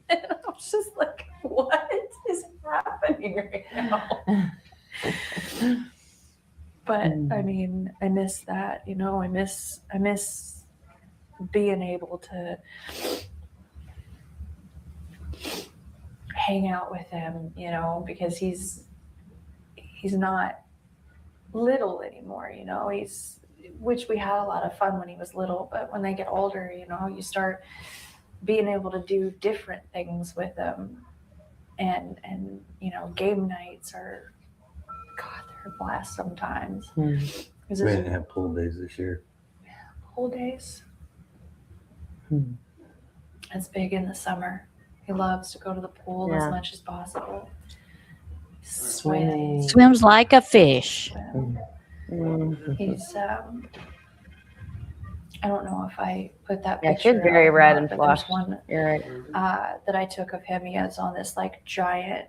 I was just like, what is happening right now? But I mean, I miss that, you know. I miss being able to hang out with him, you know, because he's not little anymore, you know. Which we had a lot of fun when he was little, but when they get older, you know, you start being able to do different things with them, and you know, game nights are, God, they're a blast sometimes. We didn't have pool days this year. Pool days. That's big in the summer. He loves to go to the pool as much as possible. Swim. Swims like a fish. He's I don't know if I put that Yeah, picture she's very out or red not, and but there's flushed. one You're right. that I took of him. He has on this like giant,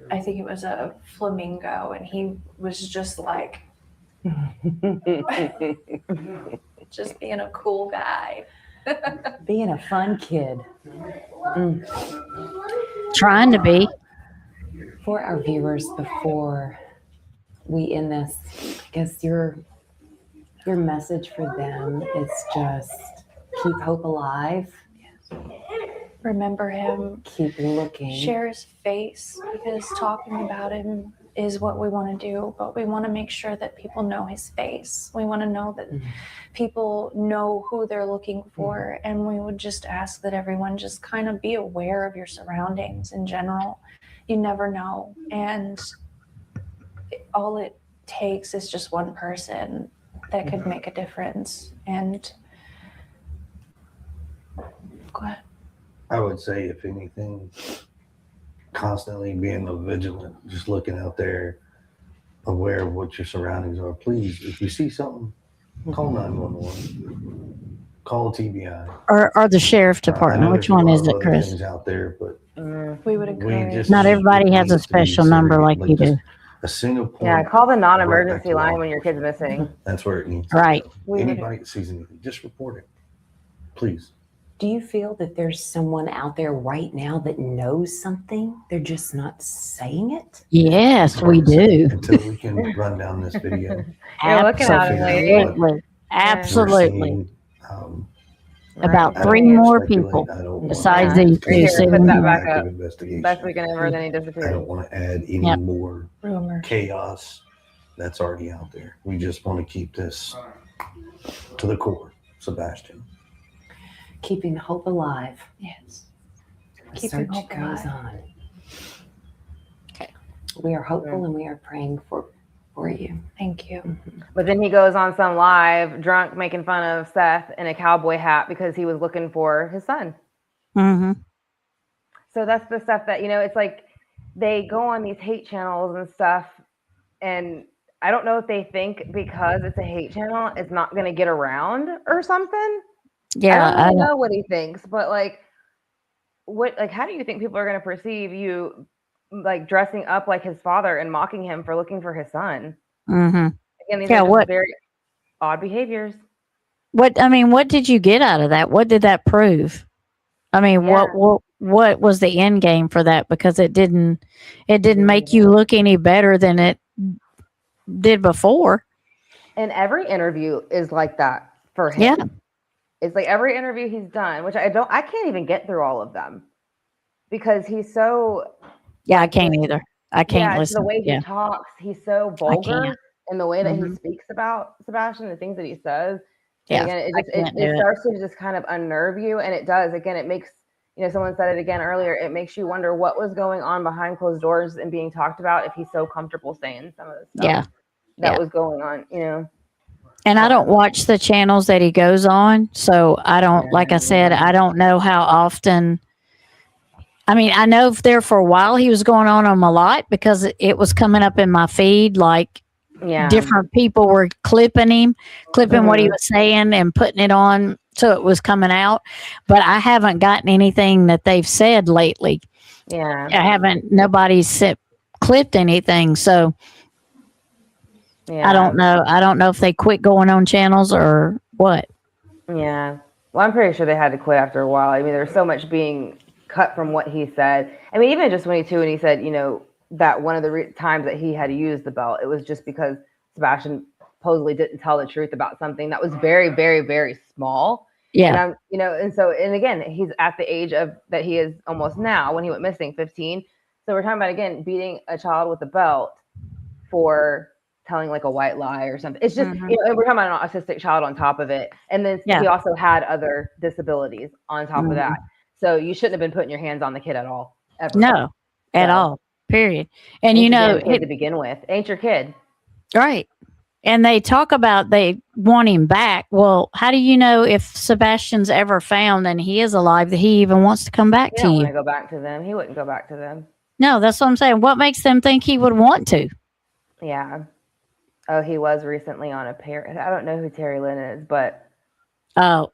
I think it was a flamingo, and he was just like just being a cool guy. Being a fun kid. Trying to be. For our viewers, before we end this, I guess your message for them is just keep hope alive. Remember him. Keep looking. Share his face, because talking about him is what we want to do, but we want to make sure that people know his face. We want to know that people know who they're looking for, and we would just ask that everyone just kind of be aware of your surroundings in general. You never know, and all it takes is just one person that could make a difference. And go ahead. I would say, if anything, constantly being vigilant, just looking out there, aware of what your surroundings are. Please, if you see something, call 911, call TBI. Or the sheriff department. Which one is it, Chris? Things out there, but we would encourage. Not everybody has a special number like you do. A single point. Yeah, call the non-emergency line when your kid's missing. That's where it needs Right. to go. Anybody that sees anything, just report it, please. Do you feel that there's someone out there right now that knows something? They're just not saying it? Yes, we do. Until we can run down this video. You're looking at him, lady. Absolutely. About I 3 don't more speculate. people I don't besides wanna- these two. Here, So put that back up. Investigation. Best we can ever, then he I disappeared. don't want to add any more Rumor. chaos that's already out there. We just want to keep this to the core, Sebastian. Keeping hope alive. Yes. The Keeping search hope goes alive. on. We are hopeful and we are praying for you. Thank you. But then he goes on some live drunk making fun of Seth in a cowboy hat because he was looking for his son. Mm-hmm. So that's the stuff that, it's like they go on these hate channels and stuff. And I don't know if they think because it's a hate channel, it's not going to get around or something. Yeah. I don't really know what he thinks, but how do you think people are going to perceive you like dressing up like his father and mocking him for looking for his son? Mm-hmm. Again, these are just very odd behaviors. What did you get out of that? What did that prove? I mean, what was the end game for that? Because it didn't make you look any better than it did before. And every interview is like that for him. Yeah. It's like every interview he's done, which I can't even get through all of them because he's so. Yeah, I can't either. I can't listen. The way he talks, he's so vulgar in the way that he speaks about Sebastian, the things that he says. Yeah, again, it starts to just kind of unnerve you, and it does. Again, it makes someone said it again earlier. It makes you wonder what was going on behind closed doors and being talked about if he's so comfortable saying some of the stuff that was going on. And I don't watch the channels that he goes on, so I don't. Like I said, I don't know how often. I mean, I know there for a while he was going on them a lot because it was coming up in my feed like. Yeah. Different people were clipping what he was saying and putting it on so it was coming out, but I haven't gotten anything that they've said lately. Yeah, nobody's clipped anything, so I don't know if they quit going on channels or what. Yeah, well, I'm pretty sure they had to quit after a while. I mean, there's so much being cut from what he said. I mean, even just when he said, that one of the times that he had to use the belt, it was just because Sebastian supposedly didn't tell the truth about something that was very, very, very small. Yeah. And and again, he's at the age of that he is almost now when he went missing, 15. So we're talking about, again, beating a child with a belt for telling like a white lie or something. It's just, and we're talking about an autistic child on top of it. And then he also had other disabilities on top of that. So you shouldn't have been putting your hands on the kid at all. Ever. No, at all. Period. And to begin with, ain't your kid. Right. And they talk about they want him back. Well, how do you know if Sebastian's ever found and he is alive that he even wants to come back to you? He wouldn't go back to them. He wouldn't go back to them. No, that's what I'm saying. What makes them think he would want to? Yeah. Oh, he was recently on a pair. I don't know who Terry Lynn is, but I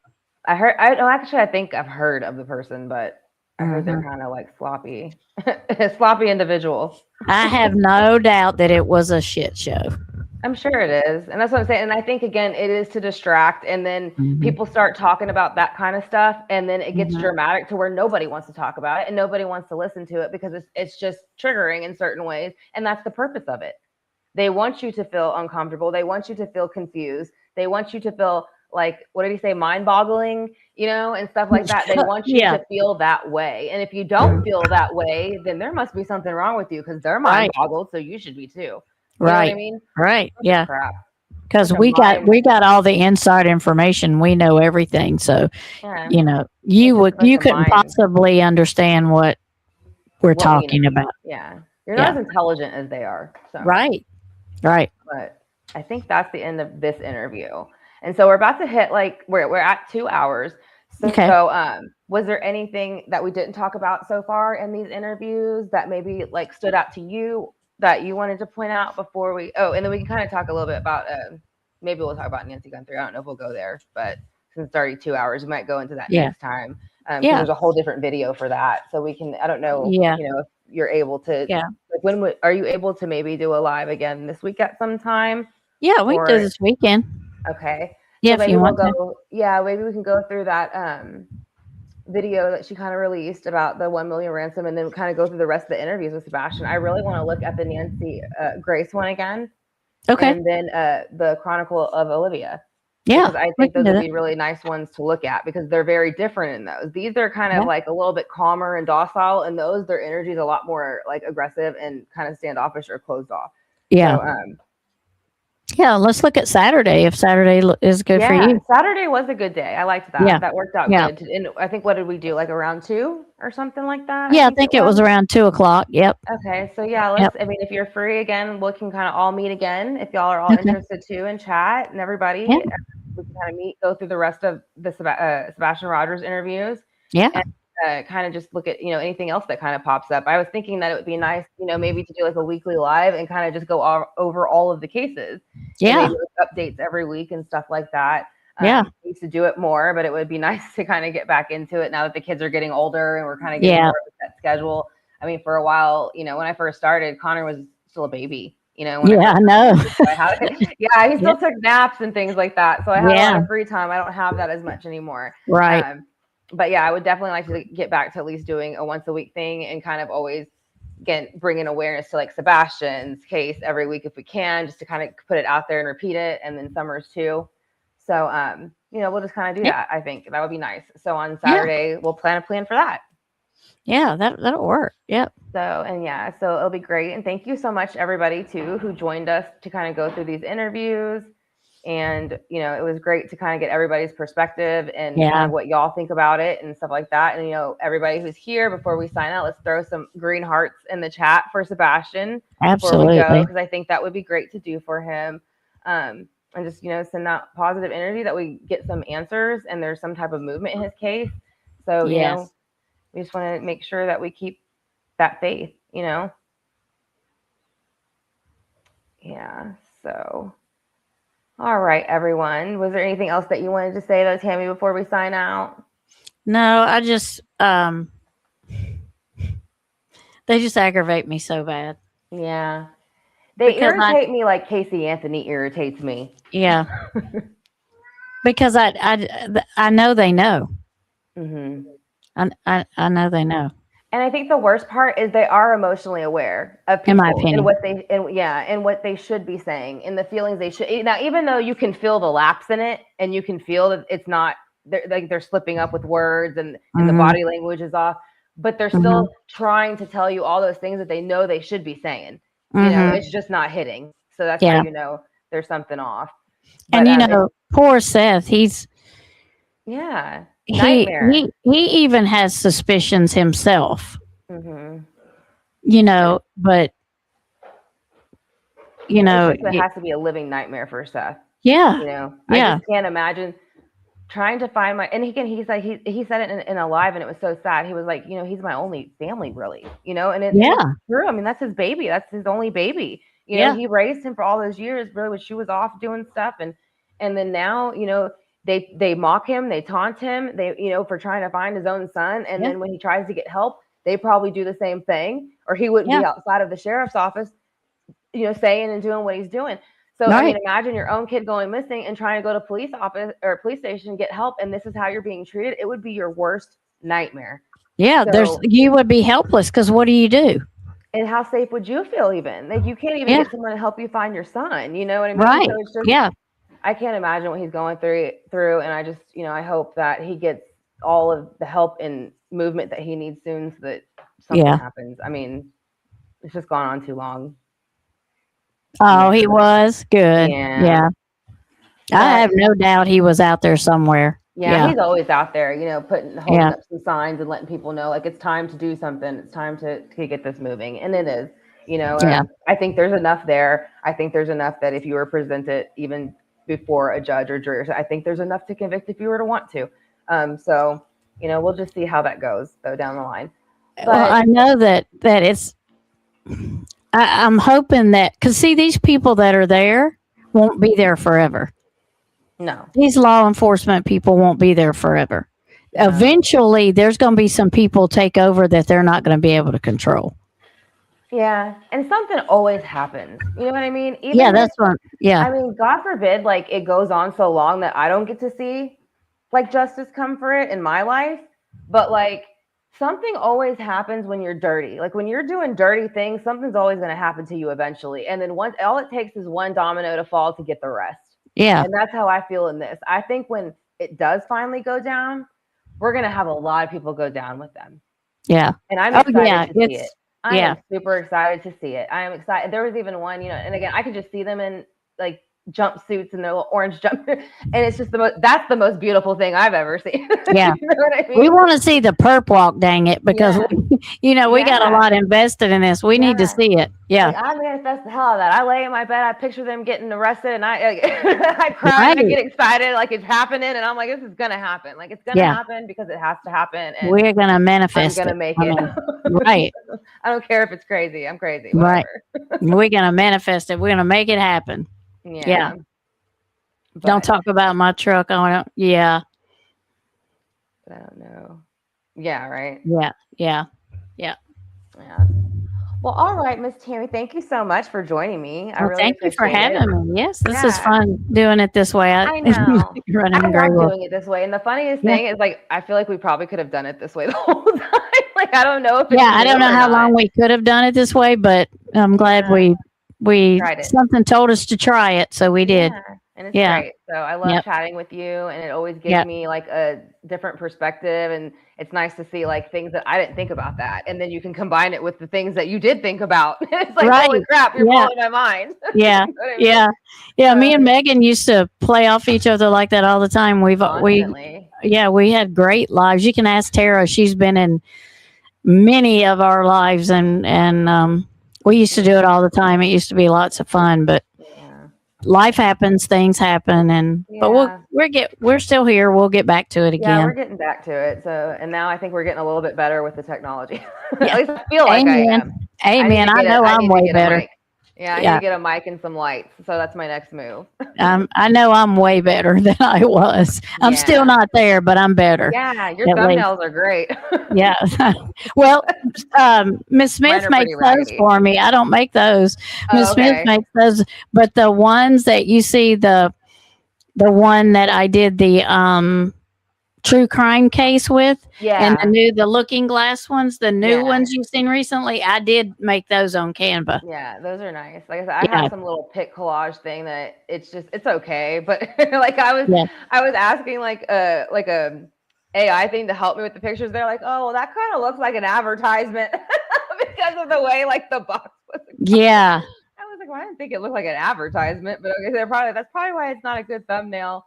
heard. I think I've heard of the person, but I heard they're kind of like sloppy individuals. I have no doubt that it was a shit show. I'm sure it is. And that's what I'm saying. And I think, again, it is to distract. And then people start talking about that kind of stuff. And then it gets dramatic to where nobody wants to talk about it and nobody wants to listen to it because it's just triggering in certain ways. And that's the purpose of it. They want you to feel uncomfortable. They want you to feel confused. They want you to feel like, what did he say? Mind-boggling, and stuff like that. They want you to feel that way. And if you don't feel that way, then there must be something wrong with you because they're mind-boggled. So you should be too. You know what I mean? Right. That's yeah. crap. Because we got all the inside information. We know everything. So, you couldn't possibly understand what we're talking about. Yeah. You're not as intelligent as they are. So. Right. But I think that's the end of this interview. And so we're about to hit we're at 2 hours. So was there anything that we didn't talk about so far in these interviews that maybe stood out to you that you wanted to point out before and then we can kind of talk a little bit about maybe we'll talk about Nancy Guthrie. I don't know if we'll go there, but since it's already 2 hours, we might go into that next time. There's a whole different video for that. So we can, I don't know, if you're able to, are you able to maybe do a live again this week at some time? Yeah, we can do this weekend. Okay. Yeah, so if you want to. Yeah, maybe we can go through that video that she kind of released about the 1 million ransom and then kind of go through the rest of the interviews with Sebastian. I really want to look at the Nancy Grace one again. Okay. And then the Chronicle of Olivia. Yeah. Because I think those would be really nice ones to look at because they're very different in those. These are kind of like a little bit calmer and docile, and those, their energy is a lot more aggressive and kind of standoffish or closed off. Yeah. So, Yeah, let's look at Saturday if Saturday is good for you. Saturday was a good day. I liked that. Yeah. That worked out Yeah. good. And I think, what did we do? Like around 2 or something like that? Yeah, I think it was around 2:00. Yep. Okay, so yeah, Yep. I mean, if you're free again, we can kind of all meet again. If y'all are all Okay. interested too, and chat and everybody, Yeah. we can kind of meet, go through the rest of the Sebastian Rogers interviews. Yeah. And kind of just look at, anything else that kind of pops up. I was thinking that it would be nice, maybe to do like a weekly live and kind of just go over all of the cases. Yeah. Maybe updates every week and stuff like that. Yeah. We used to do it more, but it would be nice to kind of get back into it now that the kids are getting older and we're kind of getting more of a set schedule. I mean, for a while, when I first started, Connor was still a baby, Yeah, I know. Yeah, he still took naps and things like that. So I had a lot of free time. I don't have that as much anymore. Right. But yeah, I would definitely like to get back to at least doing a once a week thing and kind of always bringing awareness to like Sebastian's case every week if we can, just to kind of put it out there and repeat it. And then Summer's too. So, we'll just kind of do that. I think that would be nice. So on Saturday, we'll plan a plan for that. Yeah, that'll work. Yep. So it'll be great. And thank you so much, everybody, too, who joined us to kind of go through these interviews. And, it was great to kind of get everybody's perspective and kind of what y'all think about it and stuff like that. And, everybody who's here, before we sign out, let's throw some green hearts in the chat for Sebastian. Absolutely. Because I think that would be great to do for him. And just, send that positive energy that we get some answers and there's some type of movement in his case. So, we just want to make sure that we keep that faith, Yeah. So, all right, everyone. Was there anything else that you wanted to say, though, Tammie, before we sign out? No, I just, they just aggravate me so bad. Yeah. They irritate me like Casey Anthony irritates me. Yeah. Because I know they know. Mm-hmm. I know they know. And I think the worst part is they are emotionally aware of people, in my opinion, and what they should be saying and the feelings they should. Now, even though you can feel the lapse in it, and you can feel that it's not they're slipping up with words and the body language is off, but they're still trying to tell you all those things that they know they should be saying. It's just not hitting. So that's how you know there's something off. But, and poor Seth, he's nightmare. He even has suspicions himself. But it has to be a living nightmare for Seth. Yeah. I just can't imagine trying to find he said it in a live, and it was so sad. He was like, he's my only family, really, and it's true. I mean, that's his baby. That's his only baby. He raised him for all those years, really, when she was off doing stuff. And then now, they mock him, they taunt him, for trying to find his own son. And then when he tries to get help, they probably do the same thing, or he wouldn't be outside of the sheriff's office, saying and doing what he's doing. So I mean, imagine your own kid going missing and trying to go to police office or police station and get help, and this is how you're being treated. It would be your worst nightmare. Yeah, you would be helpless because what do you do? And how safe would you feel even? Like you can't even get someone to help you find your son. You know what I mean? Right. So it's just, I can't imagine what he's going through. And I just, I hope that he gets all of the help and movement that he needs soon so that something happens. I mean, it's just gone on too long. Oh, he was good. Yeah. I have no doubt he was out there somewhere. Yeah, he's always out there, holding up some signs and letting people know, like, it's time to do something. It's time to get this moving. And it is, I think there's enough there. I think there's enough that if you were presented even before a judge or jury, I think there's enough to convict if you were to want to. So, we'll just see how that goes, though, down the line. But, well, I know that it's, I'm hoping that, because see, these people that are there won't be there forever. No. These law enforcement people won't be there forever. No. Eventually, there's going to be some people take over that they're not going to be able to control. Yeah. And something always happens. You know what I mean? That's what, I mean, God forbid, like, it goes on so long that I don't get to see, like, justice come for it in my life. But, like, something always happens when you're dirty. Like, when you're doing dirty things, something's always going to happen to you eventually. And then all it takes is one domino to fall to get the rest. Yeah. And that's how I feel in this. I think when it does finally go down, we're going to have a lot of people go down with them. Yeah. And I'm excited to see it. I am super excited to see it. I am excited. There was even one, and again, I could just see them in, like, jumpsuits and their little orange jumpsuit, and it's just that's the most beautiful thing I've ever seen. Yeah. You know what I mean? We want to see the perp walk, dang it, because we got a lot invested in this. We need to see it. Yeah. Like, I manifest the hell out of that. I lay in my bed, I picture them getting arrested, and I cry and I get excited like it's happening, and I'm like, this is gonna happen. Like it's gonna happen because it has to happen. And we're gonna manifest. I'm gonna make it. Right. I don't care if it's crazy. I'm crazy. Right. Whatever. We're gonna manifest it. We're gonna make it happen. Yeah. Don't talk about my truck. I don't. Yeah. I don't know. Yeah. Right. Yeah. Well, all right, Miss Tammie, thank you so much for joining me. I really thank you for appreciate having me. Yes, this is fun doing it this way. I know. Running I very love well. doing it this way. And the funniest thing is, like, I feel like we probably could have done it this way the whole time. Like, I don't know if it's I don't know how long we could have done it this way, but I'm glad we tried it. something told us to try it, so we did. And it's great. So I love chatting with you, and it always gives me like a different perspective, and it's nice to see like things that I didn't think about that, and then you can combine it with the things that you did think about. It's like, holy crap, you're blowing my mind. Yeah. You know what I mean? Me and Megan used to play off each other like that all the time. We had great lives. You can ask Tara; she's been in many of our lives, and we used to do it all the time. It used to be lots of fun, but life happens, things happen, but we're still here. We'll get back to it again. Yeah, we're getting back to it. So, and now I think we're getting a little bit better with the technology. At least I feel like I am. Amen. I know I'm way better. Yeah, I need to get a mic and some lights. So that's my next move. I know I'm way better than I was. I'm still not there, but I'm better. Yeah, your thumbnails are great. Yeah. Well, Miss Smith makes those for me. I don't make those. Miss Smith makes those, but the ones that you see, the one that I did the true crime case with, and the looking glass ones, the new ones you've seen recently, I did make those on Canva. Yeah, those are nice. Like I said, I have some little pic collage thing that it's okay, but like I was asking like a AI thing to help me with the pictures. They're like, oh, well, that kind of looks like an advertisement because of the way like the box was. Yeah. I was like, well, I didn't think it looked like an advertisement, but okay, that's probably why it's not a good thumbnail.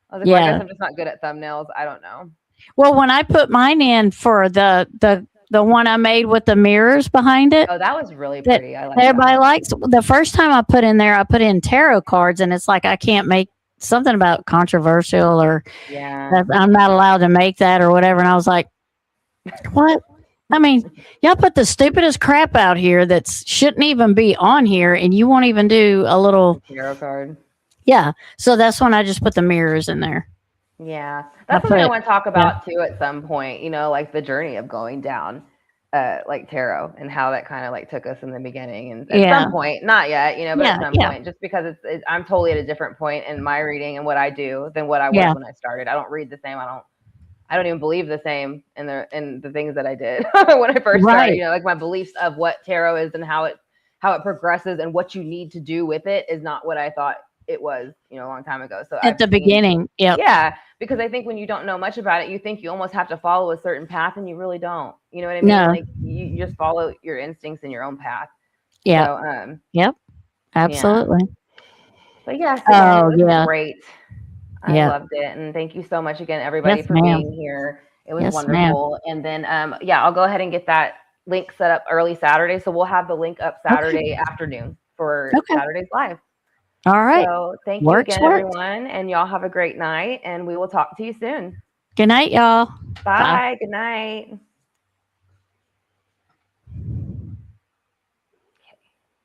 I was like, well, I guess I'm just not good at thumbnails. I don't know. Well, when I put mine in for the one I made with the mirrors behind it. Oh, that was really pretty. I like everybody likes. The first time I put in there, I put in tarot cards, and it's like I can't make something about controversial or I'm not allowed to make that or whatever. And I was like, what? I mean, y'all put the stupidest crap out here that shouldn't even be on here, and you won't even do a little tarot card. Yeah. So that's when I just put the mirrors in there. Yeah. That's something I want to talk about too at some point, you know, like the journey of going down like tarot and how that kind of like took us in the beginning. And at some point, not yet, you know, but at some point, just because I'm totally at a different point in my reading and what I do than what I was when I started. I don't read the same. I don't even believe the same in the things that I did when I first started, you know, like my beliefs of what tarot is and how it progresses and what you need to do with it is not what I thought it was, you know, a long time ago. So at the beginning, yeah, because I think when you don't know much about it, you think you almost have to follow a certain path, and you really don't. You know what I mean? No. Like you just follow your instincts and your own path. Yeah. So, absolutely. But it was great. I loved it, and thank you so much again, everybody, for being here. It was wonderful. And then, I'll go ahead and get that link set up early Saturday, so we'll have the link up Saturday afternoon for Saturday's live. All right. So thank you again, everyone, and y'all have a great night, and we will talk to you soon. Good night, y'all. Bye. Good night.